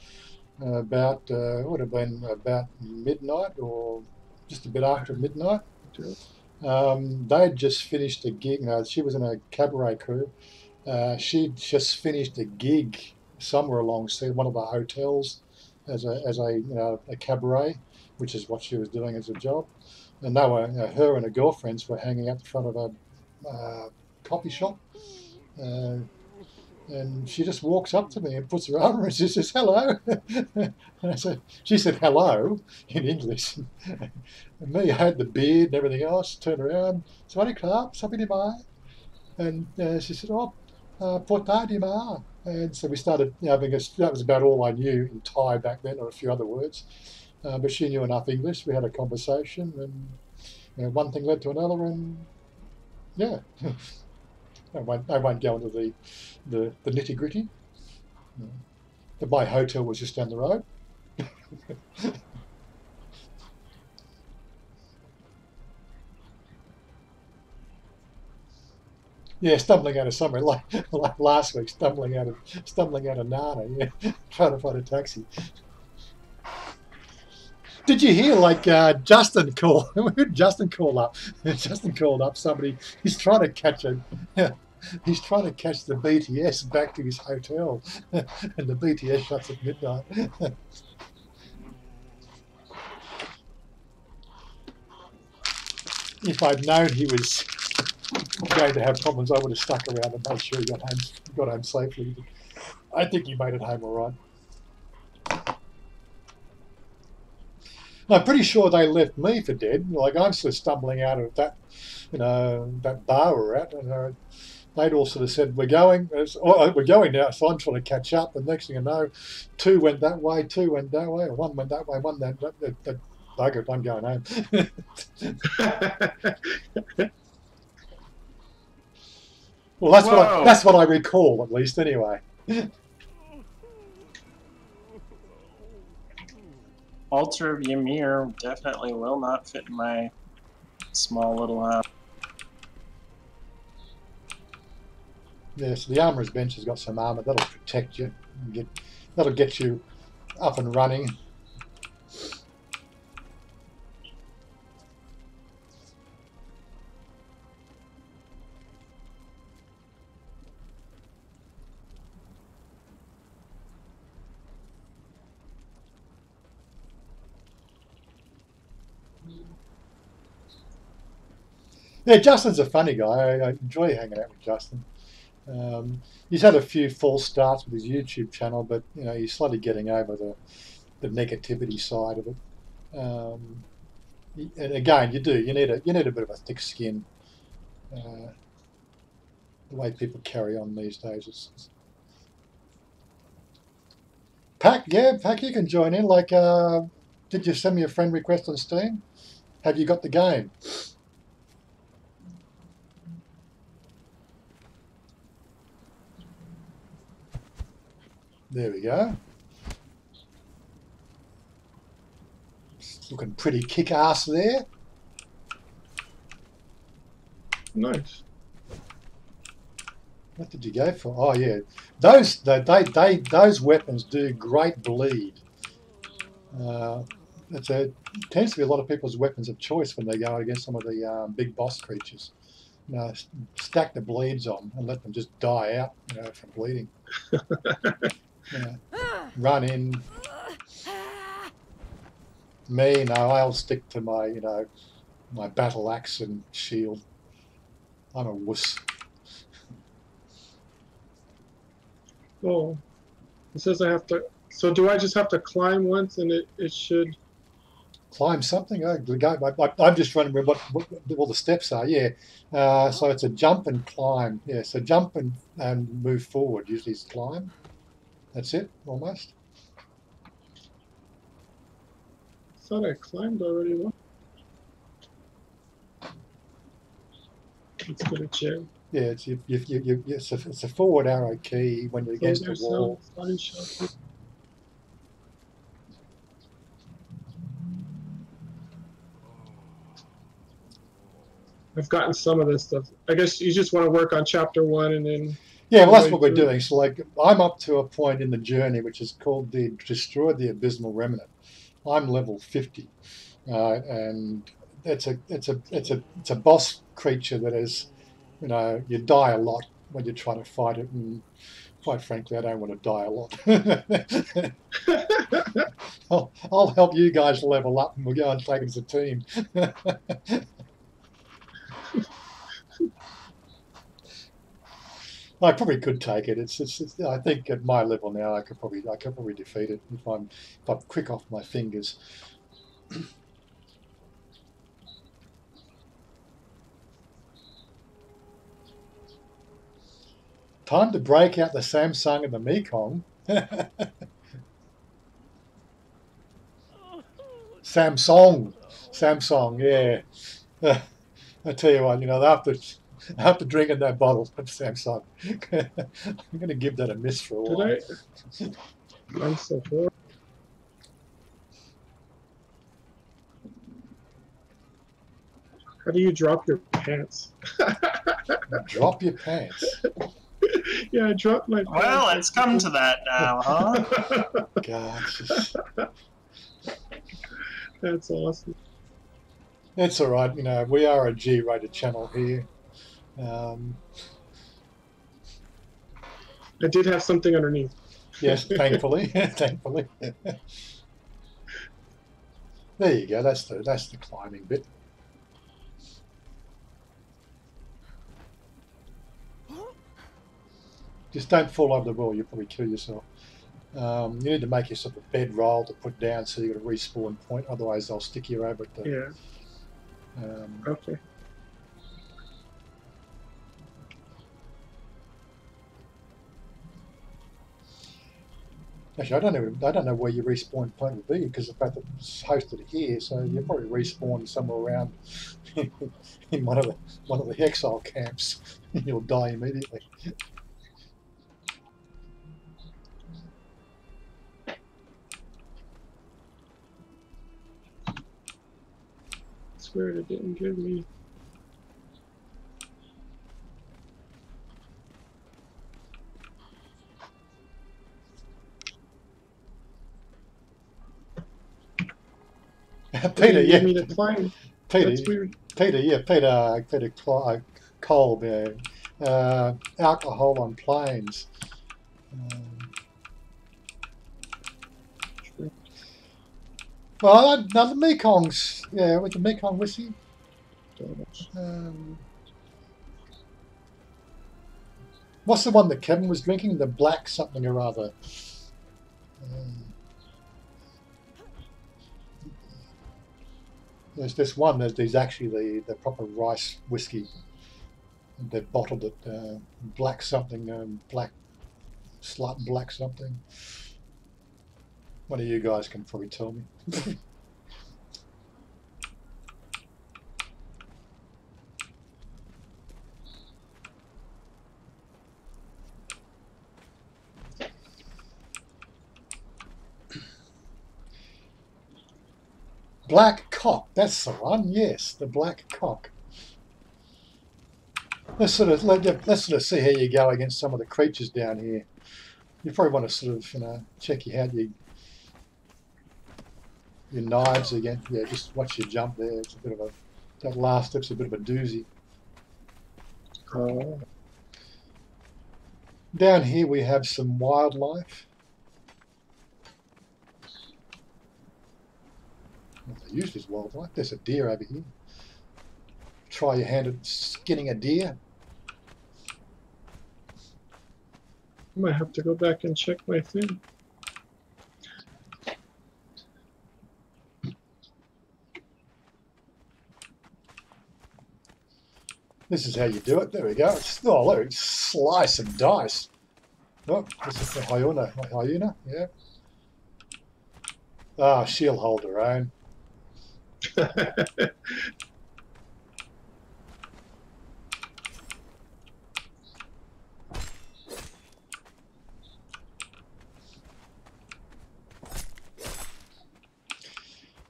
about, would have been about midnight or just a bit after midnight. They'd just finished a gig. She was in a cabaret crew. She'd just finished a gig somewhere along one of the hotels as a cabaret, which is what she was doing as a job. And they were, her and her girlfriends were hanging out the front of a coffee shop. And she just walks up to me and puts her arm around and she says, "Hello." And she said hello in English. And me, I had the beard and everything else, turned around, "Sorry, club, something in." And she said, "Oh, potadima." And so we started having that was about all I knew in Thai back then, or a few other words. But she knew enough English. We had a conversation, and one thing led to another, and yeah. I won't go into the nitty gritty. But my hotel was just down the road. Yeah, stumbling out of somewhere like last week, stumbling out of Nana. Yeah, trying to find a taxi. Did you hear Justin call? Who'd Justin call up? Justin called up somebody. He's trying to catch He's trying to catch the BTS back to his hotel, and the BTS shuts at midnight. If I'd known he was going to have problems, I would have stuck around and made sure he got home safely. I think he made it home all right. I'm pretty sure they left me for dead. I'm sort of stumbling out of that, that bar we're at, and they'd all sort of said, "We're going now." So I'm trying to catch up, and next thing I know, 2 went that way, 2 went that way, or 1 went that way, 1 that. Bugger, I'm going home. Well, that's what I recall, at least, anyway. Altar of Ymir definitely will not fit in my small little house. Yeah, so the armourer's bench has got some armour. That'll protect you. That'll get you up and running. Yeah, Justin's a funny guy. I enjoy hanging out with Justin. He's had a few false starts with his YouTube channel, but he's slowly getting over the negativity side of it. And again, you need a bit of a thick skin. The way people carry on these days. Pack, you can join in. Did you send me a friend request on Steam? Have you got the game? There we go. It's looking pretty kick-ass there. Nice. What did you go for? Oh yeah, those weapons do great bleed. Tends to be a lot of people's weapons of choice when they go against some of the big boss creatures. You know, stack the bleeds on and let them just die out, you know, from bleeding. Run in. Me, no, I'll stick to my, you know, my battle axe and shield. I'm a wuss. Oh, it says I have to. So do I just have to climb once and it should climb something? Oh, I'm just trying to remember what all the steps are. Yeah, so it's a jump and climb. Yeah, so jump and move forward. Usually it's climb. That's it, almost. I thought I climbed already. What? Let's get a chair. Yeah, it's a forward arrow key when you're against the wall. I've gotten some of this stuff. I guess you just want to work on chapter 1 and then... Yeah, well, that's what we're doing. So, like, I'm up to a point in the journey which is called the Destroy the Abysmal Remnant. I'm level 50, and it's a boss creature that is, you know, you die a lot when you're trying to fight it, and quite frankly, I don't want to die a lot. I'll help you guys level up, and we'll go and take it as a team. I probably could take it. It's I think at my level now, I could probably defeat it if I'm quick off my fingers. Time to break out the Samsung and the Mekong. Samsung, yeah. I tell you what, you know, after drinking that bottle of Samsung, I'm going to give that a miss for a while. I'm so poor. How do you drop your pants? Drop your pants? Yeah, I dropped my pants. Well, it's come to that now, huh? God, that's awesome. It's all right. You know, we are a G-rated channel here. I did have something underneath. Yes, thankfully, thankfully. There you go. That's the climbing bit. Just don't fall over the wall. You'll probably kill yourself. You need to make yourself a bed roll to put down so you've got a respawn point. Otherwise, they'll stick you over at the. Yeah. Okay. Actually, I don't know where your respawn point would be because the fact that it's hosted here, so you'll probably respawn somewhere around in one of the exile camps, and you'll die immediately. I swear it didn't give me. Peter, yeah. Me to climb. Peter, That's weird. Peter, yeah, Peter Kolb, yeah. Alcohol on planes. Well, now the Mekong's, yeah, with the Mekong whiskey. What's the one that Kevin was drinking? The black something or other. There's this one. There's actually the proper rice whiskey. They've bottled it black something, black something. One of you guys can probably tell me. Black cock, that's the one. Yes, the black cock. Let's sort of see how you go against some of the creatures down here. You probably want to sort of, you know, check out your knives again. Yeah, just watch your jump there. It's a bit of a, that last step's a bit of a doozy. Oh. Down here we have some wildlife. What they use is wildlife. There's a deer over here. Try your hand at skinning a deer. I might have to go back and check my thing. This is how you do it. There we go. Oh, look, slice and dice. Oh, this is the hyena. Yeah. Ah, she'll hold her own.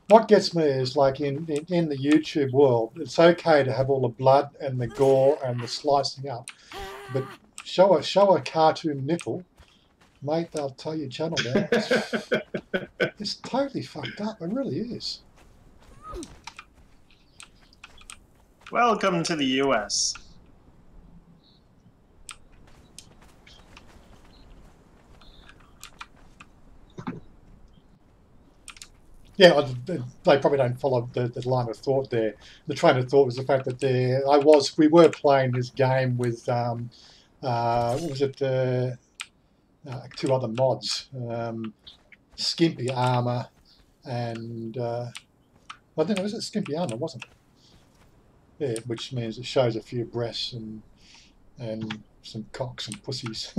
What gets me is, like, in the YouTube world, it's okay to have all the blood and the gore and the slicing up, but show a cartoon nipple, mate, they'll tell your channel down. It's totally fucked up. It really is. Welcome to the US. Yeah, they probably don't follow the line of thought there. The train of thought was the fact that we were playing this game with what was it? 2 other mods, Skimpy Armor, and I think it was Skimpy Armor, wasn't it? Yeah, which means it shows a few breasts and some cocks and pussies.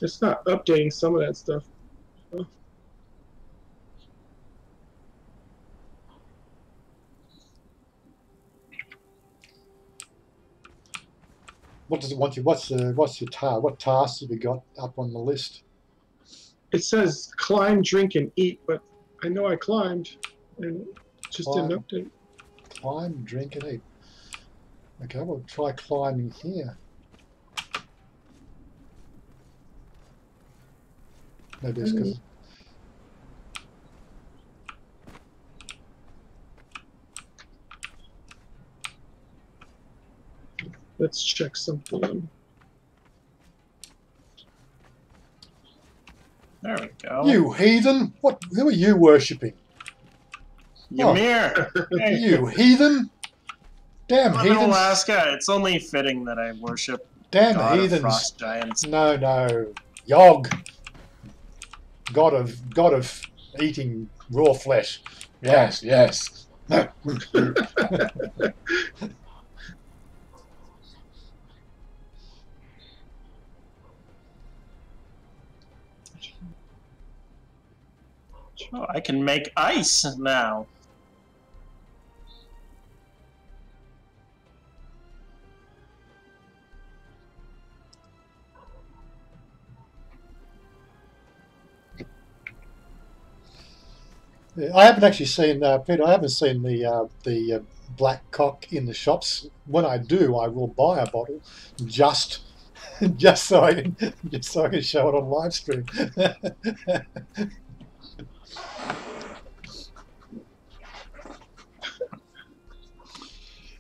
It's not updating some of that stuff. Oh. What does it want you? What's your task? What tasks have you got up on the list? It says climb, drink, and eat, but I know I climbed, and it just didn't update. Climb, drink, and eat. Okay, we'll try climbing here. Maybe it's because... Let's check something. There we go. You heathen! Who are you worshipping? Ymir! Hey. You heathen! Damn I'm in heathens! Alaska. It's only fitting that I worship Damn God heathens! of frost giants. No, Yog, god of eating raw flesh. Yes, yes. Oh, I can make ice now. I haven't actually seen Peter. I haven't seen the black cock in the shops. When I do, I will buy a bottle just so I can show it on live stream.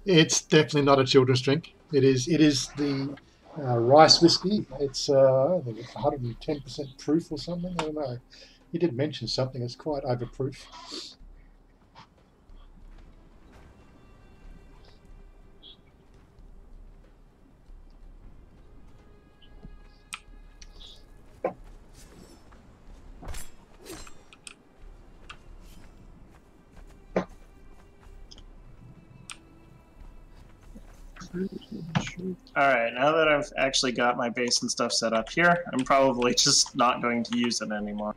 It's definitely not a children's drink. It is the rice whiskey. It's I think it's 110% proof or something. I don't know. He did mention something. It's quite overproof. Alright, now that I've actually got my base and stuff set up here, I'm probably just not going to use it anymore.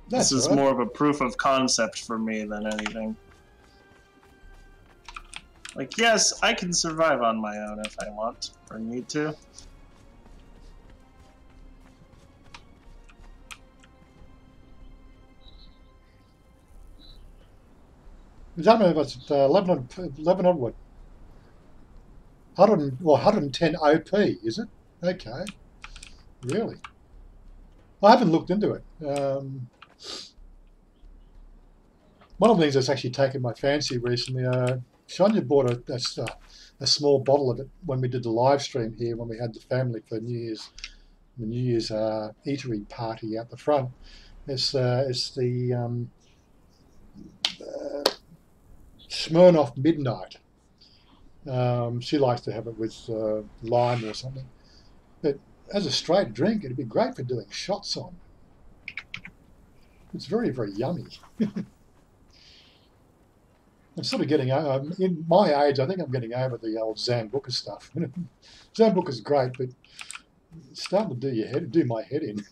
This is more of a proof of concept for me than anything. Like, yes, I can survive on my own if I want or need to. Is that 11 what? 110 OP, is it? Okay. Really? I haven't looked into it. One of the things that's actually taken my fancy recently, Chanya bought a small bottle of it when we did the live stream here, when we had the family for the New Year's eatery party out the front. It's the Smirnoff Midnight. She likes to have it with lime or something. But as a straight drink, it'd be great for doing shots on. It's very, very yummy. I'm sort of getting, in my age, I think I'm getting over the old Zambuca stuff. Zambuca's great, but it's starting to do my head in.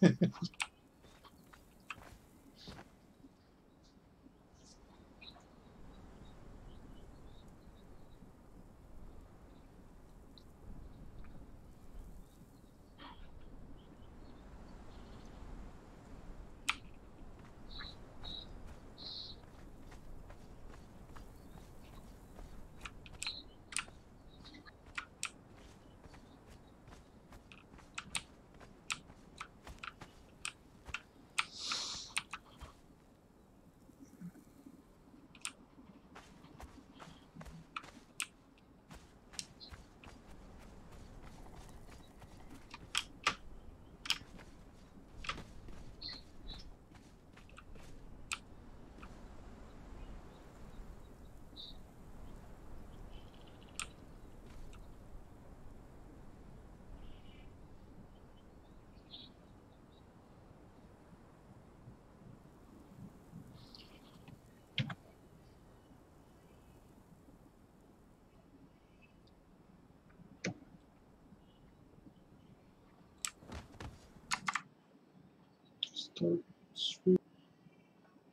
Start sweep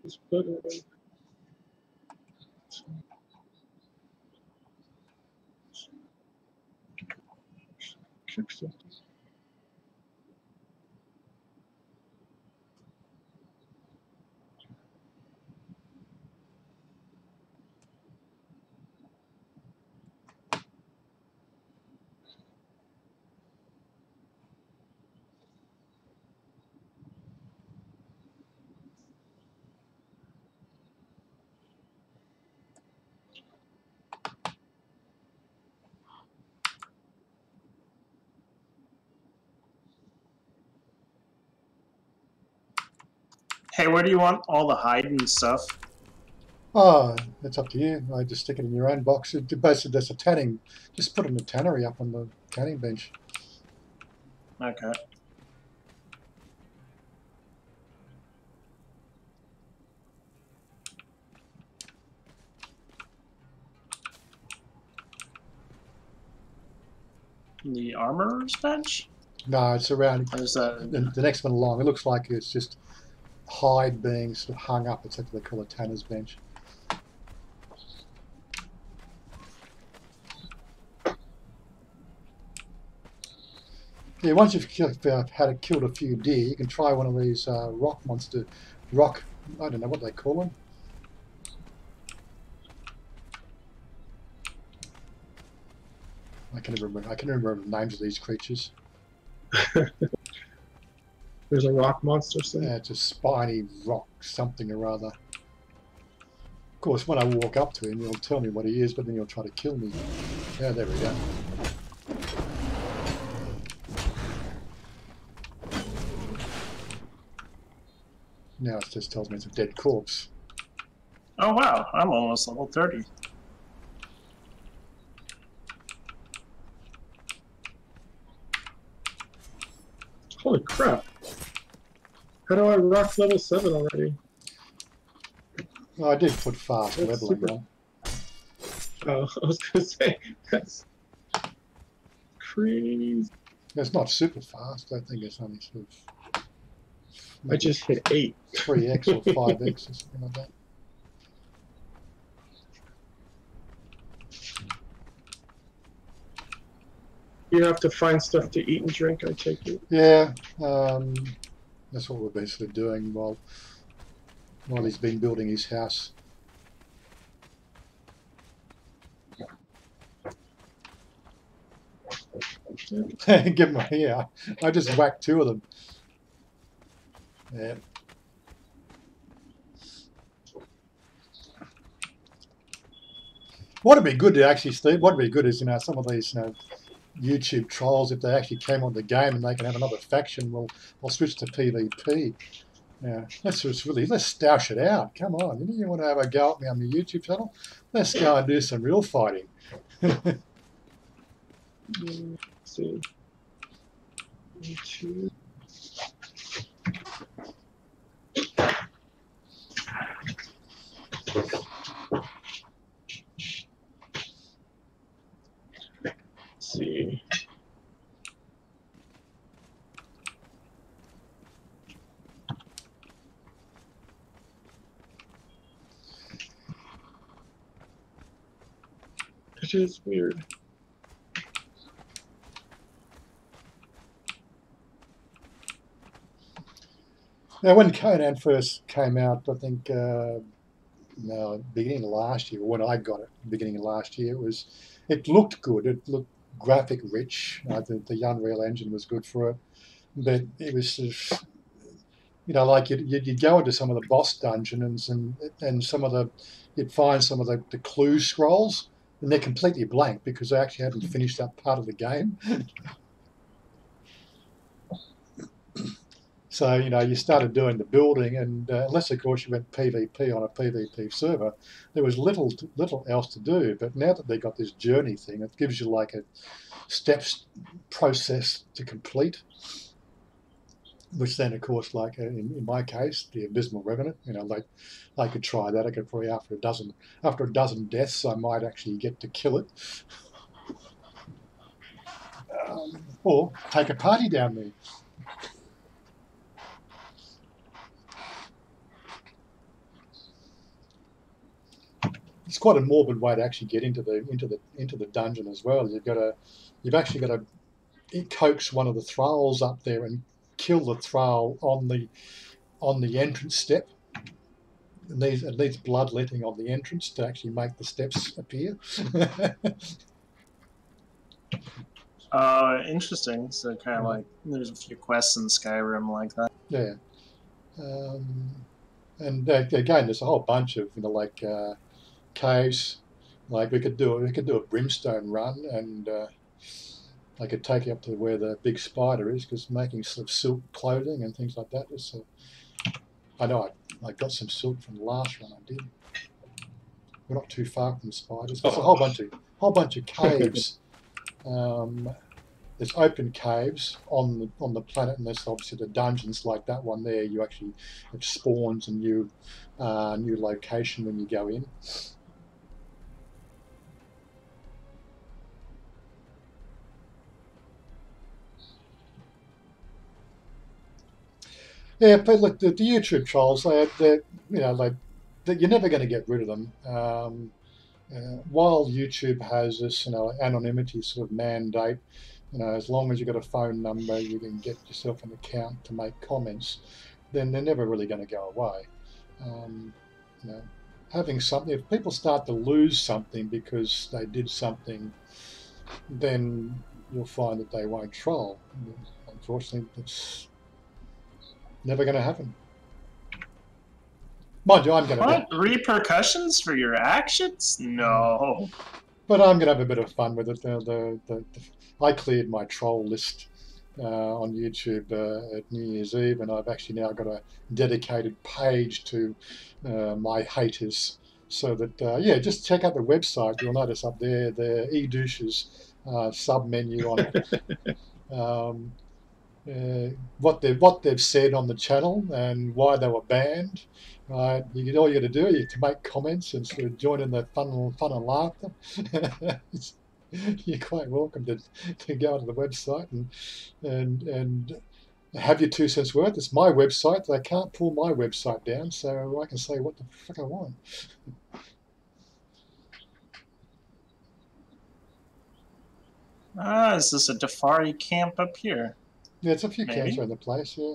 this button. Kick something. Hey, where do you want all the hide and stuff? Oh, that's up to you. I just stick it in your own box. Basically, there's a tanning. Just put it in the tannery up on the tanning bench. Okay. The armorer's bench? No, it's around Or is that... the next one along. It looks like it's just hide being sort of hung up. It's what they call a tanner's bench. Yeah, once you've killed a few deer, you can try one of these rock, I don't know what they call them. I can remember the names of these creatures. There's a rock monster. Yeah, it's a spiny rock something or other. Of course, when I walk up to him, he'll tell me what he is, but then he'll try to kill me. Yeah, there we go. Now it just tells me it's a dead corpse. Oh wow, I'm almost level 30. Holy crap. How do I rock level 7 already? Oh, I did put fast That's leveling super. on. Oh, I was going to say, that's crazy. It's not super fast. I think it's only sort of... I just hit 8. 3x or 5x or something like that. You have to find stuff to eat and drink, I take it. Yeah, that's what we're basically doing while he's been building his house. Give them, yeah. I just whacked 2 of them. Yeah. What'd be good to actually, Steve? What'd be good is, you know, some of these, you know, YouTube trolls, if they actually came on the game and they can have another faction, we'll switch to PvP. Yeah, let's stoush it out. Come on, you want to have a go at me on the YouTube channel? Let's go and do some real fighting. Let's see. YouTube. Let's see. Which is weird. Now, when Conan first came out, I think beginning of last year, when I got it, beginning of last year, it looked good. It looked graphic rich. The Unreal Engine was good for it, but it was sort of, you know, like you'd go into some of the boss dungeons and some of the, you'd find some of the clue scrolls, and they're completely blank because they actually hadn't finished that part of the game. So, you know, you started doing the building, and unless, of course, you went PvP on a PvP server, there was little else to do. But now that they got this journey thing, it gives you like a steps process to complete, which then, of course, like in my case, the Abysmal Revenant, you know, like I could try that. I could probably after a dozen deaths, I might actually get to kill it, or take a party down there. It's quite a morbid way to actually get into the dungeon as well. You've actually got to coax one of the thralls up there and kill the thrall on the entrance step. And it needs bloodletting on the entrance to actually make the steps appear. Interesting. So kind of like there's a few quests in Skyrim like that. Yeah. And again, there's a whole bunch of, you know, like caves. Like we could do a brimstone run, and I could take you up to where the big spider is, because making sort of silk clothing and things like that is. I know I got some silk from the last run I did. We're not too far from the spiders. There's a whole bunch of caves. There's open caves on the planet, and there's obviously the dungeons like that one there. You actually, it spawns a new location when you go in. Yeah, but look, the YouTube trolls, they're you know, like you're never going to get rid of them. While YouTube has this, you know, anonymity sort of mandate, you know, as long as you've got a phone number, you can get yourself an account to make comments, then they're never really going to go away. You know, having something, if people start to lose something because they did something, then you'll find that they won't troll. Unfortunately, it's never going to happen. Mind you, I'm going to... What? Repercussions for your actions? No. But I'm going to have a bit of fun with it. I cleared my troll list on YouTube at New Year's Eve, and I've actually now got a dedicated page to my haters. So that, yeah, just check out the website. You'll notice up there the e-douches sub-menu on it. What they've said on the channel and why they were banned. Right, all you got to do is to make comments and sort of join in the fun and laughter. You're quite welcome to go onto the website and have your 2 cents worth. It's my website. They can't pull my website down, so I can say what the fuck I want. Is this a Dafari camp up here? Yeah, it's a few Maybe. camps around the place, yeah.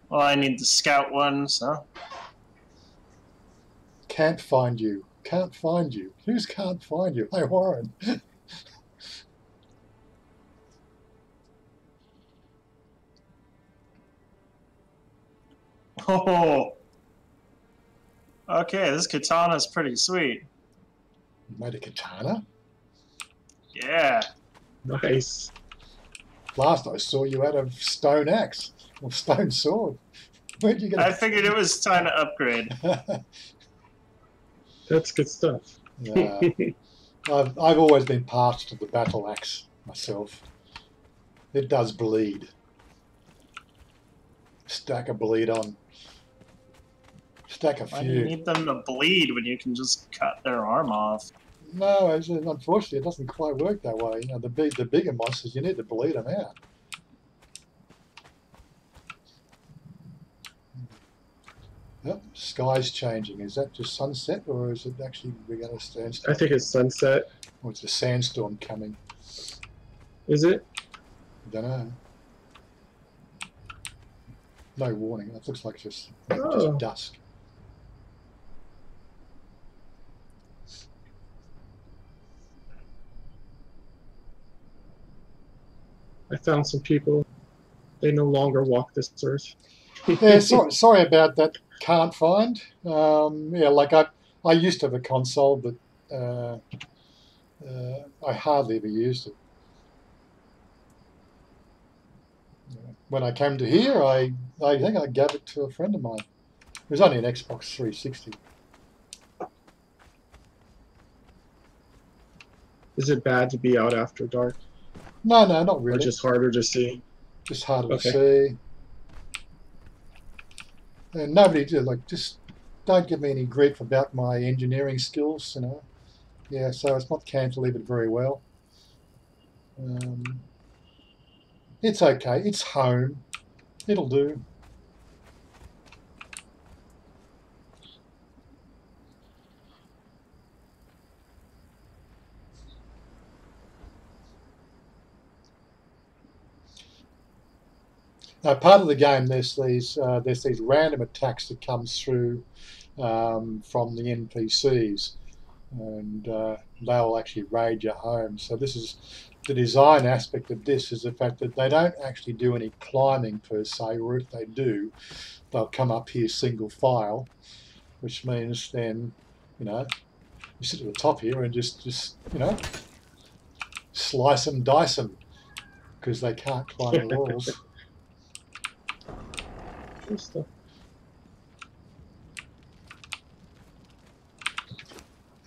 Well, I need the scout one, so... Can't find you. Can't find you. Who's can't find you? Hey, Warren. Oh. Okay, this katana's pretty sweet. You made a katana? Yeah. Nice. Last I saw you had a stone axe or stone sword. Where'd you get I figured it was time to upgrade. That's good stuff. Yeah. I've always been partial to the battle axe myself. It does bleed. Stack a bleed on. Stack a Why do you few. need them to bleed when you can just cut their arm off? No, unfortunately, it doesn't quite work that way. You know, the bigger monsters, you need to bleed them out. Yep, sky's changing. Is that just sunset, or is it actually we're going to stand still? I think it's sunset. Or it's a sandstorm coming? Is it? I don't know. No warning. It looks like just dusk. I found some people. They no longer walk this earth. Yeah, sorry about that. Can't find. Yeah, like I used to have a console, but I hardly ever used it. When I came to here, I think I gave it to a friend of mine. It was only an Xbox 360. Is it bad to be out after dark? No, not Or really. just harder to see? Just harder Okay. to see. And nobody just don't give me any grief about my engineering skills, you know. Yeah, so it's not cantilevered very well. It's okay. It's home. It'll do. Now, part of the game, there's these random attacks that comes through from the NPCs, and they'll actually raid your home. So this is the design aspect of this, is the fact that they don't actually do any climbing per se, or if they do, they'll come up here single file, which means then, you know, you sit at the top here and just you know, slice them, dice them, because they can't climb the walls. Good stuff.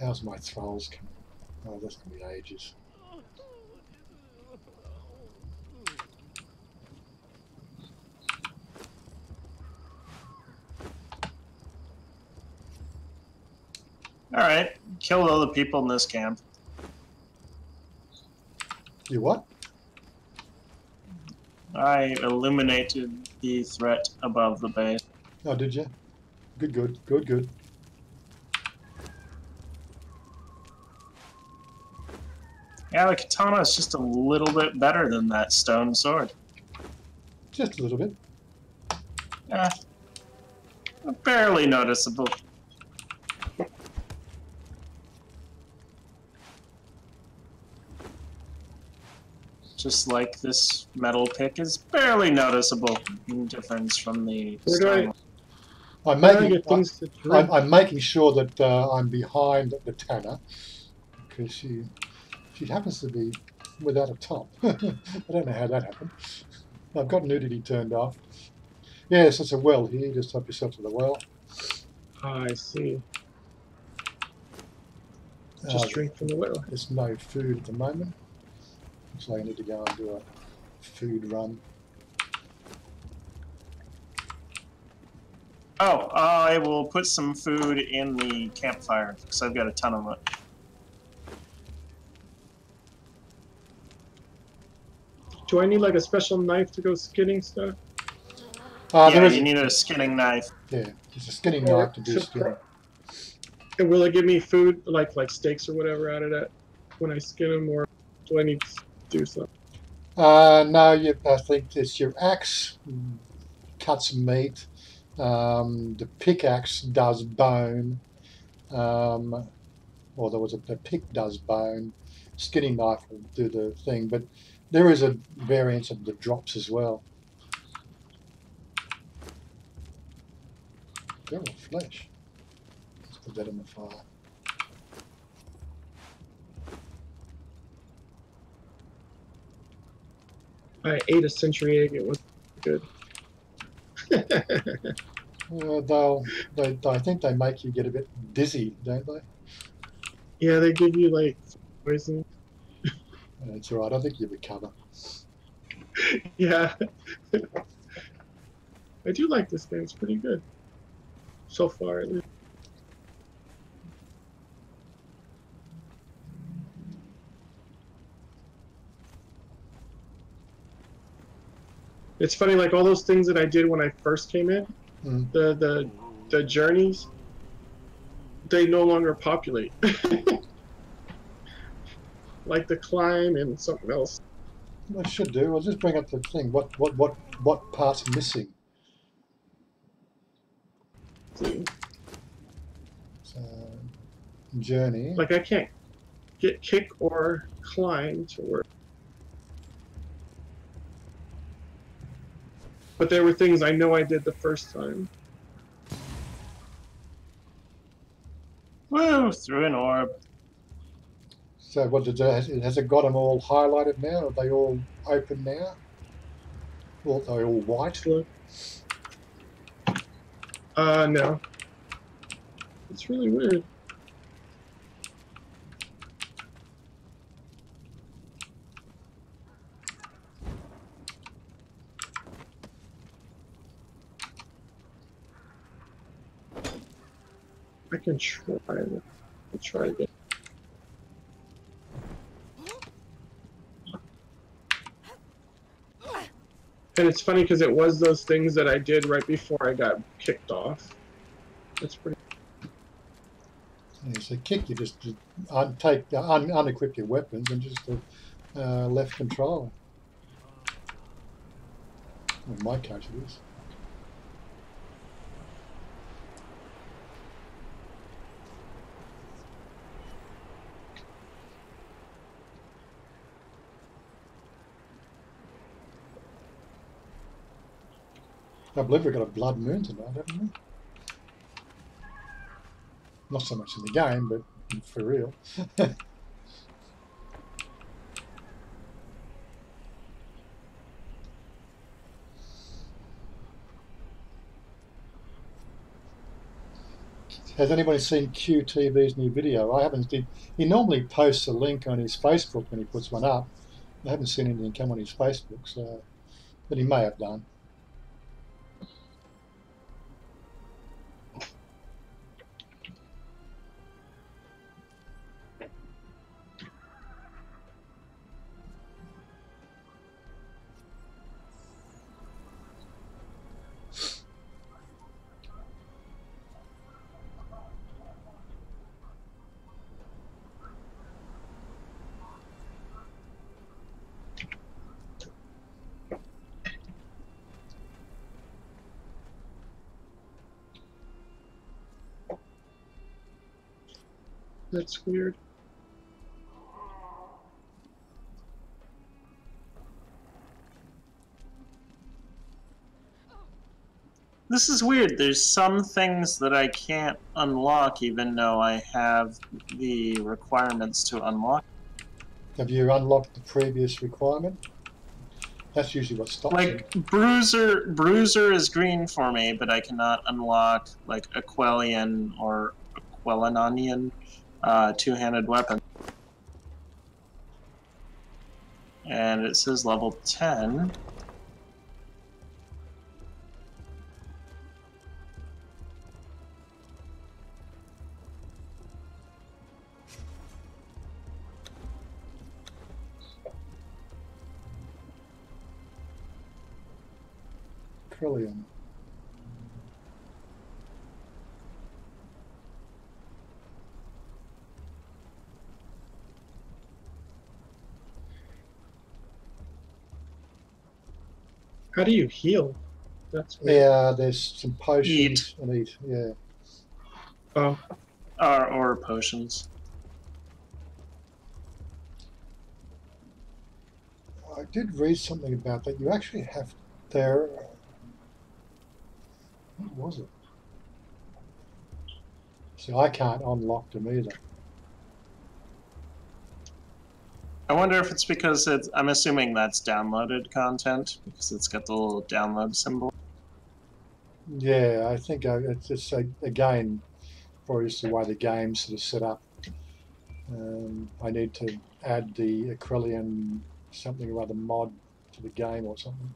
How's my thralls coming? Oh, that's going to be ages. Alright, killed all the people in this camp. You what? I illuminated the threat above the base. Oh, did you? Good. Yeah, the katana is just a little bit better than that stone sword. Just a little bit. Yeah, barely noticeable. Just like this metal pick is barely noticeable in difference from the Where do stone. I'm Where do I making get things to drink? I'm making sure that I'm behind the Tanner, because she happens to be without a top. I don't know how that happened. I've got nudity turned off. Yes, it's a well here. Just help yourself to the well. I see. Just drink from the well. There's no food at the moment, so I need to go and do a food run. Oh, I will put some food in the campfire because I've got a ton of it. Do I need like a special knife to go skinning stuff? Yeah, you need a skinning knife. Yeah, there's a skinning knife to do skinning. And will it give me food like steaks or whatever out of that when I skin them, or do I need to do something? No, I think it's your axe cuts meat. The pickaxe does bone. Or the pick does bone. Skinning knife will do the thing, but there is a variance of the drops as well. They're all flesh. Let's put that in the fire. I ate a century egg. It was good. I think they make you get a bit dizzy, don't they? Yeah, they give you like poison. That's all right. I think you recover. Yeah. I do like this game. It's pretty good. So far, at least. It's funny, like all those things that I did when I first came in, the journeys, they no longer populate. Like the climb and something else. I should do. I'll just bring up the thing. What part's missing? See? So, journey. Like I can't get kick or climb to work. But there were things I know I did the first time. Woo! Through an orb. So what has it got them all highlighted now? Are they all open now? Or are they all white? No. It's really weird. I can try it. I'll try again. And it's funny because it was those things that I did right before I got kicked off. That's pretty. Yeah, so kick, you just unequip your weapons and just left control. In my case, it is. I believe we've got a blood moon tonight, haven't we? Not so much in the game, but for real. Has anybody seen QTV's new video? I haven't. He normally posts a link on his Facebook when he puts one up. I haven't seen anything come on his Facebook, so, but he may have done. That's weird. This is weird. There's some things that I can't unlock even though I have the requirements to unlock. Have you unlocked the previous requirement? That's usually what stops Like, it. Bruiser is green for me, but I cannot unlock, like, Aquelian or Aquelanonian two-handed weapon. And it says level 10. Trillion. How do you heal? That's weird. Yeah, there's some potions and eat. Yeah. Oh. Or potions. I did read something about that. You actually have there. What was it? So I can't unlock them either. I wonder if it's because it's, I'm assuming that's downloaded content because it's got the little download symbol. Yeah, I think it's just, again, probably just the way the game's sort of set up. I need to add the Acrylian something or other mod to the game or something.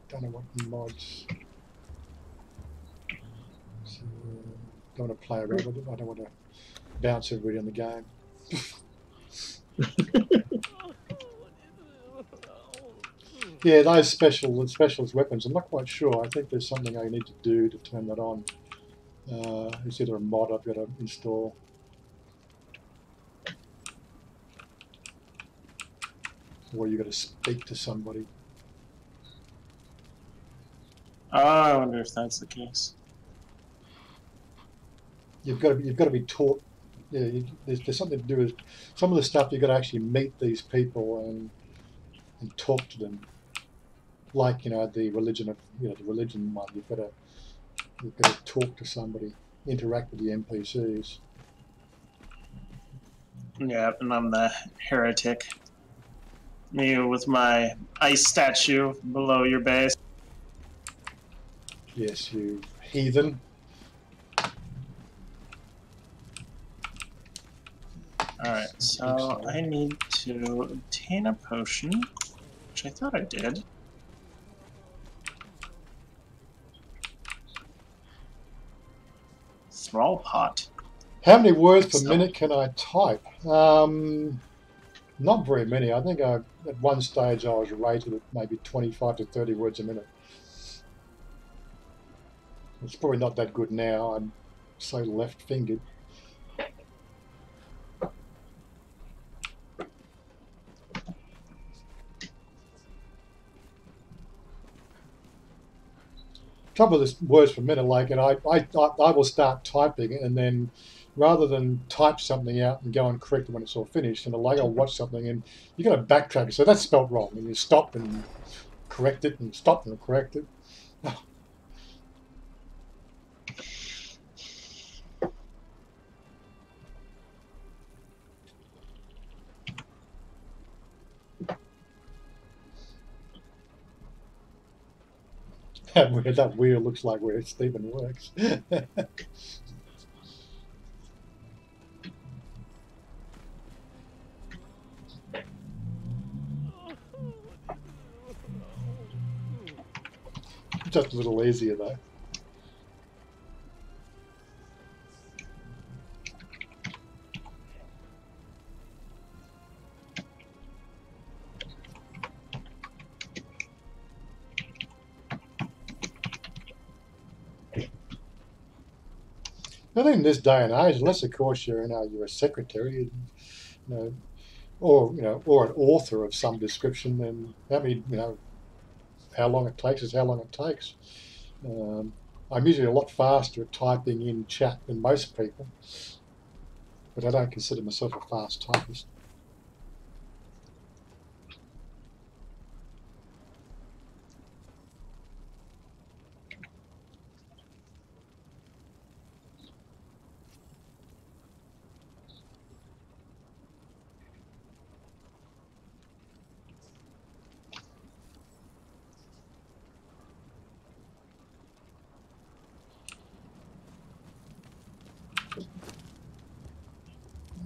Don't know what mods. So, don't want to play around with it. I don't want to bounce everybody in the game. Yeah, those specialist weapons. I'm not quite sure. I think there's something I need to do to turn that on. It's either a mod I've got to install. Or you've got to speak to somebody. Oh, I wonder if that's the case. You've got to be taught. Yeah, there's something to do with some of the stuff. You've got to actually meet these people and talk to them. Like the religion of the religion one. You've got to talk to somebody, interact with the NPCs. Yeah, and I'm the heretic. Me with my ice statue below your base. Yes, you heathen. Alright, so I need to obtain a potion, which I thought I did. Thrall pot. How many words per minute can I type? Not very many. I think at one stage I was rated at maybe 25 to 30 words a minute. It's probably not that good now. I'm so left-fingered. Trouble with this words per minute, like, and I will start typing, and then rather than type something out and go and correct it when it's all finished, and like I'll watch something and you got to backtrack. So that's spelt wrong, and you stop and correct it, and stop and correct it. That wheel looks like where Stephen works. Just a little easier though. I think in this day and age, unless of course you're a secretary, or an author of some description, then how long it takes is how long it takes. I'm usually a lot faster at typing in chat than most people, but I don't consider myself a fast typist.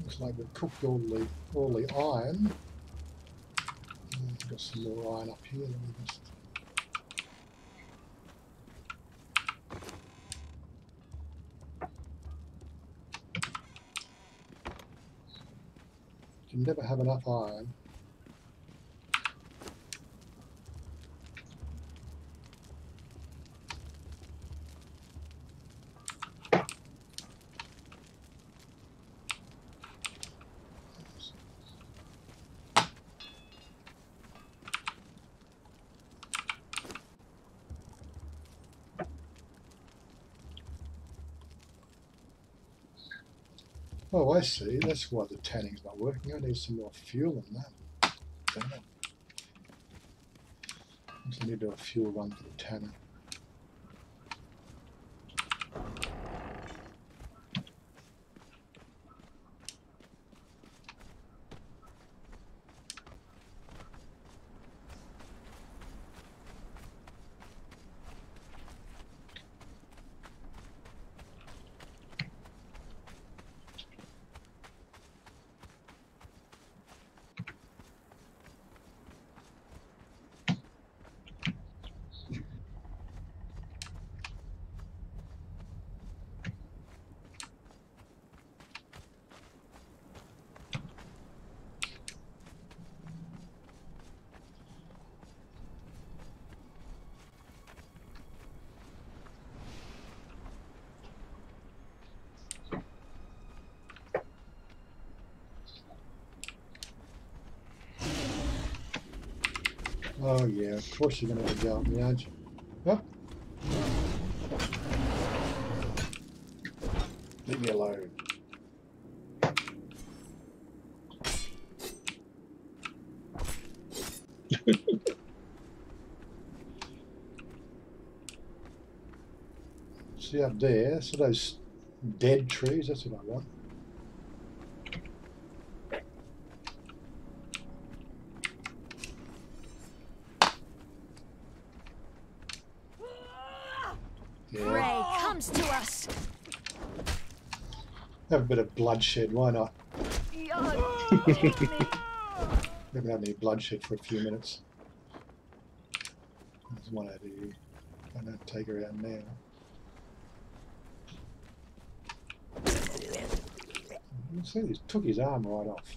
Looks like we've cooked all the iron. Got some more iron up here. Let me just... You never have enough iron. Oh, I see. That's why the tanning's not working. I need some more fuel in that. Damn it. I need to do a fuel run for the tanner. Oh yeah, of course you're going to have to go up the edge. Oh. Leave me alone. See up there, so those dead trees, that's what I want. Prey comes to us. Have a bit of bloodshed, why not? Take me. Haven't had any bloodshed for a few minutes. There's one over here. I don't take her out now. You see, he took his arm right off.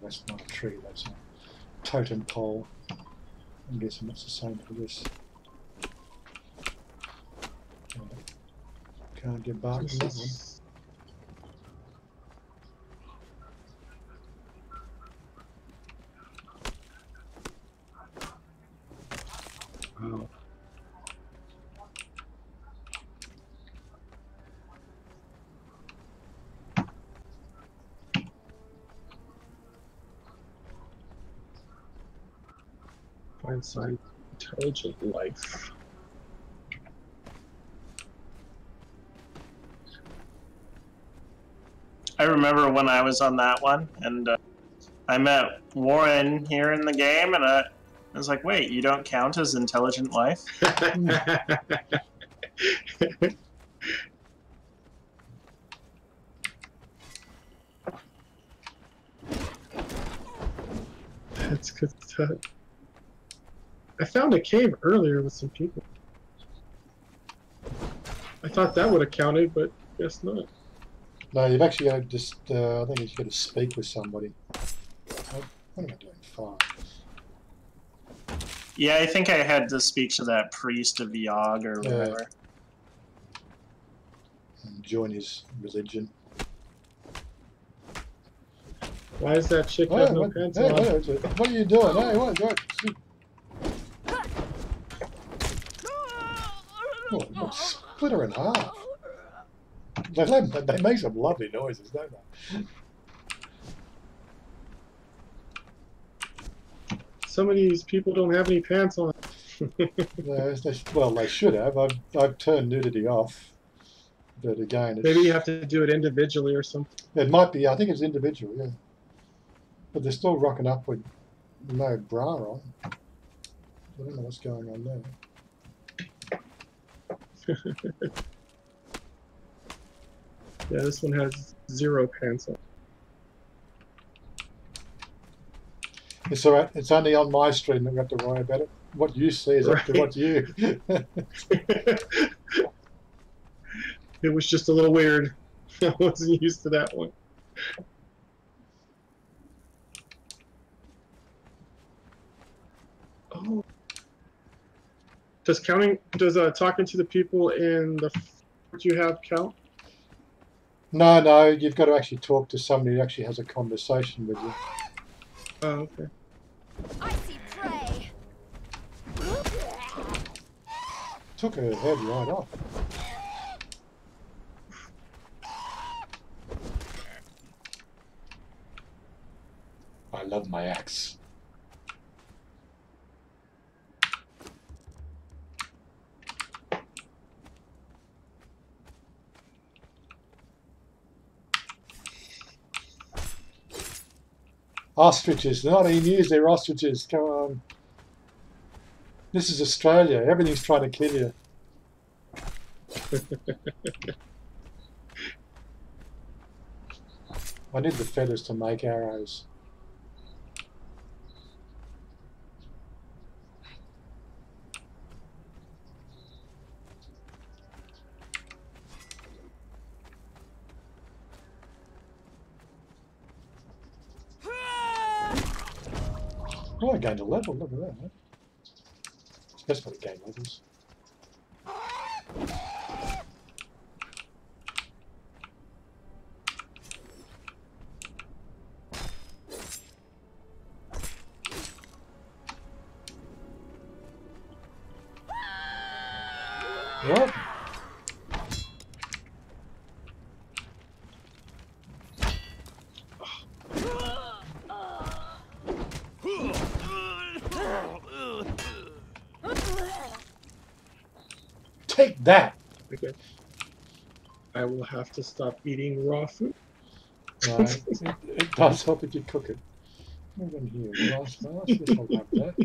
That's not a tree, that's a totem pole. I'm guessing that's the same for this. Can't get back on that one. Wow. Find some intelligent life. I remember when I was on that one, and I met Warren here in the game, and I was like, wait, you don't count as intelligent life? That's good stuff. I found a cave earlier with some people. I thought that would have counted, but guess not. No, you've actually got to just, I think you've got to speak with somebody. What am I doing? Fine. Yeah, I think I had to speak to that priest of Yog or whatever. And join his religion. Why is that chick have no pants on? What are you doing? Hey, what? Oh, split her in half. They make some lovely noises, don't they? Some of these people don't have any pants on. Well, they should have. I've turned nudity off. But again, Maybe you have to do it individually or something. It might be. I think it's individual, yeah. But they're still rocking up with no bra on. I don't know what's going on there. Yeah, this one has 0 pants on. It's alright. It's only on my stream that we have to worry about it. what you see is up to what you. It was just a little weird. I wasn't used to that one. Oh. Does talking to the people in the fort you have count? No, you've got to actually talk to somebody who actually has a conversation with you. Oh, okay. I see prey. Took her head right off. I love my axe. Ostriches, not emus, they're ostriches. Come on. This is Australia. Everything's trying to kill you. I need the feathers to make arrows. Oh, I gained a level. Look at that. Huh? That's what it gained levels. What? Take that! Okay. I will have to stop eating raw food. No, it does help if you cook it. Move in here. Glass mask. Yes, I'll have that.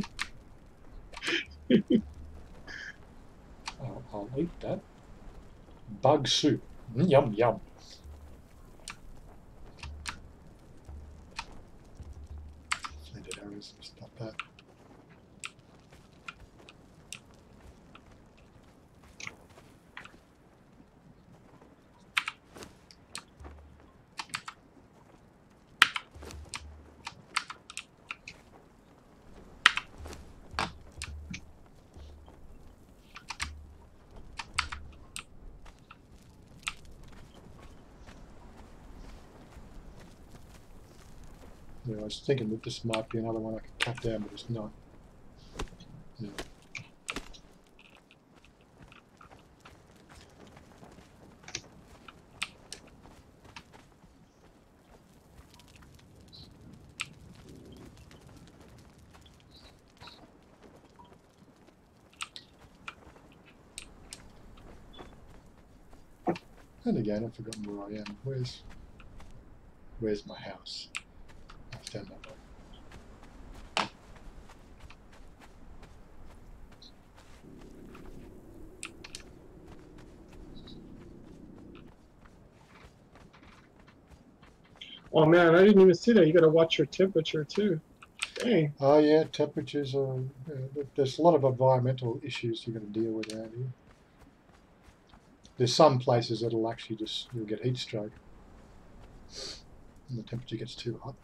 I'll eat that. Bug soup. Yum, yum. Flinted arrows and stuff like that. Yeah, I was thinking that this might be another one I could cut down, but it's not. No. And again, I've forgotten where I am. Where's my house? I've done that one. Oh man, I didn't even see that. You got to watch your temperature too. Dang. Oh yeah, temperatures are. There's a lot of environmental issues you're going to deal with around here. There's some places that'll actually you'll get heat stroke, and the temperature gets too hot.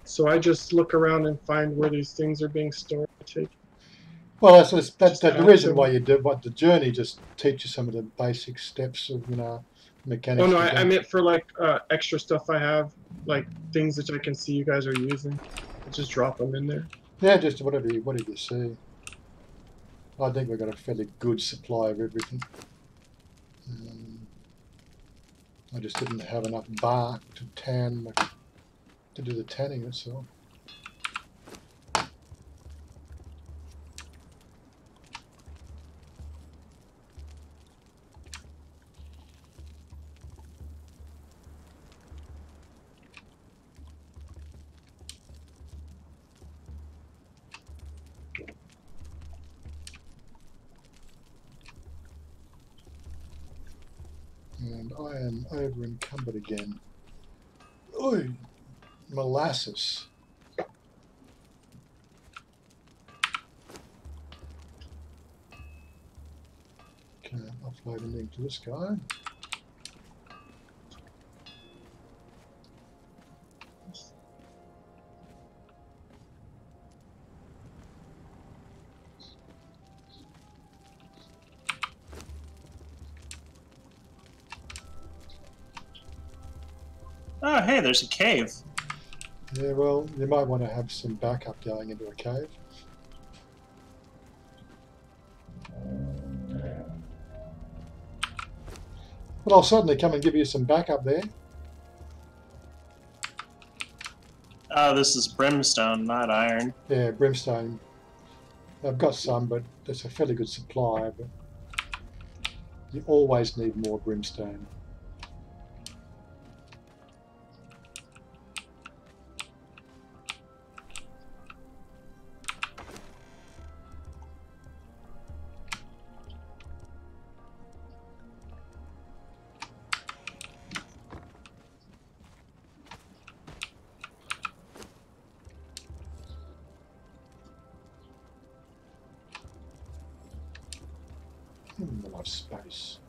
So I just look around and find where these things are being stored. Well, that's the reason why you do what the journey just teaches some of the basic steps of mechanics. Oh no, I meant for like extra stuff I have, like things that I can see you guys are using. I just drop them in there. Yeah, just whatever you see. I think we've got a fairly good supply of everything. I just didn't have enough bark to do the tanning, that's all. And I am over encumbered again. Oi! Molasses. Can't offload anything to this guy. Oh, hey, there's a cave. Yeah, well, you might want to have some backup going into a cave. But I'll certainly come and give you some backup there. Oh, this is brimstone, not iron. Yeah, brimstone. I've got some, but it's a fairly good supply. But you always need more brimstone. A lot of space.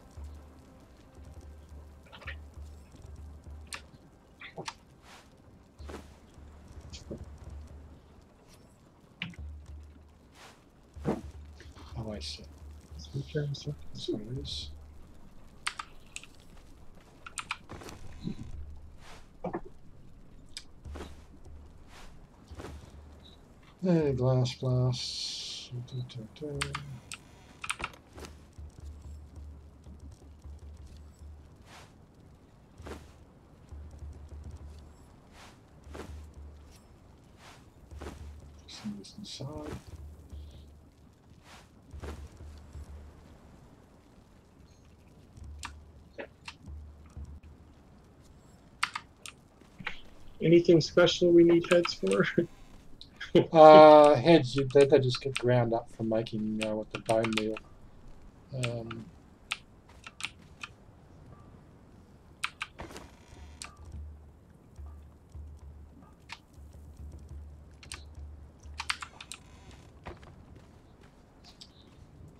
Oh, I see. That's what it is. There, glass. Some of this inside. Anything special we need heads for? Heads, they just get ground up from making with the bone meal.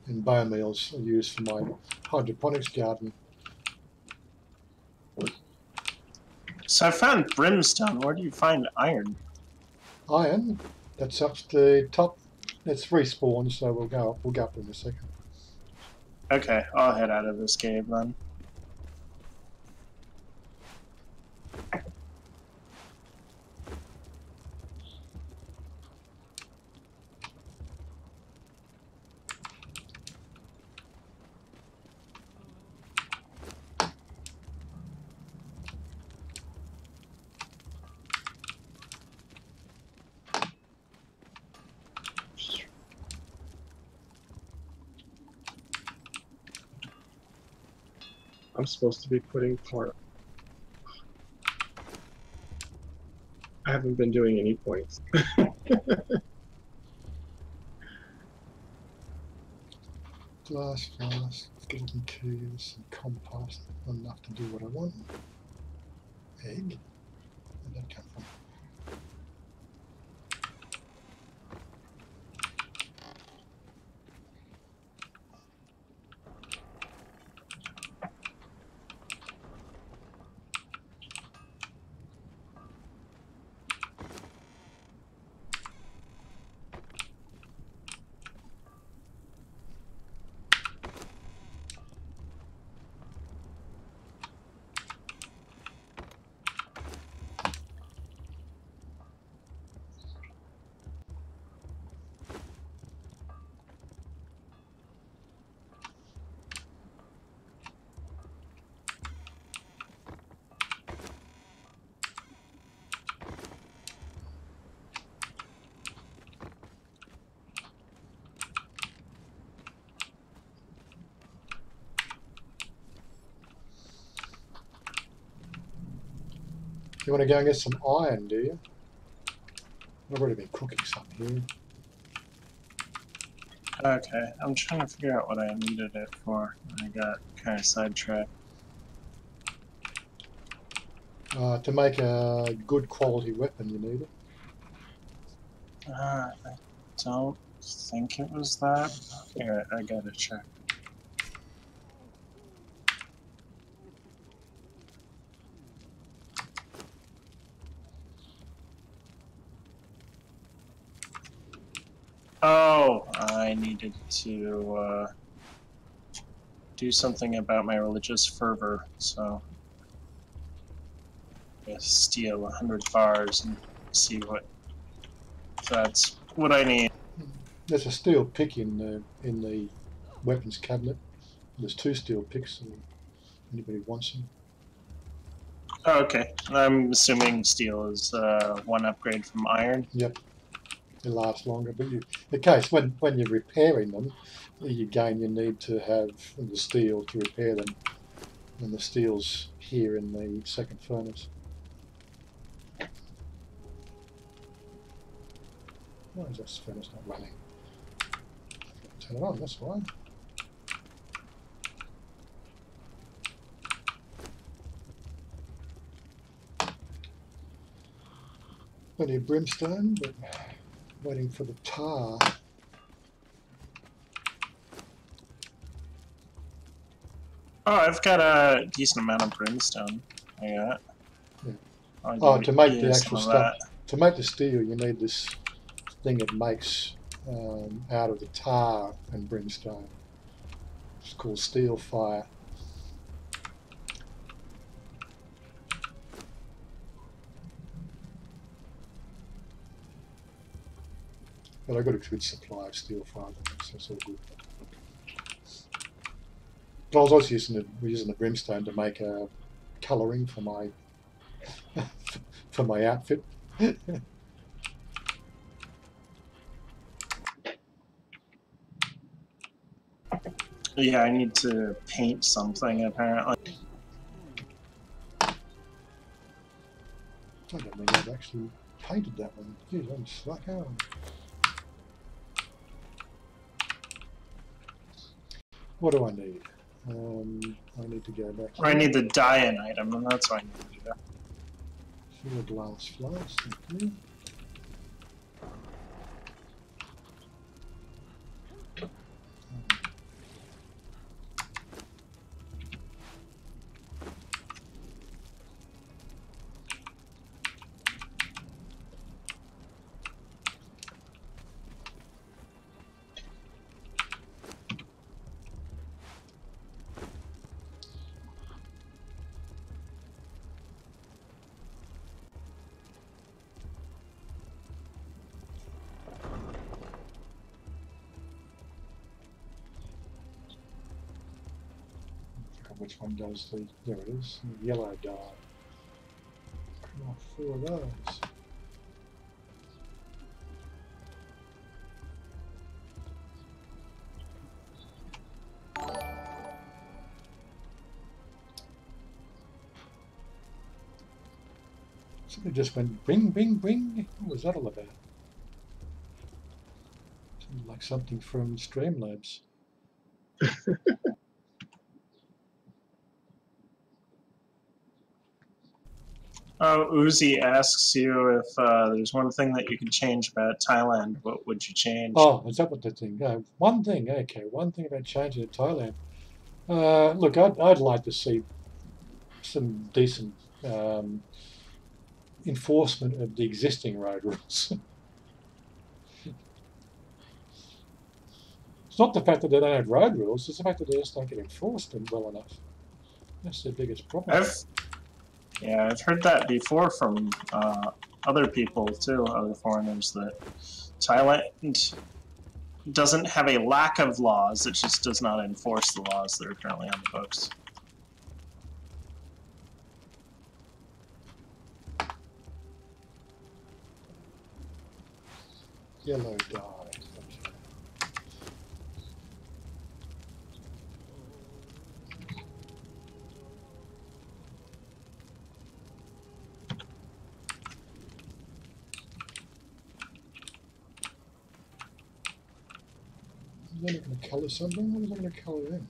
And bone meals are used for my hydroponics garden. So I found brimstone. Where do you find iron? Iron, that's up to the top. It's respawn, so we'll go up in a second. Okay, I'll head out of this cave then. I'm supposed to be putting part. I haven't been doing any points. Glass, golden keys, and compost. Not enough to do what I want. Egg. Where'd that come from? You want to go and get some iron, do you? I've already been cooking some here. Okay, I'm trying to figure out what I needed it for. I got kind of sidetracked. To make a good quality weapon, you need it. I don't think it was that. Here, I gotta check. Oh, I needed to do something about my religious fervor, so I steal 100 bars and see if that's what I need. There's a steel pick in the weapons cabinet. There's 2 steel picks. So anybody wants them? Oh, okay, I'm assuming steel is one upgrade from iron. Yep. They last longer, but the case when you're repairing them, again you need to have the steel to repair them, and the steel's here in the second furnace. Why is this furnace not running? Turn it on, that's why. Plenty of brimstone, but waiting for the tar. Oh, I've got a decent amount of brimstone. I got. Yeah. Oh, to make the actual stuff, to make the steel, you need this thing it makes out of the tar and brimstone. It's called steel fire. But I've got a good supply of steel fire, so it's all good. But I was also using the brimstone to make a colouring for my for my outfit. Yeah, I need to paint something apparently. I don't think I've actually painted that one. Jeez, I'm slack out. What do I need? I need to go back. I need the dye-in item, and that's what I need to do. Fill a glass flask, thank you. Which one does the... There it is, the yellow dye. Oh, 4 of those. Something just went bing, bing, bing. What was that all about? Sounded like something from Streamlabs. Uzi asks you if there's one thing that you can change about Thailand. What would you change? Oh, is that what the thing? One thing, okay. One thing about changing to Thailand. Look, I'd like to see some decent enforcement of the existing road rules. It's not the fact that they don't have road rules, it's the fact that they just don't get enforced well enough. That's their biggest problem. I've heard that before from other people too, other foreigners, that Thailand doesn't have a lack of laws, it just does not enforce the laws that are currently on the books. Yellow dye. Is that going to colour something? What is that going to colour in?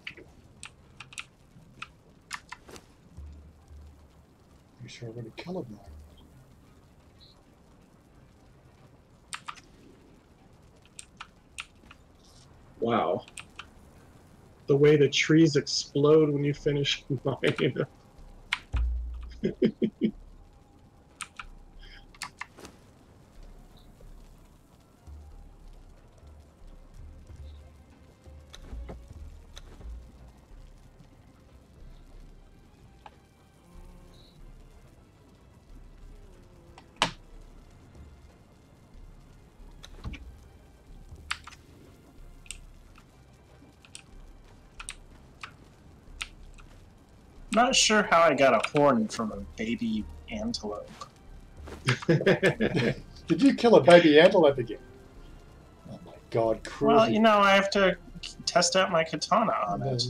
Pretty sure I already coloured mine. Wow. The way the trees explode when you finish mine. Not sure how I got a horn from a baby antelope. Did you kill a baby antelope again? Oh my God, cruelty. Well, you know, I have to test out my katana on it.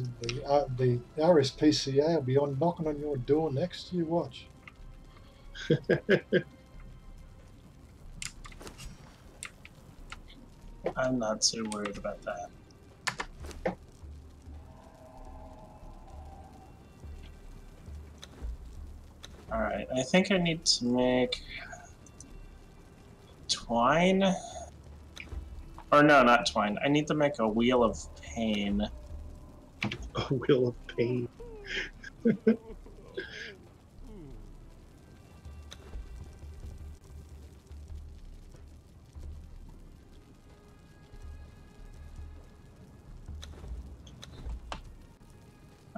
The RSPCA will be on knocking on your door next. You watch. I'm not so worried about that. Alright, I think I need to make twine. Or no, not twine. I need to make a wheel of pain. A wheel of pain.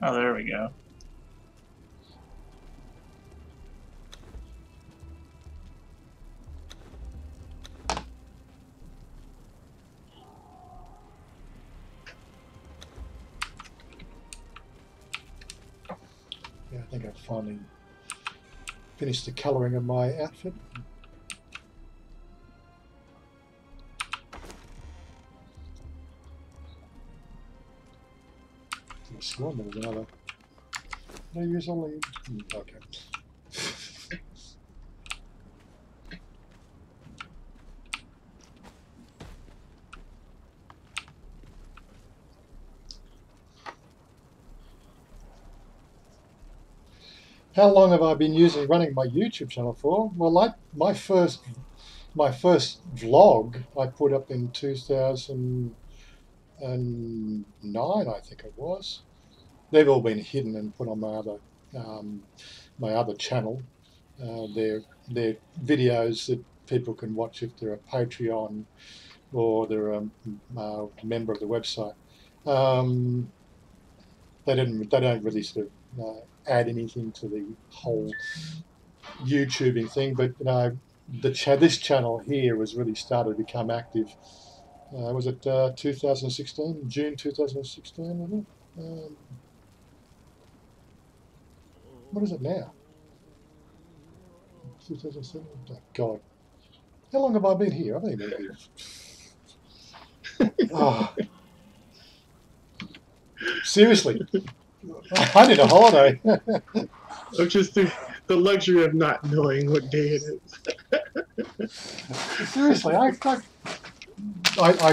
Oh, there we go. Yeah, I think I finally finished the colouring of my outfit. I sworn there was another. No use only. Okay. How long have I been running my YouTube channel for? Well, my first vlog I put up in 2009, I think it was. They've all been hidden and put on my other channel. They're videos that people can watch if they're a Patreon or they're a member of the website. They don't really sort of add anything to the whole YouTubing thing, but you know, this channel here was really started to become active. Was it 2016? June 2016, was it? What is it now? 2007? Oh, God. How long have I been here? I've only been here. Oh. Seriously. I need a holiday. Or just the luxury of not knowing what day it is. Seriously, I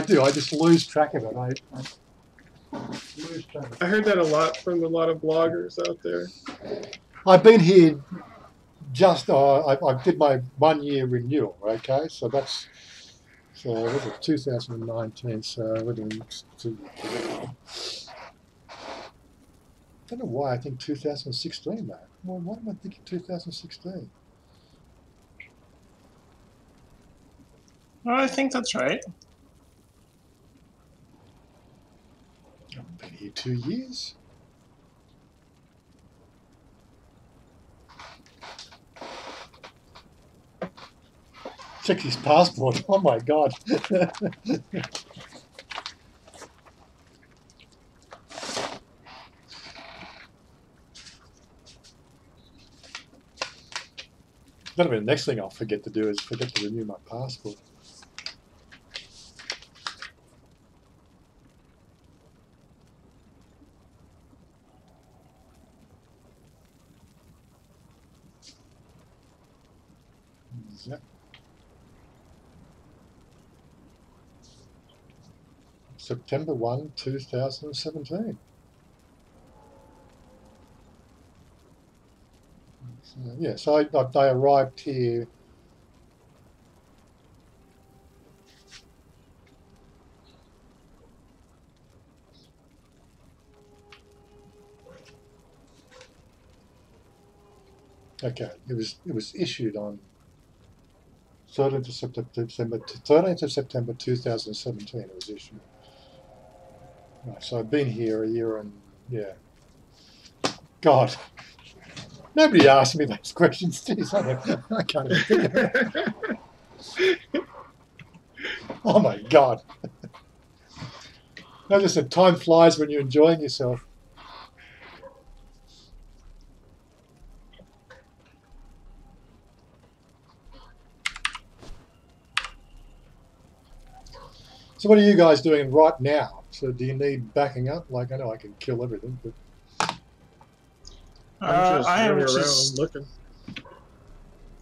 do. I just lose track of it. I lose track of it. I heard that a lot from a lot of bloggers out there. I've been here just, I did my 1 year renewal, okay? So that's, was it 2019? So we're doing, I don't know why I think 2016 though. Well, why am I thinking 2016? Well, I think that's right. I've been here 2 years. Check his passport. Oh my God. That'll be the next thing I'll forget to do is forget to renew my passport. Yep. September 1, 2017. So, yeah, so they arrived here. Okay, it was issued on 13th of September 2017. It was issued. Right, so I've been here a year and yeah. God, nobody asked me those questions. Jeez, I can't even think of it. Oh my God! I just said time flies when you're enjoying yourself. So what are you guys doing right now? So do you need backing up? Like, I know I can kill everything, but I'm just I am running just around looking.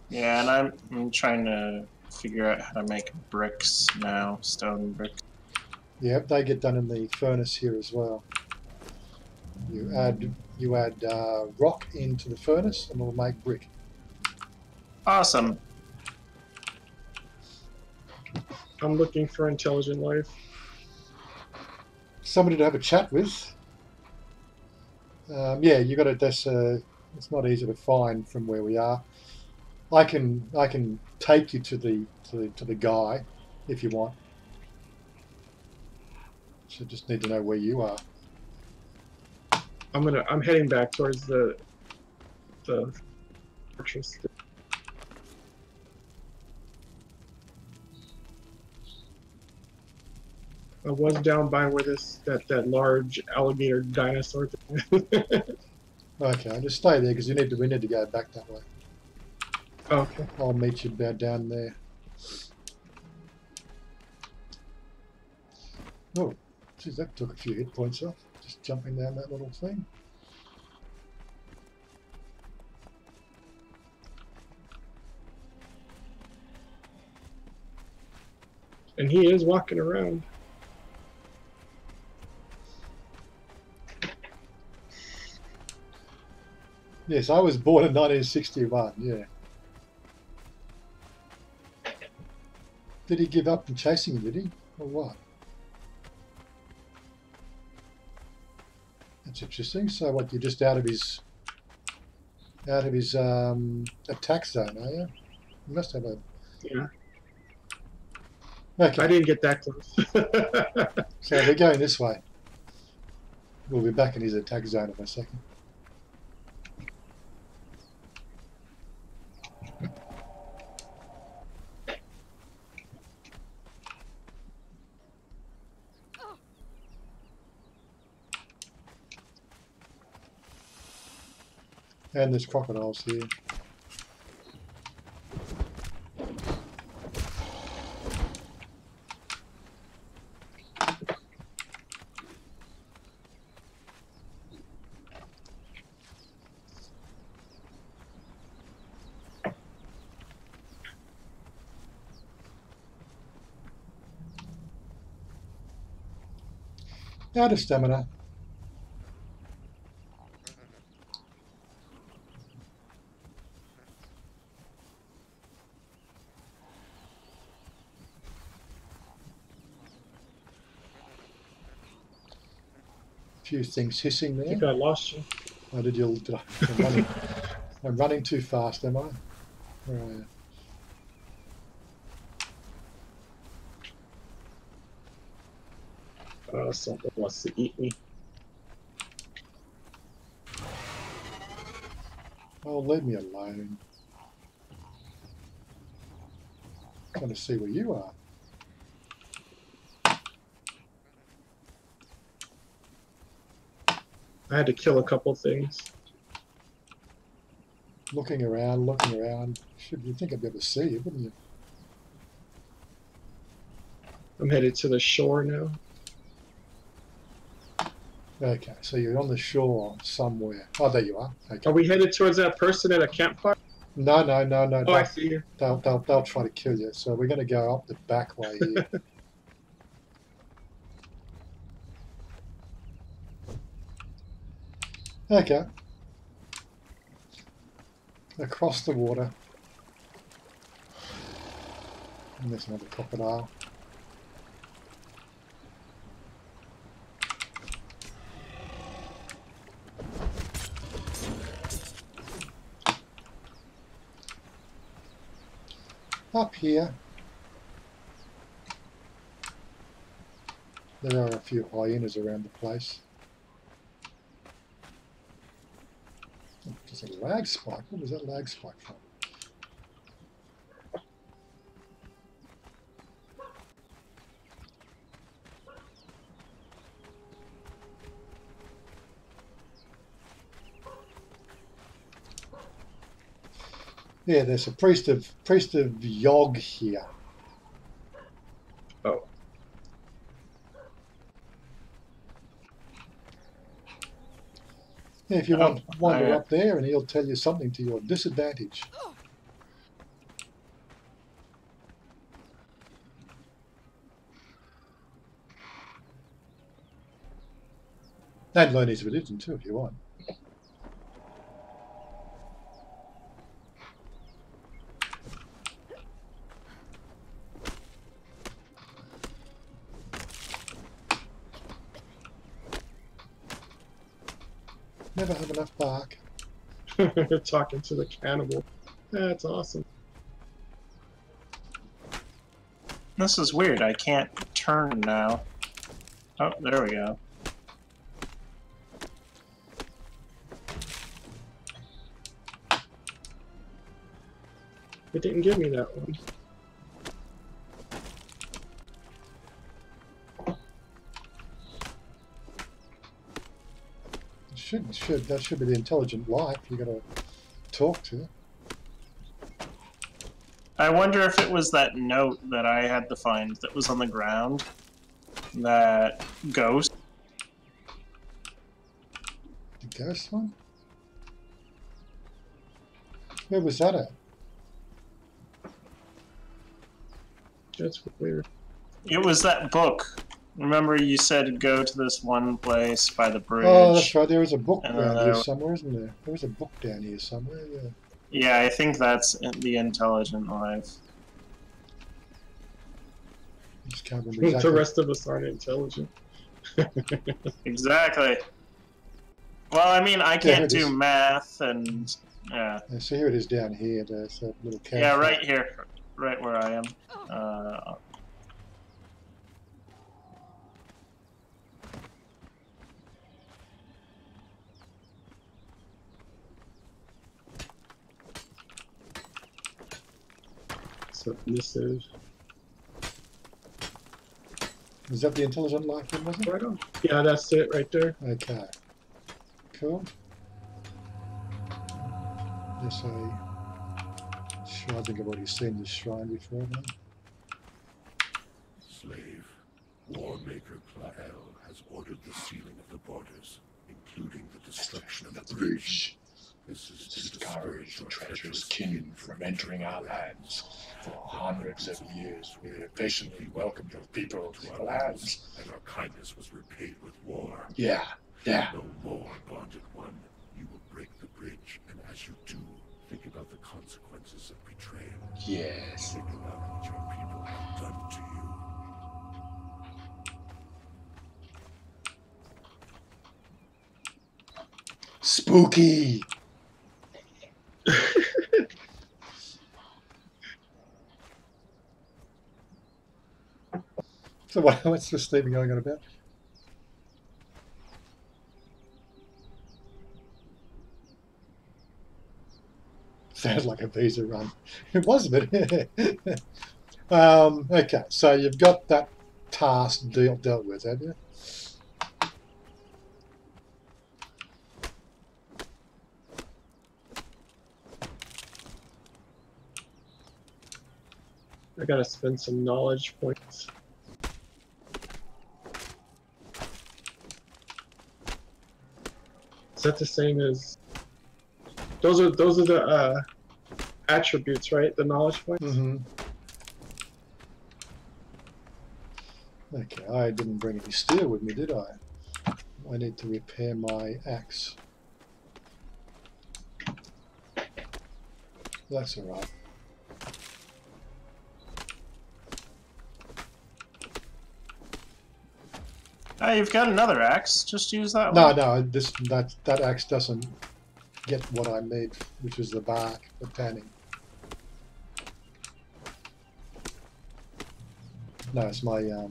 yeah, and I'm trying to figure out how to make bricks now, stone bricks. yeah, they get done in the furnace here as well. You add rock into the furnace, and it'll make brick. Awesome. I'm looking for intelligent life. Somebody to have a chat with. Yeah, you got to. That's it's not easy to find from where we are. I can take you to the guy if you want. So just need to know where you are. I'm heading back towards the fortress. I was down by where that large alligator dinosaur thing. Okay, just stay there because we need to go back that way. Okay. I'll meet you about down there. Oh, geez, that took a few hit points off. Just jumping down that little thing. And he is walking around. Yes, I was born in 1961, yeah. Did he give up from chasing you, did he? Or what? That's interesting. So what, you're just out of his attack zone, are you? You must have a... Yeah. Okay. I didn't get that close. So we're going this way. We'll be back in his attack zone in a second. And there's crocodiles here. Out of stamina. Few things hissing I there. think I lost you. Oh, I'm running too fast, am I? Where are you? Something wants to eat me. Oh, leave me alone. Trying to see where you are. I had to kill a couple things. Looking around, looking around. You'd think I'd be able to see you, wouldn't you? I'm headed to the shore now. Okay, so you're on the shore somewhere. Oh, there you are. Okay. Are we headed towards that person at a campfire? No. Oh, I see you. They'll try to kill you. So we're going to go up the back way here. Okay. across the water. And there's another crocodile. Up here, there are a few hyenas around the place. There's a lag spike. What was that lag spike from? Yeah, there's a priest of Yog here. Oh. Yeah, if you want to wander up there, and he'll tell you something to your disadvantage. And learn his religion too, if you want. Never have enough bark. Talking to the cannibal. That's awesome. This is weird. I can't turn now. Oh, there we go. It didn't give me that one. That should be the intelligent life you got to talk to. I wonder if it was that note that I had to find that was on the ground. That ghost. The ghost one? Where was that at? That's weird. It was that book. Remember you said go to this one place by the bridge. Oh, that's right. There was a book And down here somewhere, isn't there? There was a book down here somewhere, yeah. Yeah, I think that's the intelligent life. I just can't remember exactly. The rest of us aren't intelligent. Exactly. Well, I mean, I can't do math, and yeah. So here it is down here. There's a little campfire. Yeah, right here, right where I am. So this is. Is that the intelligent life one, was it? Right on. Yeah, that's it right there. Okay. Cool. Yes, I think I've already seen this shrine before now. Slave, Warmaker PopeKael has ordered the sealing of the borders, including the destruction of the bridge. This is to discourage the treacherous kin from entering our lands. For hundreds of years, we have patiently welcomed your people to our lands. And our kindness was repaid with war. Yeah. No more, bonded one. You will break the bridge, and as you do, think about the consequences of betrayal. Yes. Think about what your people have done to you. Spooky! So what's this thing going on about? Sounds like a visa run. It was a bit. Okay, so you've got that task dealt with, have you? I gotta spend some knowledge points. Is that the same as those are the attributes, right? The knowledge points? Mm-hmm. Okay, I didn't bring any steel with me, did I? I need to repair my axe. That's all right. Oh, you've got another axe. Just use that No, one. no, that axe doesn't get what I need, which is the bark for tanning. No, it's my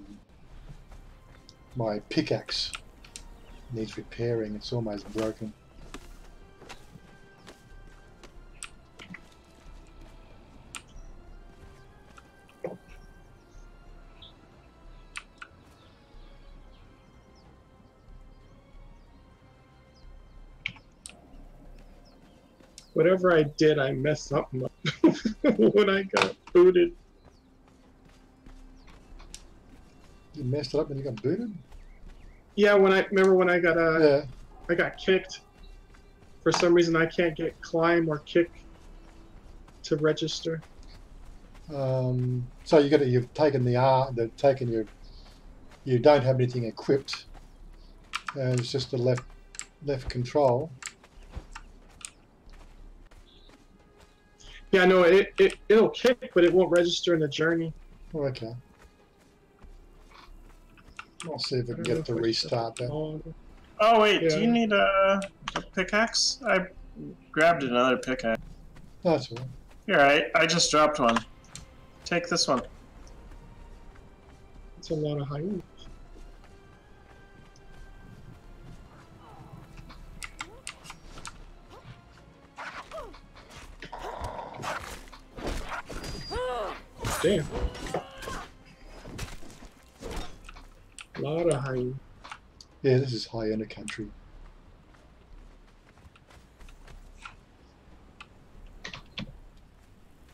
pickaxe needs repairing. It's almost broken. Whatever I did, I messed something up when I got booted. You messed it up when you got booted? Yeah, when I got Yeah. I got kicked. For some reason, I can't get climb or kick to register. So you've taken you don't have anything equipped. It's just the left control. Yeah, no, it'll kick, but it won't register in the journey. Oh, okay. I'll see if we can get it to restart that. Oh wait, Yeah. do you need a pickaxe? I grabbed another pickaxe. That's all right. Here, I just dropped one. Take this one. It's a lot of hyenas. Damn. A lot of hyenas. Yeah, this is hyena country.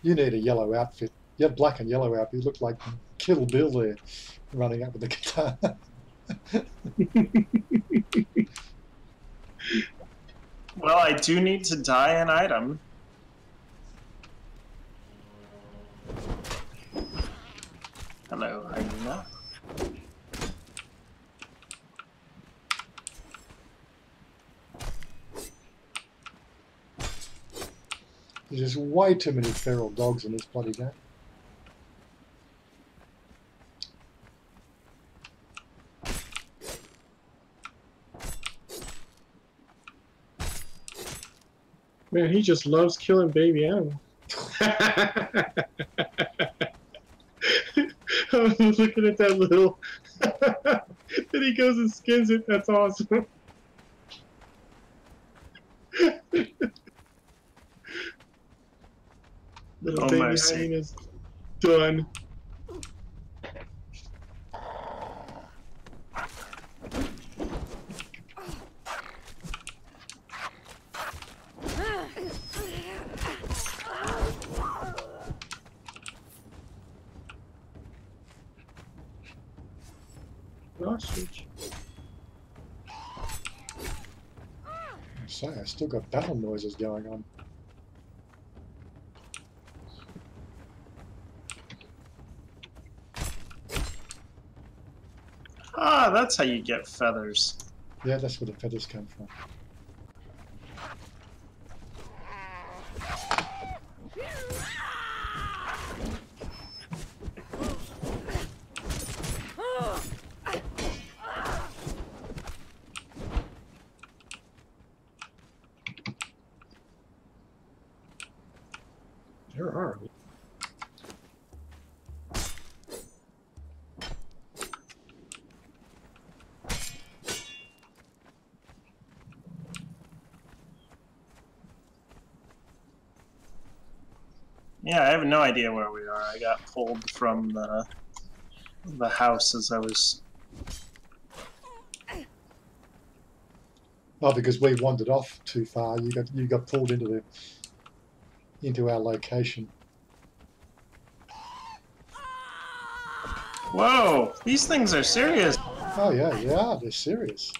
You need a yellow outfit. You have black and yellow outfit. You look like Kill Bill there, running up with the guitar. Well, I do need to dye an item. Hello, hyena. There's just way too many feral dogs in this bloody game. Man, he just loves killing baby animals. I was looking at that little. Then he goes and skins it. That's awesome. Little Oh, baby mercy. hyena's done. Ostrich. So I still got battle noises going on. Ah, that's how you get feathers. Yeah, that's where the feathers come from. There are. Yeah, I have no idea where we are. I got pulled from the house as I was. Oh, because we wandered off too far. You got pulled into our location. Whoa! These things are serious. Oh yeah, they're serious.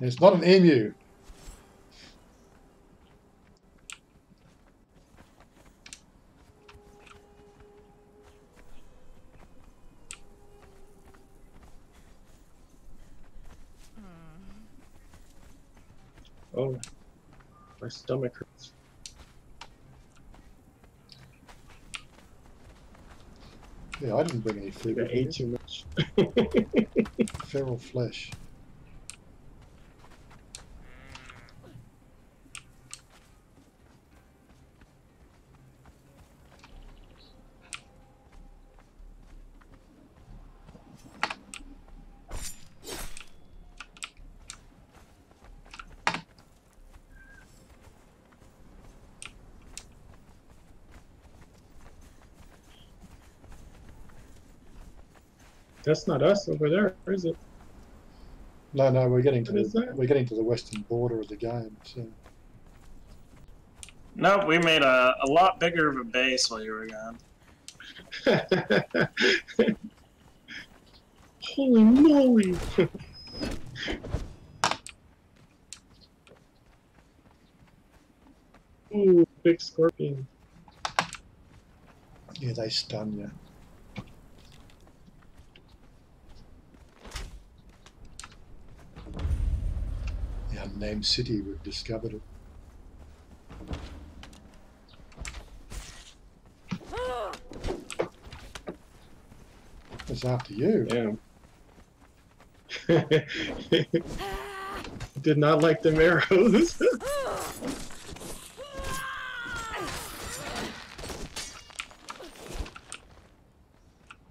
It's not an emu. Oh. My stomach hurts. Yeah, I didn't bring any I food. think I with ate me. too much. Feral flesh. That's not us over there, is it? No, no, we're getting to What is that? we're getting to the western border of the game. So No, we made a lot bigger of a base while you were gone. Holy moly! Ooh, big scorpion. yeah, they stun you. The unnamed city, we've discovered it. It's after you. Damn. Did not like them arrows.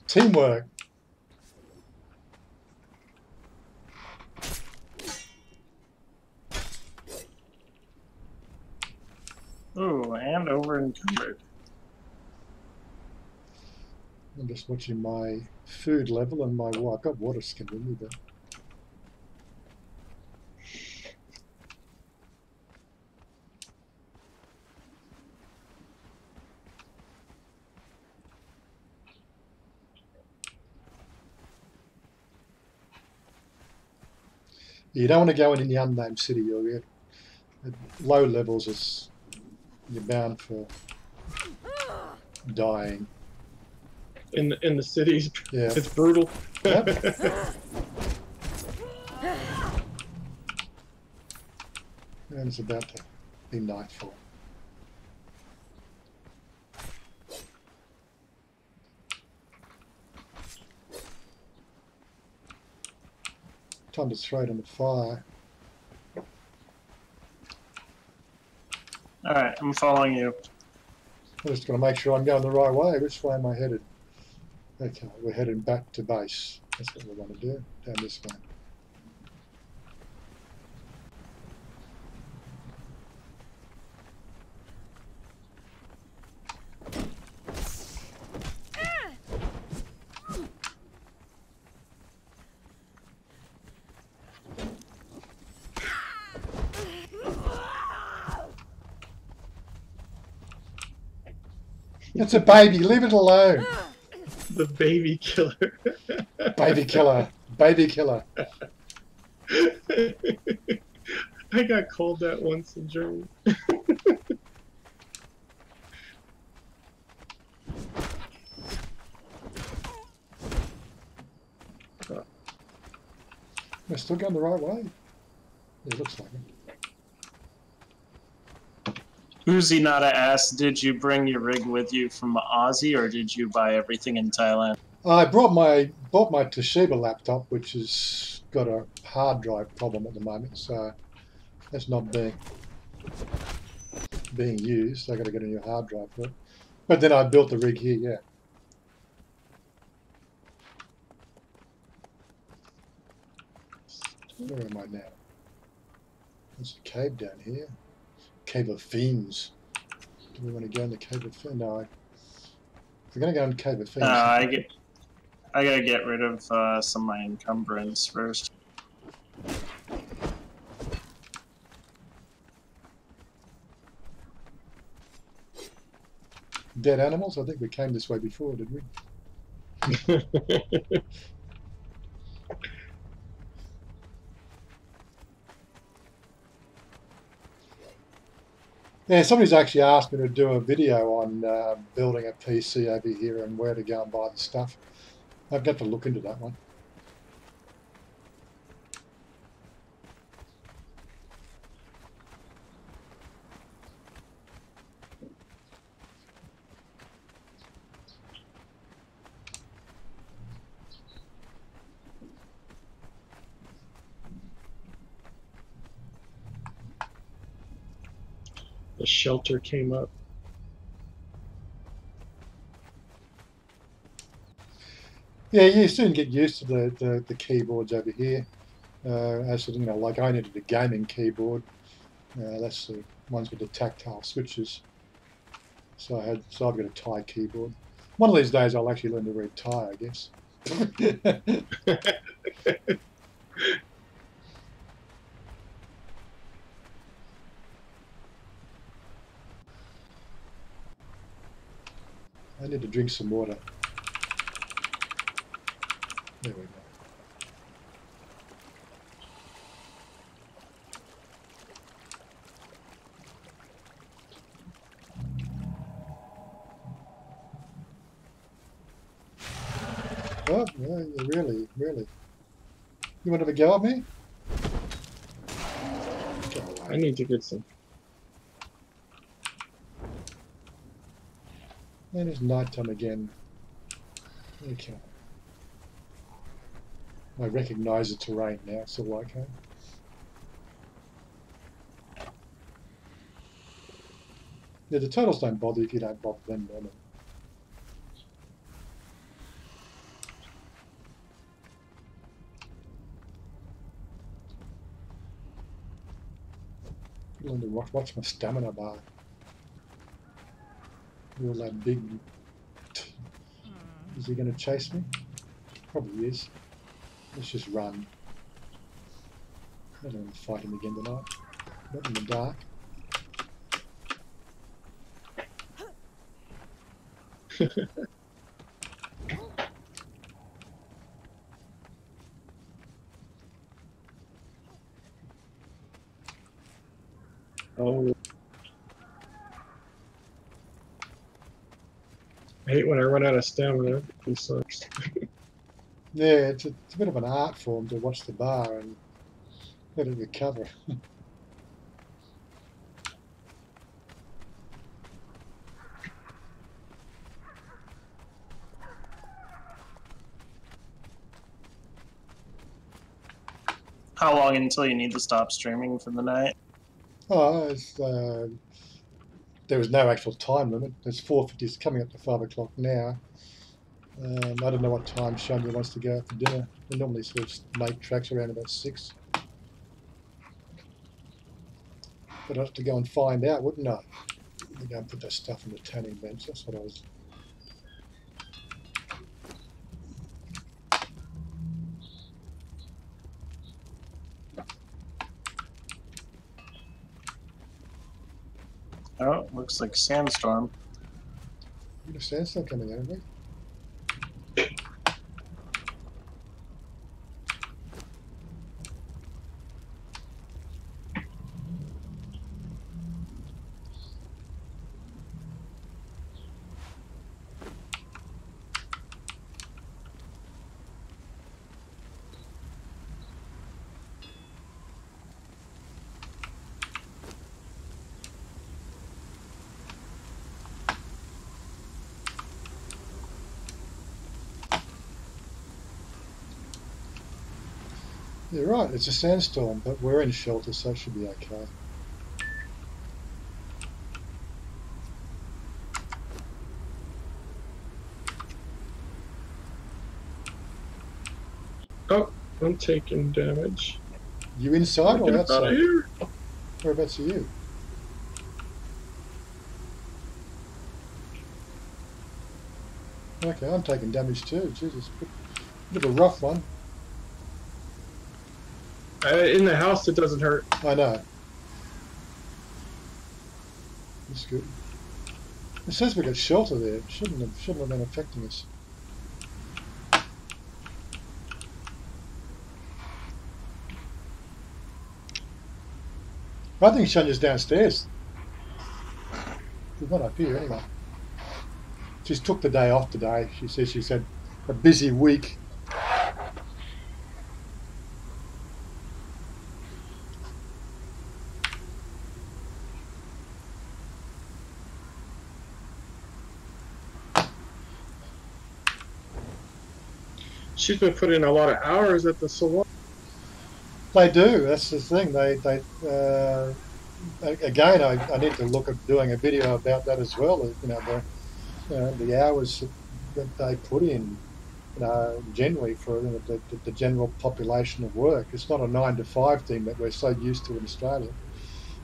Teamwork. Ooh, and over encumbered. I'm just watching my food level and my I've got water skin in me, but you don't want to go in the unnamed city. You'll get at low levels. You're bound for dying. In the cities, Yeah. it's brutal. Yep. And it's about to be nightfall. Time to throw it in the fire. Alright, I'm following you. I'm just going to make sure I'm going the right way. Which way am I headed? Okay, we're heading back to base. That's what we want to do, down this way. It's a baby, leave it alone. The baby killer. Baby killer, baby killer. I got called that once in Germany. We're still going the right way. It looks like it. Uzi Nada asked, did you bring your rig with you from Aussie, or did you buy everything in Thailand? I bought my Toshiba laptop, which has got a hard drive problem at the moment, so that's not being used. I got to get a new hard drive for it. But then I built the rig here, yeah. Where am I now? There's a cave down here. Cave of Fiends. Do we want to go in the Cave of Fiends? No. We're going to go in the Cave of Fiends. I gotta get rid of some of my encumbrance first. Dead animals? I think we came this way before, did we? Yeah, somebody's actually asked me to do a video on building a PC over here and where to go and buy the stuff. I've got to look into that one. The shelter came up. Yeah, you soon get used to the keyboards over here. As you know, like I needed a gaming keyboard. That's the ones with the tactile switches. So I've got a Thai keyboard. One of these days I'll actually learn to read Thai, I guess. I need to drink some water. There we go. Oh, no, really? You want to have a go at me? I need to get some. And it's night time again. Okay. I recognise the terrain now, it's all okay. Yeah, the turtles don't bother if you don't bother them, do they? I wonder what's my stamina bar? All that big. Is he going to chase me? Probably is. Let's just run. I don't want to fight him again tonight. Not in the dark. Oh. I hate when I run out of stamina. It sucks. Yeah, it's a bit of an art form to watch the bar and let it recover. How long until you need to stop streaming for the night? Oh, there was no actual time limit. It's 4:50. It's coming up to 5 o'clock now. I don't know what time Chanya wants to go out for dinner. We normally sort of make tracks around about 6. But I'd have to go and find out, wouldn't I? I'd go and put that stuff in the tanning bench. That's what I was. Oh, looks like sandstorm. The sandstorm coming out of me. You're right, it's a sandstorm, but we're in shelter, so it should be okay. Oh, I'm taking damage. You inside or Get outside? out of here. Whereabouts are you? Okay, I'm taking damage too. Jesus, bit of a rough one. In the house, it doesn't hurt. I know. That's good. It says we got shelter there. It shouldn't have been affecting us. I think Chanya's downstairs. She's not up here anyway. She's took the day off today. She says she's had a busy week. She's been putting a lot of hours at the salon. They do. That's the thing. again, I need to look at doing a video about that as well. You know, the hours that they put in, generally for the general population of work. It's not a 9 to 5 thing that we're so used to in Australia.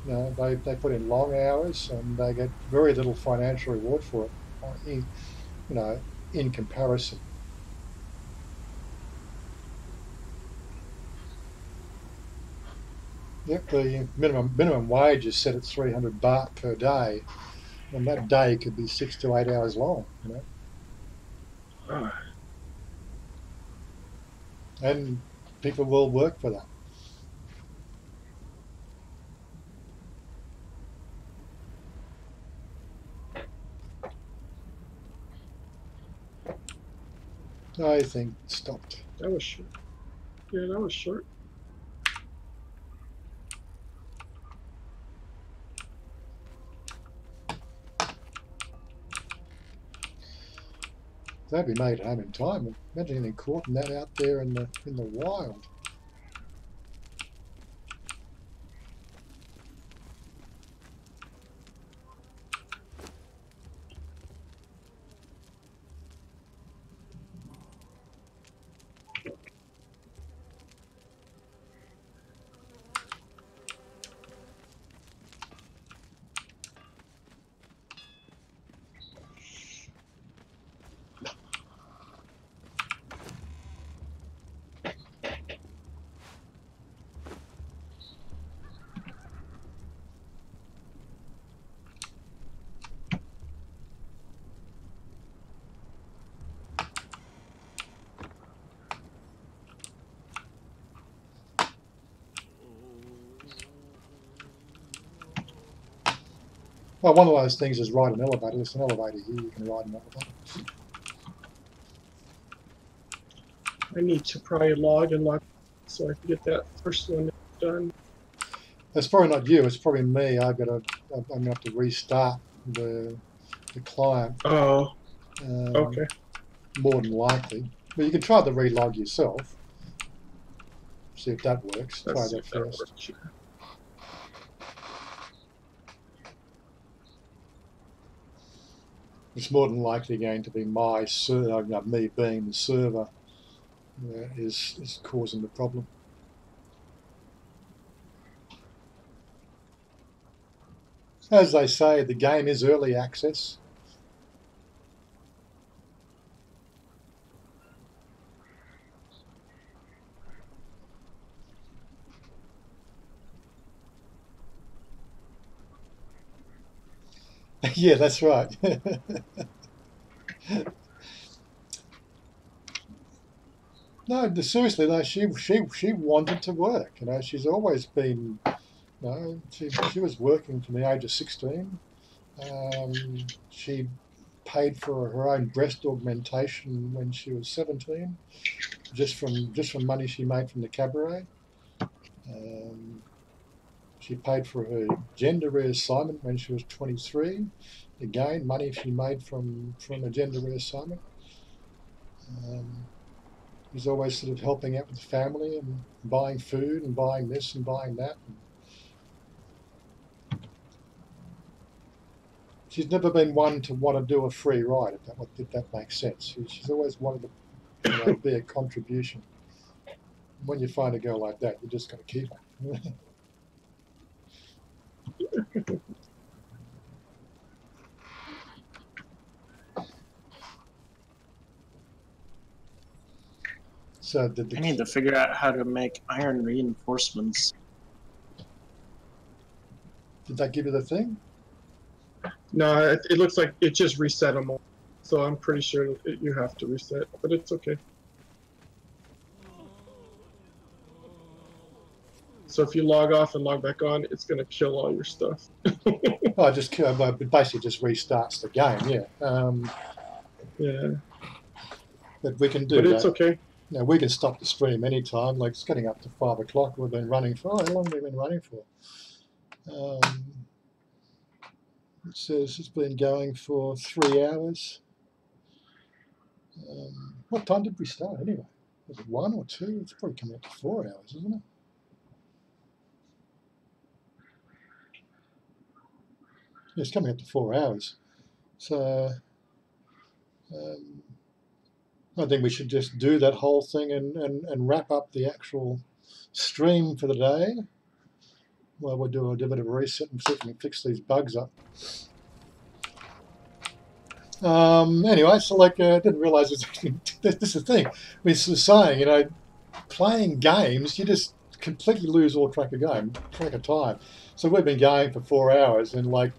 You know, they put in long hours and they get very little financial reward for it, in comparison. Yep, the minimum wage is set at 300 baht per day, and that day could be 6 to 8 hours long. You know, and people will work for that. I think it stopped. That was short. Yeah, that was short. They'd be made home in time. Imagine getting caught in that out there in the wild. Well, one of those things is ride an elevator. There's an elevator here. You can ride an elevator. I need to probably log so I can get that first one done. It's probably not you. It's probably me. I'm gonna have to restart the client. Oh, okay. More than likely, but you can try the relog yourself. See if that works. Try that first. It's more than likely going to be my server, me being the server, is causing the problem. As they say, the game is early access. Yeah, that's right. No, seriously though, she wanted to work. You know, she's always been. You know, she was working from the age of 16. She paid for her own breast augmentation when she was 17, just from money she made from the cabaret. She paid for her gender reassignment when she was 23. Again, money she made from a gender reassignment. She's always sort of helping out with the family and buying food and buying this and buying that. She's never been one to want to do a free ride, if that makes sense. She's always wanted to be a contribution. When you find a girl like that, you just got to keep her. So I need to figure out how to make iron reinforcements. Did that give you the thing? No, it looks like it just reset them all. So I'm pretty sure you have to reset, but it's okay. So if you log off and log back on, it's going to kill all your stuff. It basically just restarts the game, yeah. Yeah. But we can do that. But it's okay. Now, we can stop the stream anytime. Like, it's getting up to 5 o'clock. We've been running for, how long have we been running for? It says it's been going for 3 hours. What time did we start anyway? Was it 1 or 2? It's probably coming up to 4 hours, isn't it? It's coming up to 4 hours. So I think we should just do that whole thing and wrap up the actual stream for the day. Well, we'll do a bit of a reset and see if we can fix these bugs up. Anyway, so like, I didn't realise this is the thing. We were saying, you know, playing games, you just completely lose all track of time. So we've been going for 4 hours, and like,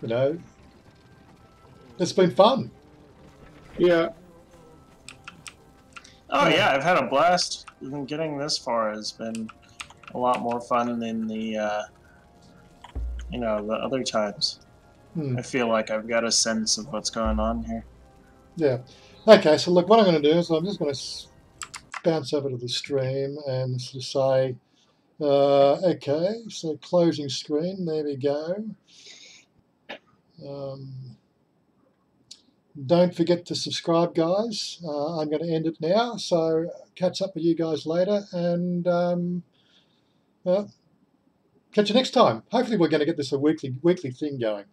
you know, it's been fun. Yeah. Oh yeah, I've had a blast. Even getting this far has been a lot more fun than the, you know, the other times. I feel like I've got a sense of what's going on here. Yeah. Okay, so look, what I'm going to do is I'm just going to bounce over to the stream and just say, okay, so closing screen, there we go. Don't forget to subscribe, guys. I'm going to end it now, so catch up with you guys later, and catch you next time. Hopefully we're going to get this a weekly thing going.